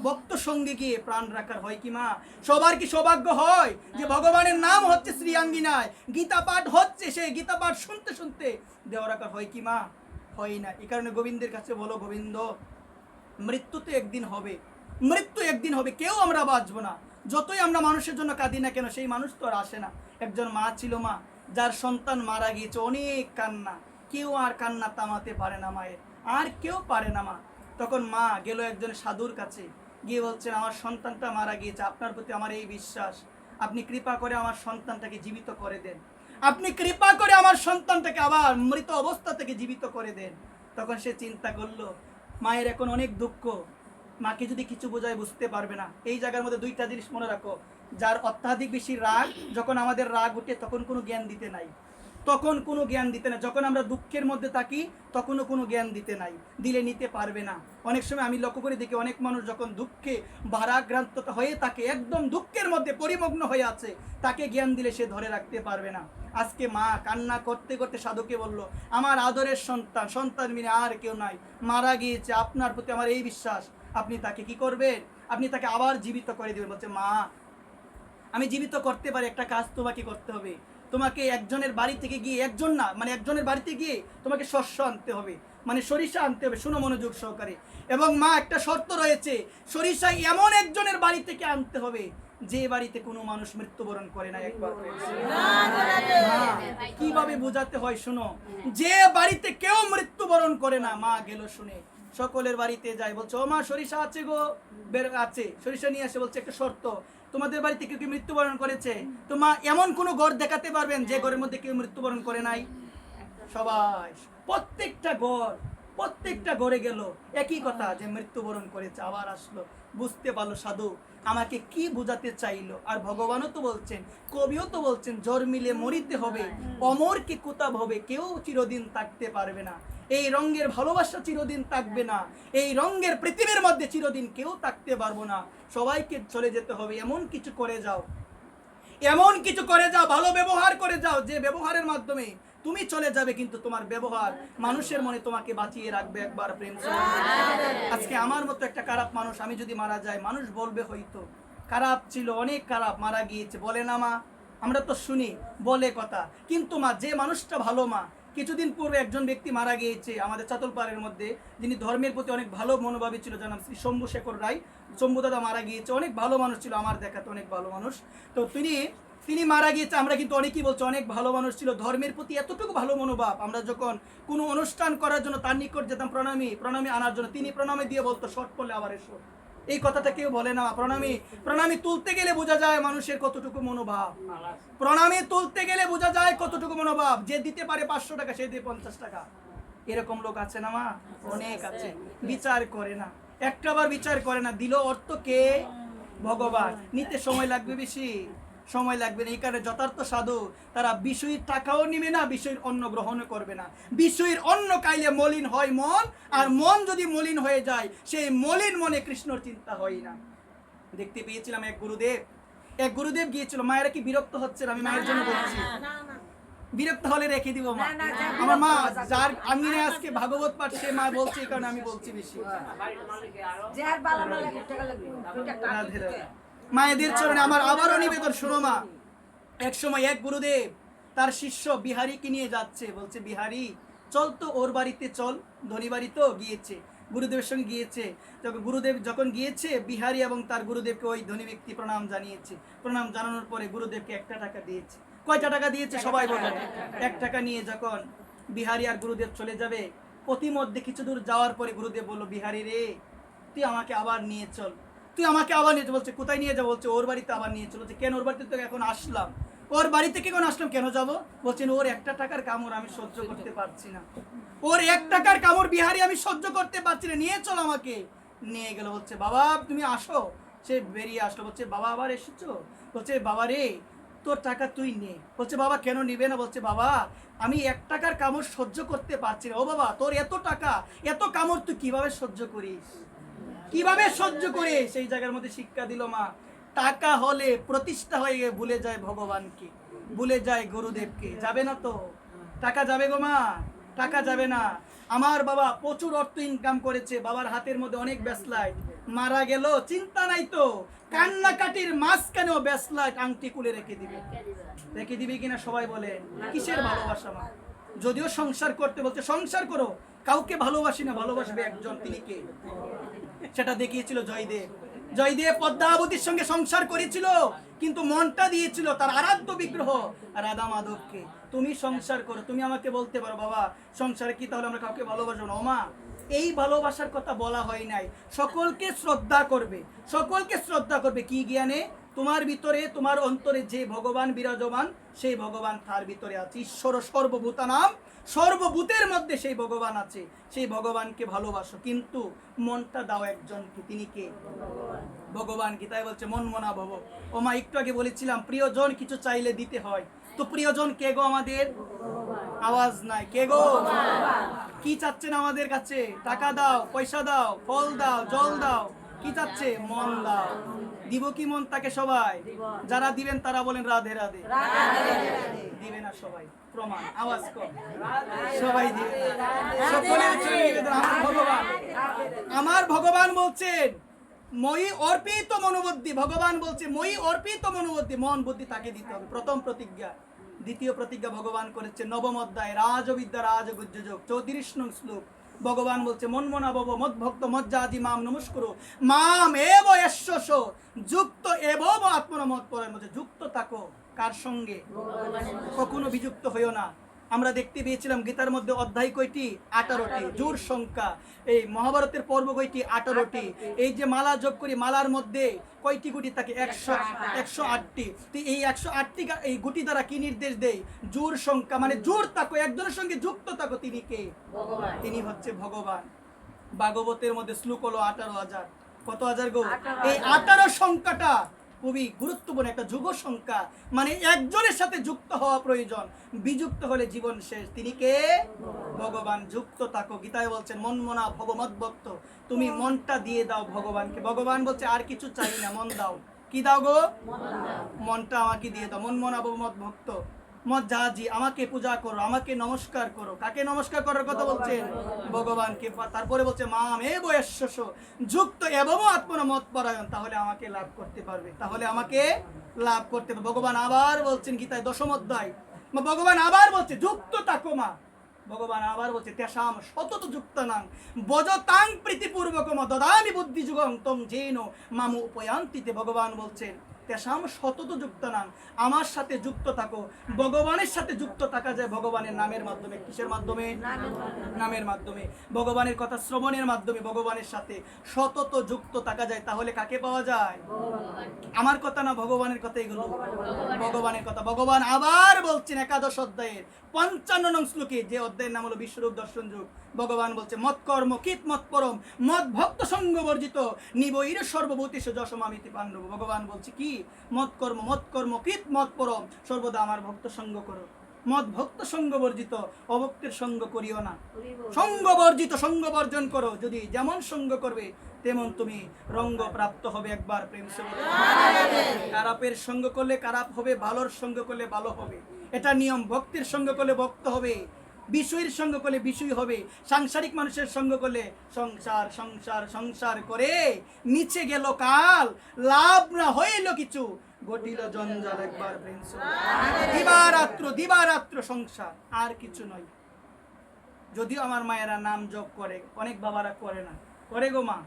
ভক্ত সঙ্গে গিয়ে প্রাণ রাখার? হয় কি মা? সবার কি সৌভাগ্য হয় যে ভগবানের নাম হচ্ছে শ্রীঅঙ্গিনায়, গীতা পাঠ হচ্ছে, সেই গীতা পাঠ শুনতে শুনতে দেহ রাখার? হয় কি মা? হয় না। এই কারণে গোবিন্দের কাছে বলো, গোবিন্দ মৃত্যু তো একদিন হবে, মৃত্যু একদিন হবে, কেউ আমরা বাঁচবো না। যতই আমরা মানুষের জন্য কাঁদি না কেন, সেই মানুষ তো আর আসে না। একজন মা ছিল মা, যার সন্তান মারা গিয়েছে, অনেক কান্না, কেউ আর কান্না থামাতে পারে না মায়ের, আর কেউ পারে না মা। তখন মা গেল একজন সাধুর কাছে, গিয়ে বলছেন আমার সন্তানটা মারা গিয়েছে, আপনার প্রতি আমার এই বিশ্বাস, আপনি কৃপা করে আমার সন্তানটাকে জীবিত করে দেন, আপনি কৃপা করে আমার সন্তানটাকে আবার মৃত অবস্থা থেকে জীবিত করে দেন। তখন সে চিন্তা করলো মায়ের এখন অনেক দুঃখ, মাকে যদি কিছু বোঝায় বুঝতে পারবে না। এই জায়গার মধ্যে দুইটা জিনিস মনে রাখো, যার অত্যাধিক বেশি রাগ, যখন আমাদের রাগ উঠে তখন কোনো জ্ঞান দিতে নাই, তখন কোনো জ্ঞান দিতে না। যখন আমরা দুঃখের মধ্যে থাকি তখনও কোনো জ্ঞান দিতে নাই, দিলে নিতে পারবে না। অনেক সময় আমি লক্ষ্য করে দেখি অনেক মানুষ যখন দুঃখে ভারাক্রান্ত হয়ে থাকে, একদম দুঃখের মধ্যে পরিমগ্ন হয়ে আছে, তাকে জ্ঞান দিলে সে ধরে রাখতে পারবে না। আজকে মা কান্না করতে করতে সাধুকে বলল, আমার আদরের সন্তান মিনে আর কেউ নাই, মারা গিয়েছে, আপনার প্রতি আমার এই বিশ্বাস, আপনি তাকে কি করবেন? আপনি তাকে আবার জীবিত করে দেবেন। বলছে মা আমি জীবিত করতে পারি, একটা কাজ তোমাকে করতে হবে। তোমাকে একজনের বাড়ি থেকে গিয়ে, একজন না মানে একজনের বাড়িতে গিয়ে তোমাকে শস্য আনতে হবে, মানে সরিষা আনতে হবে। শুনো মনোযোগ সহকারে। এবং মা একটা শর্ত রয়েছে, সরিষা এমন একজনের বাড়ি থেকে আনতে হবে যে বাড়িতে কোনো মানুষ মৃত্যুবরণ করে না। একবার কিভাবে বোঝাতে হয় শুনো, যে বাড়িতে কেউ মৃত্যুবরণ করে না। মা গেল শুনে, সকলের বাড়িতে যায়, বলছে ও মা সরিষা আছে গো, বের আছে, সরিষা নিয়ে আসে। বলছে একটা শর্ত, তোমাদের বাড়িতে কেউ কি মৃত্যুবরণ করেছে? তো মা এমন কোন ঘর দেখাতে পারবেন যে ঘরের মধ্যে কেউ মৃত্যুবরণ করে নাই? সবাই, প্রত্যেকটা ঘরে গেল, একই কথা যে মৃত্যুবরণ করেছে। আবার আসলো, বুঝতে পারলো সাধু আমাকে কি বোঝাতে চাইলো। আর ভগবানও তো বলছেন, কবিও তো বলছেন, জ্বর মিলে মরিতে হবে, অমর কি কুতাব হবে, কেউ চিরদিন থাকতে পারবে না। এই রঙের ভালোবাসা চিরদিন থাকবে না, এই রঙের পৃথিবীর মধ্যে চিরদিন কেউ থাকতে পারবো না, সবাইকে চলে যেতে হবে। এমন কিছু করে যাও, এমন কিছু করে যাও, ভালো ব্যবহার করে যাও, যে ব্যবহারের মাধ্যমে তুমি চলে যাবে, কিন্তু তোমার ব্যবহার মানুষের মনে তোমাকে বাঁচিয়ে রাখবে। একবার প্রেম। আজকে আমার মতো একটা খারাপ মানুষ, আমি যদি মারা যাই, মানুষ বলবে হয়তো খারাপ ছিল, অনেক খারাপ, মারা গিয়েছে, বলে না মা? আমরা তো শুনি, বলে কথা। কিন্তু মা যে মানুষটা ভালো, মা কিছুদিন পূর্বে একজন ব্যক্তি মারা গিয়েছে আমাদের চাতলপাড়ের মধ্যে, যিনি ধর্মের প্রতি অনেক ভালো মনোভাবী ছিল, জানাম শ্রী শম্ভু শেখর রায়। শম্ভু দাদা মারা গিয়েছে, অনেক ভালো মানুষ ছিল, আমার দেখাতে অনেক ভালো মানুষ। তো তিনি মারা গিয়েছে। আমরা কিন্তু অনেকেই বলছি অনেক ভালো মানুষ ছিল, ধর্মের প্রতি এতটুকু ভালো মনোভাব। আমরা যখন কোনো অনুষ্ঠান করার জন্য তার নিকট যেতাম প্রণামী আনার জন্য, তিনি প্রণামী দিয়ে বলতো শর্ট করলে আবার এসো, এই কথাটা কেউ বলে না। প্রণামী প্রণামী তুলতে গেলে বোঝা যায় মানুষের কতটুকু মনোভাব। প্রণামী তুলতে গেলে বোঝা যায় কতটুকু মনোভাব। যে দিতে পারে 500 টাকা সে দিয়ে 50 টাকা, এরকম লোক আছে না মা? অনেক আছে। বিচার করে না, একটাবার বিচার করে না। দিল অর্থ কে? ভগবান। নিতে সময় লাগবে, বেশি সময় লাগবে না। এই কারণে যথার্থ সাধু তারা বিষয়ের টাকাও নিবে না, বিষয়ের অন্ন গ্রহণও করবে না। বিষয়ের অন্ন খাইলে মলিন হয় মন, আর মন যদি মলিন হয়ে যায় সেই মলিন মনে কৃষ্ণর চিন্তা হয় না। দেখতে পেয়েছিলাম এক গুরুদেব গিয়েছিল। মায়েরা কি বিরক্ত হচ্ছে? আমি মায়ের জন্য বলছি, বিরক্ত হলে রেখে দিব মা। আমার মা যার আঙ্গিনে আজকে ভাগবত পাঠ, সে মা বলছে, এই কারণে আমি বলছি বেশি। মায়েদের চরণে আমার আবারও নিবেদন, শোনো মা। এক সময় এক গুরুদেব তার শিষ্য বিহারীকে নিয়ে যাচ্ছে, বলছে বিহারী চল তো ওর বাড়িতে চল, ধনী বাড়ি তো গিয়েছে, গুরুদেবের সঙ্গে গিয়েছে। তখন গুরুদেব যখন গিয়েছে, বিহারী এবং তার গুরুদেবকে ওই ধনী ব্যক্তি প্রণাম জানিয়েছে। প্রণাম জানানোর পরে গুরুদেবকে 1 টাকা দিয়েছে। কয়টা টাকা দিয়েছে সবাই বলে? 1 টাকা নিয়ে যখন বিহারী আর গুরুদেব চলে যাবে, প্রতিমধ্যে কিছু দূর যাওয়ার পরে গুরুদেব বলল, বিহারী রে তুই আমাকে আবার নিয়ে চল, তুই আমাকে আবার নিয়ে চল। বলছে কোথায় নিয়ে যাবো? বলছে ওর বাড়িতে আবার নিয়ে চল। বলছে কেন? ওর বাড়িতে তো এখন আসলাম। ওর বাড়িতে কেন আসলাম, কেন যাব? বলছেন ওর 1 টাকার কামড় আমি সহ্য করতে পারছি না, ওর 1 টাকার কামড় বিহারী আমি সহ্য করতে পারছি না, নিয়ে চল আমাকে। নিয়ে গেল। বলছে বাবা তুমি আসো। সে বেরিয়ে আসলো। বলছে বাবা আবার এসেছো? বলছে বাবা রে তোর টাকা তুই নে। বলছে বাবা কেন নিবে না? বলছে বাবা আমি 1 টাকার কামড় সহ্য করতে পারছি না। ও বাবা তোর এত টাকা, এত কামড় তুই কিভাবে সহ্য করিস, কিভাবে সহ্য করে? সেই জায়গার মধ্যে শিক্ষা দিল মা। টাকা হলে প্রতিষ্ঠা হয়ে গিয়ে ভুলে যায় ভগবানকে, ভুলে যায় গুরুদেবকে। যাবে না তো? টাকা যাবে গো মা? টাকা যাবে না। আমার বাবা প্রচুর অর্থ ইনকাম করেছে, বাবার হাতের মধ্যে অনেক ব্যাসলাইট, মারা গেল চিন্তা নাই তো, কান্নাকাটির মাঝখানেও ব্যাসলাইট আংটি খুলে রেখে দিবে। রেখে দিবে কিনা সবাই বলে? কিসের ভালোবাসা মা? যদিও সংসার করতে বলছে, সংসার করো, কাউকে ভালোবাসি না, ভালোবাসবে একজন, তিনি কে? সেটা দেখিয়েছিল জয়দেব। জয়দেব পদ্মাবতীর সঙ্গে সংসার করেছিল, কিন্তু মনটা দিয়েছিল তার আরাধ্য বিগ্রহ রাধা মাধবকে। তুমি সংসার করো, তুমি আমাকে বলতে পারো বাবা সংসারে কি তাহলে আমরা কাউকে ভালোবাসবো না? ওমা এই ভালোবাসার কথা বলা হয় নাই। সকলকে শ্রদ্ধা করবে, সকলকে শ্রদ্ধা করবে। কি জ্ঞানে? তোমার ভিতরে, তোমার অন্তরে যে ভগবান বিরাজমান, সেই ভগবান তার ভিতরে আছে। ঈশ্বর সর্বভূতানাম, সর্বভূতের মধ্যে সেই ভগবান আছে। সেই ভগবানকে ভালোবাসো, কিন্তু মনটা দাও একজনকে, তিনি কে? ভগবান। গীতায় বলছে মন মনা ভব। ও মা একটু আগে বলেছিলাম প্রিয়জন কিছু চাইলে দিতে হয়, তো প্রিয়জন কে গো আমাদের? আওয়াজ নাই, কে গো? কি চাচ্ছেন আমাদের কাছে? টাকা দাও, পয়সা দাও, ফল দাও, জল দাও, কি চাচ্ছে? মন দাও। দিব কি মন তাকে সবাই? যারা দিবেন তারা বলেন রাধে রাধে। দিবে না সবাই? প্রমাণ, আওয়াজ কর। সবাই দিবে। সকলের জন্য নিবেদন, আমার ভগবান, আমার ভগবান বলছেন মই অর্পিত মনোবুদ্ধি। ভগবান বলছে মই অর্পিত মনোবুদ্ধি, মন বুদ্ধি তাকে দিতে হবে। প্রথম প্রতিজ্ঞা। দ্বিতীয় প্রতিজ্ঞা ভগবান করেছে নবম অধ্যায় রাজবিদ্যা রাজগুজ্জযোগ 34 নং শ্লোক। ভগবান বলছে মন মনা ভব মদ ভক্ত মজ্জাদি মাম নমস্কুরু মাম এব এশ্বস যুক্ত এব আত্মনমত পরের মধ্যে। যুক্ত থাকো কার সঙ্গে? কখনো বিযুক্ত হইও না। আমরা দেখতে পেয়েছিলাম গীতার মধ্যে অধ্যায় কয়টি? 18টি। জোর সংখ্যা। এই মহাভারতের পর্ব কয়টি? 18টি। এই যে মালা যোগ করি, মালার মধ্যে কয়টি গুটি থাকে? 108টি। তো এই 108টি এই গুটি দ্বারা কি নির্দেশ দেয়? জোর সংখ্যা, মানে জোর থাকো, একজনের সঙ্গে যুক্ত থাকো। তিনি কে? তিনি হচ্ছে ভগবান। ভাগবতের মধ্যে শ্লোক হলো 18,000। কত হাজার গো? এই 18 সংখ্যাটা খুবই গুরুত্বপূর্ণ একটা যুগ সংখ্যা, মানে একজনের সাথে যুক্ত হওয়া প্রয়োজন, বিযুক্ত হলে জীবন শেষ। তিনি কে? ভগবান। যুক্ত থাকো। গীতায় বলছেন মন মনা ভব মদ্ভক্ত, তুমি মনটা দিয়ে দাও ভগবানকে। ভগবান বলছে আর কিছু চাই না, মন দাও। কি দাও গো? মনটা আমাকে দিয়ে দাও। মন মনা ভব মদ্ভক্ত মজ্জাজি, আমাকে পূজা করো, আমাকে নমস্কার করো। কাকে নমস্কার করার কথা বলছেন? ভগবানকে। তারপরে বলছে মাম এব এশ্বস যুক্ত এবং আত্মনমত পরায়ণ, তাহলে আমাকে লাভ করতে পারবে, তাহলে আমাকে লাভ করতে পারবে। ভগবান আবার বলছেন গীতায় 10ম অধ্যায়, ভগবান আবার বলছে যুক্ত থাকো মা। ভগবান আবার বলছে তেষাম সতত যুক্তানাং বজতাং প্রীতিপূর্বকম দদামি বুদ্ধি যুগং তং জেন মামু উপয়ান্তিতে। ভগবান বলছেন তেষাম সতত যুক্ত নাম, আমার সাথে যুক্ত থাকো। ভগবানের সাথে যুক্ত থাকা যায় ভগবানের নামের মাধ্যমে। কিসের মাধ্যমে? নামের মাধ্যমে। ভগবানের কথা শ্রবণের মাধ্যমে ভগবানের সাথে সতত যুক্ত থাকা যায়। তাহলে কাকে পাওয়া যায়? আমার কথা না, ভগবানের কথা এগুলো, ভগবানের কথা। ভগবান আবার বলছেন একাদশ অধ্যায়ের 55 নং শ্লোকে, যে অধ্যায়ের নাম হলো বিশ্বরূপ দর্শন যুগ। ভগবান বলছে মত কর্ম কিত মত পরম, মত ভক্ত সঙ্গ বর্জিত, নিবৈর সর্বভূতেষু যশমামিতি পাণ্ডব। ভগবান বলছে কি? মত কর্ম কিত মত পরম, সর্বদা আমার ভক্ত সঙ্গ করো। মত ভক্ত সঙ্গ বর্জিত, অভক্তের সঙ্গ করিও না। সঙ্গ বর্জিত, সঙ্গ বর্জন করো। যদি যেমন সঙ্গ করবে তেমন তুমি রঙ্গ প্রাপ্ত হবে। একবার প্রেম সে বলো। খারাপের সঙ্গ করলে খারাপ হবে, ভালোর সঙ্গ করলে ভালো হবে, এটা নিয়ম। ভক্তির সঙ্গ করলে ভক্ত হবে, বিষয়ের সঙ্গ করলে বিষয় হবে। সাংসারিক মানুষের সঙ্গ করলে সংসার সংসার সংসার করে নিচে গেল কাল, লাভ না হইল কিছু, ঘটিল জঞ্জাল। একবার প্রেম সে বলো। দিবারাত্র সংসার, আর কিছু নয়। যদিও আমার মায়েরা নাম জপ করে, অনেক বাবারা করে না। করে গো মা?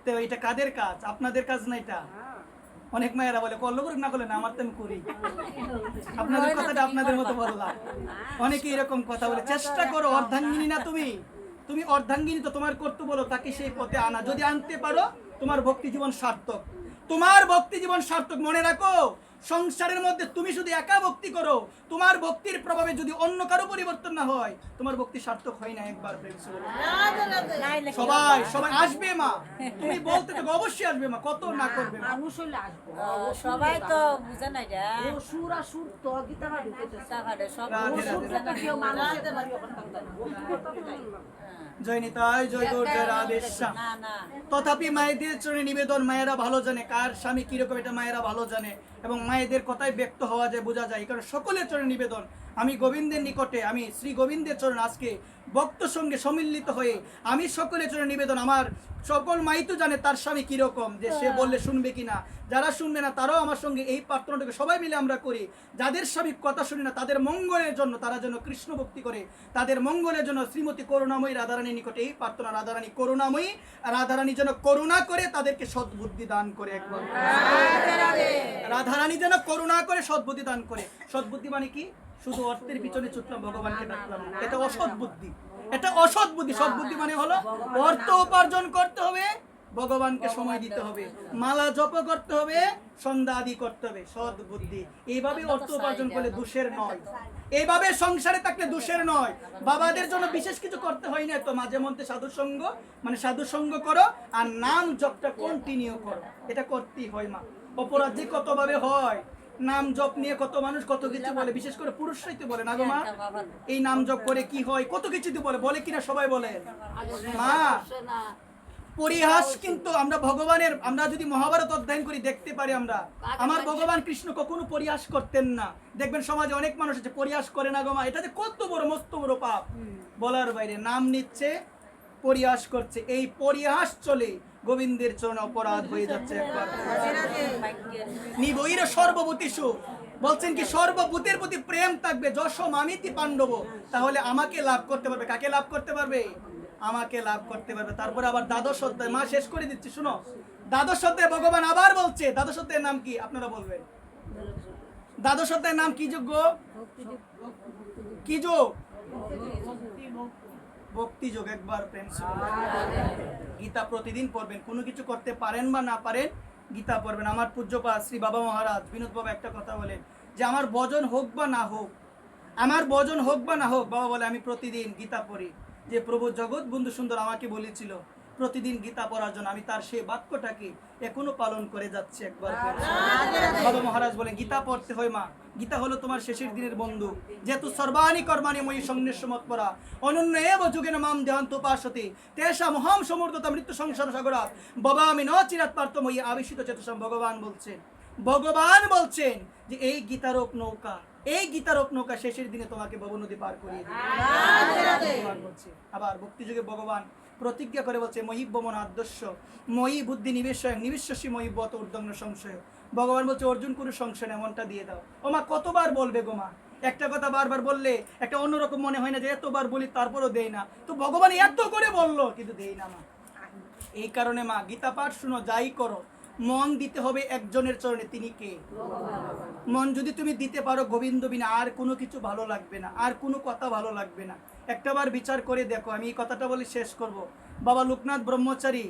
তো এটা কাদের কাজ? আপনাদের কাজ না এটা? অনেক মায়েরা বলে করলো করুক, না করলে না, আমার তো আমি করি। আপনাদের কথাটা আপনাদের মতো বললাম। অনেকে এরকম কথা বলে। চেষ্টা করো, অর্ধাঙ্গিনী না তুমি? তুমি অর্ধাঙ্গিনী, তো তোমার কর্তব্য হলো তাকে সেই পথে আনা। যদি আনতে পারো, তোমার ভক্তি জীবন সার্থক। তোমার ভক্তি জীবন সার্থক। মনে রাখো, সংসারের মধ্যে তুমি শুধু একা ভক্তি করো, তোমার ভক্তির প্রভাবে যদি অন্য কারো পরিবর্তন না হয়, তোমার ভক্তি সার্থক হয় না। একবার প্রেম সে বলো। সবাই সবাই আসবে মা, তুমি বলতে তো অবশ্যই আসবে মা, কত না করবে মা। সবাই তো বুঝে না এটা। জয় নিতাই, জয় গৌর, জয় রাধেশ্যাম। তথাপি মায়েদের চরণে নিবেদন, মায়েরা ভালো জানে কার স্বামী কিরকম, এটা মায়েরা ভালো জানে। এবং মায়েদের কথায় ব্যক্ত হওয়া যায়, বোঝা যায়। কারণ সকলের চরণে নিবেদন, আমি গোবিন্দের নিকটে, আমি শ্রী গোবিন্দের চরণ আজকে ভক্ত সঙ্গে সম্মিলিত হয়ে আমি সকলের চরণে নিবেদন। আমার সকল মাই তো জানে তার স্বামী কিরকম, যে সে বললে শুনবে কিনা। যারা শুনবে না তারাও আমার সঙ্গে এই প্রার্থনাটাকে সবাই মিলে আমরা করি। যাদের স্বামী কথা শুনি না, তাদের মঙ্গলের জন্য, তারা যেন কৃষ্ণ ভক্তি করে, তাদের মঙ্গলের জন্য শ্রীমতী করুণাময়ী রাধারানীর নিকটে এই প্রার্থনা। রাধারানী করুণাময়ী, রাধারানী যেন করুণা করে তাদেরকে সদ্বুদ্ধি দান করে। একবার রাধারানী যেন করুণা করে সদ্বুদ্ধি দান করে। সদ্বুদ্ধি মানে কি? শুধু অর্থের পিছনে ছুটলাম, ভগবানকে ডাকলাম, এটা অসৎ বুদ্ধি। এটা অসৎ বুদ্ধি। সদ্বুদ্ধি মানে হলো অর্থ উপার্জন করতে হবে, ভগবানকে সময় দিতে হবে, মালা জপ করতে হবে, সন্ধ্যা আদি করতে হবে। সৎ বুদ্ধি। এইভাবে অর্থ উপার্জন করলে দোষের নয়, এইভাবে সংসারে থাকলে দোষের নয়। বাবাদের জন্য বিশেষ কিছু করতে হয় না, তো মাঝে মধ্যে সাধু সঙ্গ, মানে সাধু সঙ্গ করো আর নাম জপটা কন্টিনিউ করো, এটা করতেই হয় মা। অপরাধ যে কতভাবে হয়, নাম জপ নিয়ে কত মানুষ কত কিছু বলে, বিশেষ করে পুরুষরাই তো বলে না গো মা, এই নাম জপ করে কি হয়, কত কিছু তো বলে কিনা সবাই বলে মা। পরিহাস কিন্তু আমরা ভগবানের, আমরা যদি মহাভারত অধ্যয়ন করি দেখতে পারি আমরা, আমার ভগবান কৃষ্ণ কখনো পরিহাস করতেন না। দেখবেন সমাজে অনেক মানুষ আছে পরিহাস করে না গো মা, এটা যে কত বড় মস্ত বড় পাপ বলার বাইরে। নাম নিচ্ছে, পরিহাস করছে, এই পরিহাস চলে গোবিন্দের চরণে অপরাধ হয়ে যাচ্ছে। একবার নিবৈর সর্বভূতিষু বলছেন কি, সর্বভূতের প্রতি প্রেম থাকবে, যশ মামিতি পাণ্ডব। তাহলে আমাকে লাভ করতে পারবে। কাকে লাভ করতে পারবে? আমাকে লাভ করতে পারবে। তারপরে আবার দ্বাদশ অধ্যায়, মা শেষ করে দিচ্ছি শুনো। দ্বাদশ অধ্যায় ভগবান আবার বলছে, দ্বাদশ অধ্যায়ের নাম কি আপনারা বলবেন? দ্বাদশ অধ্যায়ের নাম কি? যোগ্য কি যোগ? ভক্তি যোগ। একবার প্রেম সে বলো। গীতা প্রতিদিন পড়বেন, কোনো কিছু করতে পারেন বা না পারেন, গীতা পড়বেন। আমার পূজ্যপাদ শ্রী বাবা মহারাজ বিনোদ বাবা একটা কথা বলেন যে আমার ভজন হোক বা না হোক, আমার ভজন হোক বা না হোক, বাবা বলে আমি প্রতিদিন গীতা পড়ি। যে প্রভু জগৎ বন্ধু সুন্দর আমাকে বলেছিল প্রতিদিন গীতা পড়ার জন্য, আমি তার সেই বাক্যটাকে এখনো পালন করে যাচ্ছি। একবার বাবা মহারাজ বলেন গীতা পড়তে হয় মা, গীতা হলো তোমার শেষের দিনের বন্ধু। যেহেতু সর্বাণী কর্মাণি ময়ী সংন্যাস মৎপরা অনন্য এব যুগেন মাম দেহান্ত উপাসতে তেষা মহাম সমুদ্রতা মৃত্যু সংসার সাগরাত বাবা আমি ন চিরাত পার্থময়ী আবিষ্কৃত চেতসম। ভগবান বলছেন যে এই গীতারোপ নৌকা, এই গীতারোপ নৌকা শেষের দিনে তোমাকে ভব নদী পার করিয়ে দিবে। আবার ভক্তি যুগে ভগবান প্রতিজ্ঞা করে বলছে মহিব্য মন আদর্শ ময়ী বুদ্ধি নিবেশয় নিবিশ্বসী মহিব্বত উর্দগ্ন সংশয়। ভগবান বলছে অর্জুন কোনো সংশয় না, মনটা দিয়ে দাও। ও মা কতবার বলবে গো মা? একটা কথা বারবার বললে একটা অন্যরকম মনে হয় না যে এতবার বলি তারপরও দেই না? তো ভগবান এত করে বললো কিন্তু দেই না মা। এই কারণে মা গীতা পাঠ শুনো, যাই করো, মন দিতে হবে একজনের চরণে, তিনি কে? মন যদি তুমি দিতে পারো গোবিন্দ বিনা আর কোনো কিছু ভালো লাগবে না, আর কোনো কথা ভালো লাগবে না। একটাবার বিচার করে দেখো, আমি এই কথাটা বলে শেষ করব। বাবা লোকনাথ ব্রহ্মচারী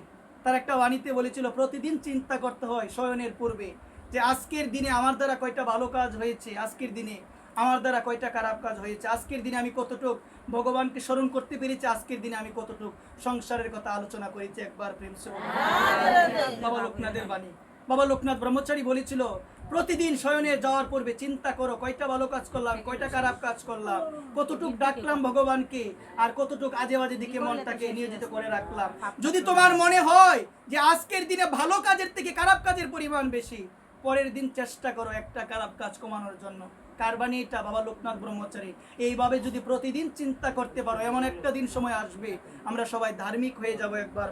তার একটা বাণীতে বলেছিল, প্রতিদিন চিন্তা করতে হয় শয়নের পূর্বে যে আজকের দিনে আমার দ্বারা কয়টা ভালো কাজ হয়েছে, আজকের দিনে আমার দ্বারা কয়টা খারাপ কাজ হয়েছে, আজকের দিনে আমি কতটুক ভগবানকে স্মরণ করতে পেরেছি, আজকের দিনে আমি কতটুক সংসারের কথা আলোচনা করেছি। একবার প্রেম সে বাবা লোকনাথের বাণী। বাবা লোকনাথ ব্রহ্মচারী বলেছিল, প্রতিদিন শয়নে যাওয়ার পূর্বে চিন্তা করো কয়টা ভালো কাজ করলাম, কয়টা খারাপ কাজ করলাম, কতটুক ডাকলাম ভগবানকে, আর কতটুক আজে বাজে দিকে মনটাকে নিয়োজিত করে রাখলাম। যদি তোমার মনে হয় যে আজকের দিনে ভালো কাজের থেকে খারাপ কাজের পরিমাণ বেশি, পরের দিন চেষ্টা করো একটা খারাপ কাজ কমানোর জন্য। কারবানি এটা বাবা লোকনাথ ব্রহ্মচারী। এইভাবে যদি প্রতিদিন চিন্তা করতে পারো, এমন একটা দিন সময় আসবে আমরা সবাই ধার্মিক হয়ে যাব। একবার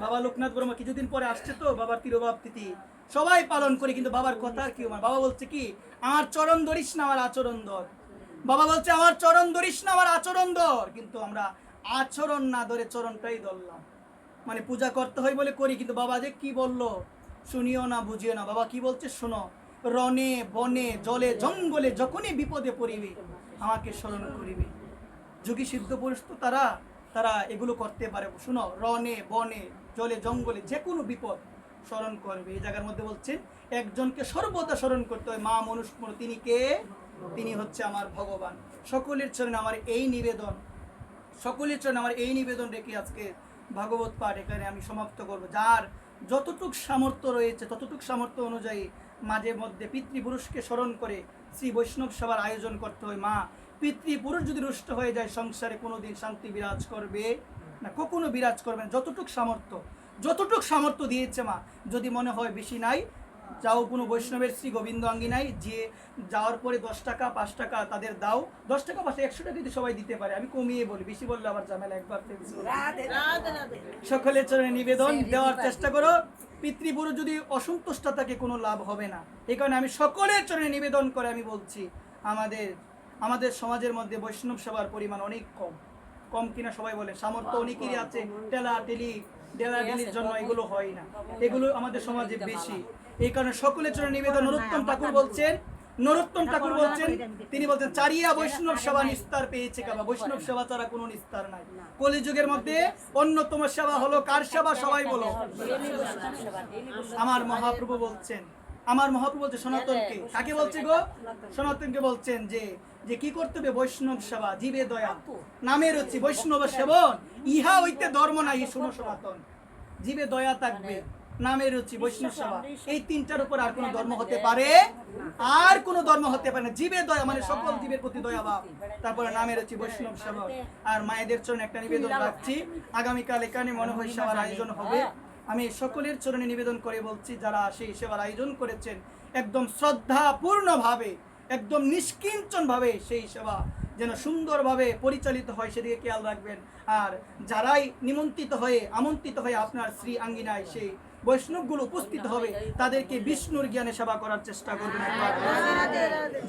বাবা লোকনাথ ব্রহ্ম কিছুদিন পরে আসছে তো, বাবার তিরোভাব তিথি সবাই পালন করি, কিন্তু বাবার কথা আর কি, বাবা বলছে কি, আমার চরণ ধরিস না আমার আচরণ ধর। বাবা বলছে আমার চরণ ধরিস না আমার আচরণ ধর, কিন্তু আমরা আচরণ না ধরে চরণটাই ধরলাম। মানে পূজা করতে হয় বলে করি, কিন্তু বাবা যে কি বললো শুনিও না বুঝিও না। বাবা কি বলছে শোনো, রনে বনে জলে জঙ্গলে যখনই বিপদে পড়িবে আমাকে স্মরণ করিবে। যোগী সিদ্ধ পুরুষ তো তারা এগুলো করতে পারে। শুনো, রনে বনে জলে জঙ্গলে যে কোনো বিপদ স্মরণ করবে। এই জায়গার মধ্যে বলছেন একজনকে সর্বদা স্মরণ করতে হয়, মা মনুষ্য, তিনি কে? তিনি হচ্ছে আমার ভগবান। সকলের চরণে আমার এই নিবেদন, সকলের চরণে আমার এই নিবেদন রেখে আজকে ভাগবত পাঠ এখানে আমি সমাপ্ত করব। যার যতটুক সামর্থ্য রয়েছে ততটুক সামর্থ্য অনুযায়ী মাঝে মধ্যে পিতৃপুরুষকে স্মরণ করে শ্রী বৈষ্ণব সভার আয়োজন করতে হয়। মা পিতৃপুরুষ যদি রুষ্ট হয়ে যায় সংসারে কোনোদিন শান্তি বিরাজ করবে না, কখনো বিরাজ করবে না। যতটুক সামর্থ্য দিয়েছে মা, যদি মনে হয় বেশি নাই, যাও কোনো বৈষ্ণবের শ্রী গোবিন্দ আঙ্গিনায়, যে যাওয়ার পরে 10 টাকা 5 টাকা তাদের দাও, 10 টাকা 5 টাকা 100 টাকা যদি সবাই দিতে পারে, আমি কমিয়ে বলি, বেশি বললে আবার ঝামেলা। একবার সকলের চরণে নিবেদন দেওয়ার চেষ্টা করো। পিতৃপুরুষ যদি অসন্তুষ্ট থাকে কোনো লাভ হবে না। এই কারণে আমি সকলের চরণে নিবেদন করে আমি বলছি, আমাদের সমাজের মধ্যে বৈষ্ণব সেবার পরিমাণ অনেক কম কিনা সবাই বলে, সামর্থ্য অনেকেরই আছে, ডেলাডেলির জন্য এগুলো হয় না, এগুলো আমাদের সমাজে বেশি। এই কারণে সকলের জন্য নিবেদন। নরোত্তম ঠাকুর বলছেন, তিনি বলছেন চারিয়া বৈষ্ণব সেবা নিস্তার পেয়েছে কাবা। বৈষ্ণব সেবা ছাড়া কোনো নিস্তার নাই। কলিযুগের মধ্যে অন্যতম সেবা হলো কার সেবা? সবাই বলো। আমার মহাপ্রভু বলছেন সনাতনকে, কাকে বলছে গো? সনাতনকে বলছেন যে কি করতে হবে? বৈষ্ণব সেবা, জীবে দয়া, নামে রুচি, বৈষ্ণব সেবন, ইহা হইতে ধর্ম নাই। শুনো সনাতন, জীবে দয়া থাকবে, নামে রুচি, বৈষ্ণব সেবা, এই তিনটার উপর আর কোনো ধর্ম হতে পারে? আর কোনো ধর্ম হতে পারে না। জীবে দয়া মানে সকল জীবের প্রতি দয়া ভাব, তারপরে নামে রুচি, বৈষ্ণব সেবা। আর মায়েদের চরণে একটা নিবেদন রাখছি, আগামীকাল এখানে মনে হয় সেবার আয়োজন হবে। আমি সকলের চরণে নিবেদন করে বলছি, যারা সেই সেবার আয়োজন করেছেন একদম শ্রদ্ধাপূর্ণভাবে, একদম নিষ্কিঞ্চনভাবে সেই সেবা যেন সুন্দরভাবে পরিচালিত হয় সেদিকে খেয়াল রাখবেন। আর যারাই আমন্ত্রিত হয়ে আপনার শ্রী আঙ্গিনায় সেই বৈষ্ণবগুলো উপস্থিত হবে, তাদেরকে বিষ্ণুর জ্ঞানে সেবা করার চেষ্টা করবেন।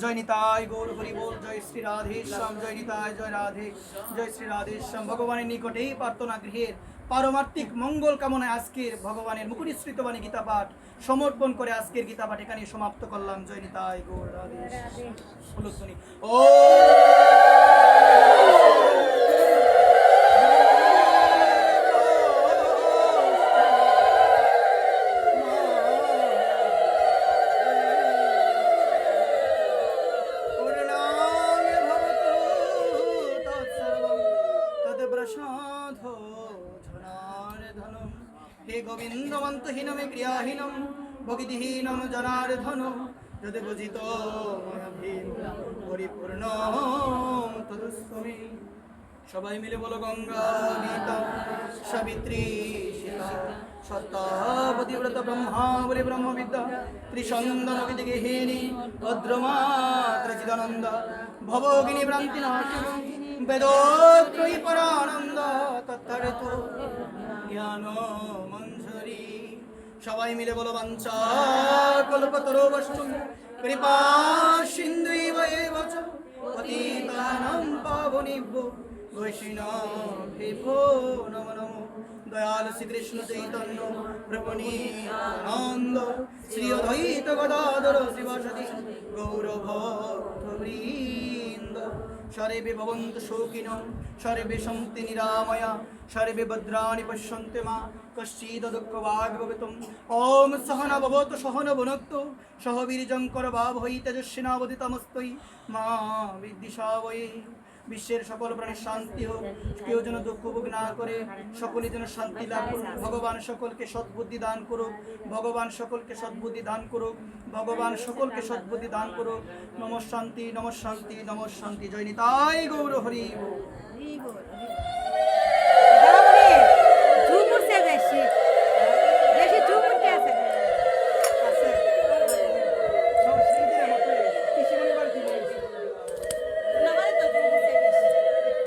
জয় নিতাই গৌর হরি বল, জয় শ্রী রাধেশ্যাম, জয় নিতাই, জয় রাধে, জয় শ্রী রাধেশ্যাম। ভগবানের নিকটেই প্রার্থনা গৃহের পারমার্থিক মঙ্গল কামনায় আজকের ভগবানের মুখনিসৃত বাণী গীতা পাঠ সমর্পণ করে আজকের গীতা পাঠ এখানে সমাপ্ত করলাম। জয় নিতাই গৌর রাধে। ও হে গোবিন্দমন্তহীনমে ক্রিয়াহীনম ভক্তিহীনম জনার্দন যদি বুঝিত পরিপূর্ণ তদুস্মি। সবাই মিলে বলো গঙ্গা গীতা সাবিত্রী শিলা সত্তা পতিব্রত ব্রহ্মা বলে ব্রহ্মবিদ্যা ত্রিসন্দন বিদিগেহিনী ভদ্রমাত্র চিদানন্দ ভবগিনী ভ্রান্তি নাশিনী বেদোত্রয়ী পরানন্দ তত্তরিত জ্ঞান মঞ্জুরি। সবাই মিলে বলো বাঞ্ছা কল্পতরুবস্তু কৃপা সিন্ধুইব এব চ পতিতানাং পাবনেভ্যো বৈষ্ণবেভ্যো নমো নমো। দয়াল শ্রীকৃষ্ণ চৈতন্য প্রভু নিত্যানন্দ শ্রী অদ্বৈত গদাধর শিবাসাদি গৌরভক্তবৃন্দ সর্বে ভবন্তু সুখিনঃ সর্বে সন্তু নিরাময়া সর্বে ভদ্রাণি পশ্যন্তু মা কশ্চিৎ দুঃখভাগ্ ভবেতুম ওম সহনা ভবতু সহনা ভুনক্তু সহ বীর্যং করভাবহৈ তেজস্বিনাবধিতমস্তু মা বিদ্বিষাবহৈ। বিশ্বের সকল প্রাণীর শান্তি হোক, কেউ যেন দুঃখ ভোগ না করে, সকলে যেন শান্তি লাভ করুক। ভগবান সকলকে সদ্বুদ্ধি দান করুক, ভগবান সকলকে সদ্বুদ্ধি দান করুক, ভগবান সকলকে সদ্বুদ্ধি দান করুক। নমঃ শান্তি, নমঃ শান্তি, নমঃ শান্তি। জয় নিতাই গৌর হরি বল।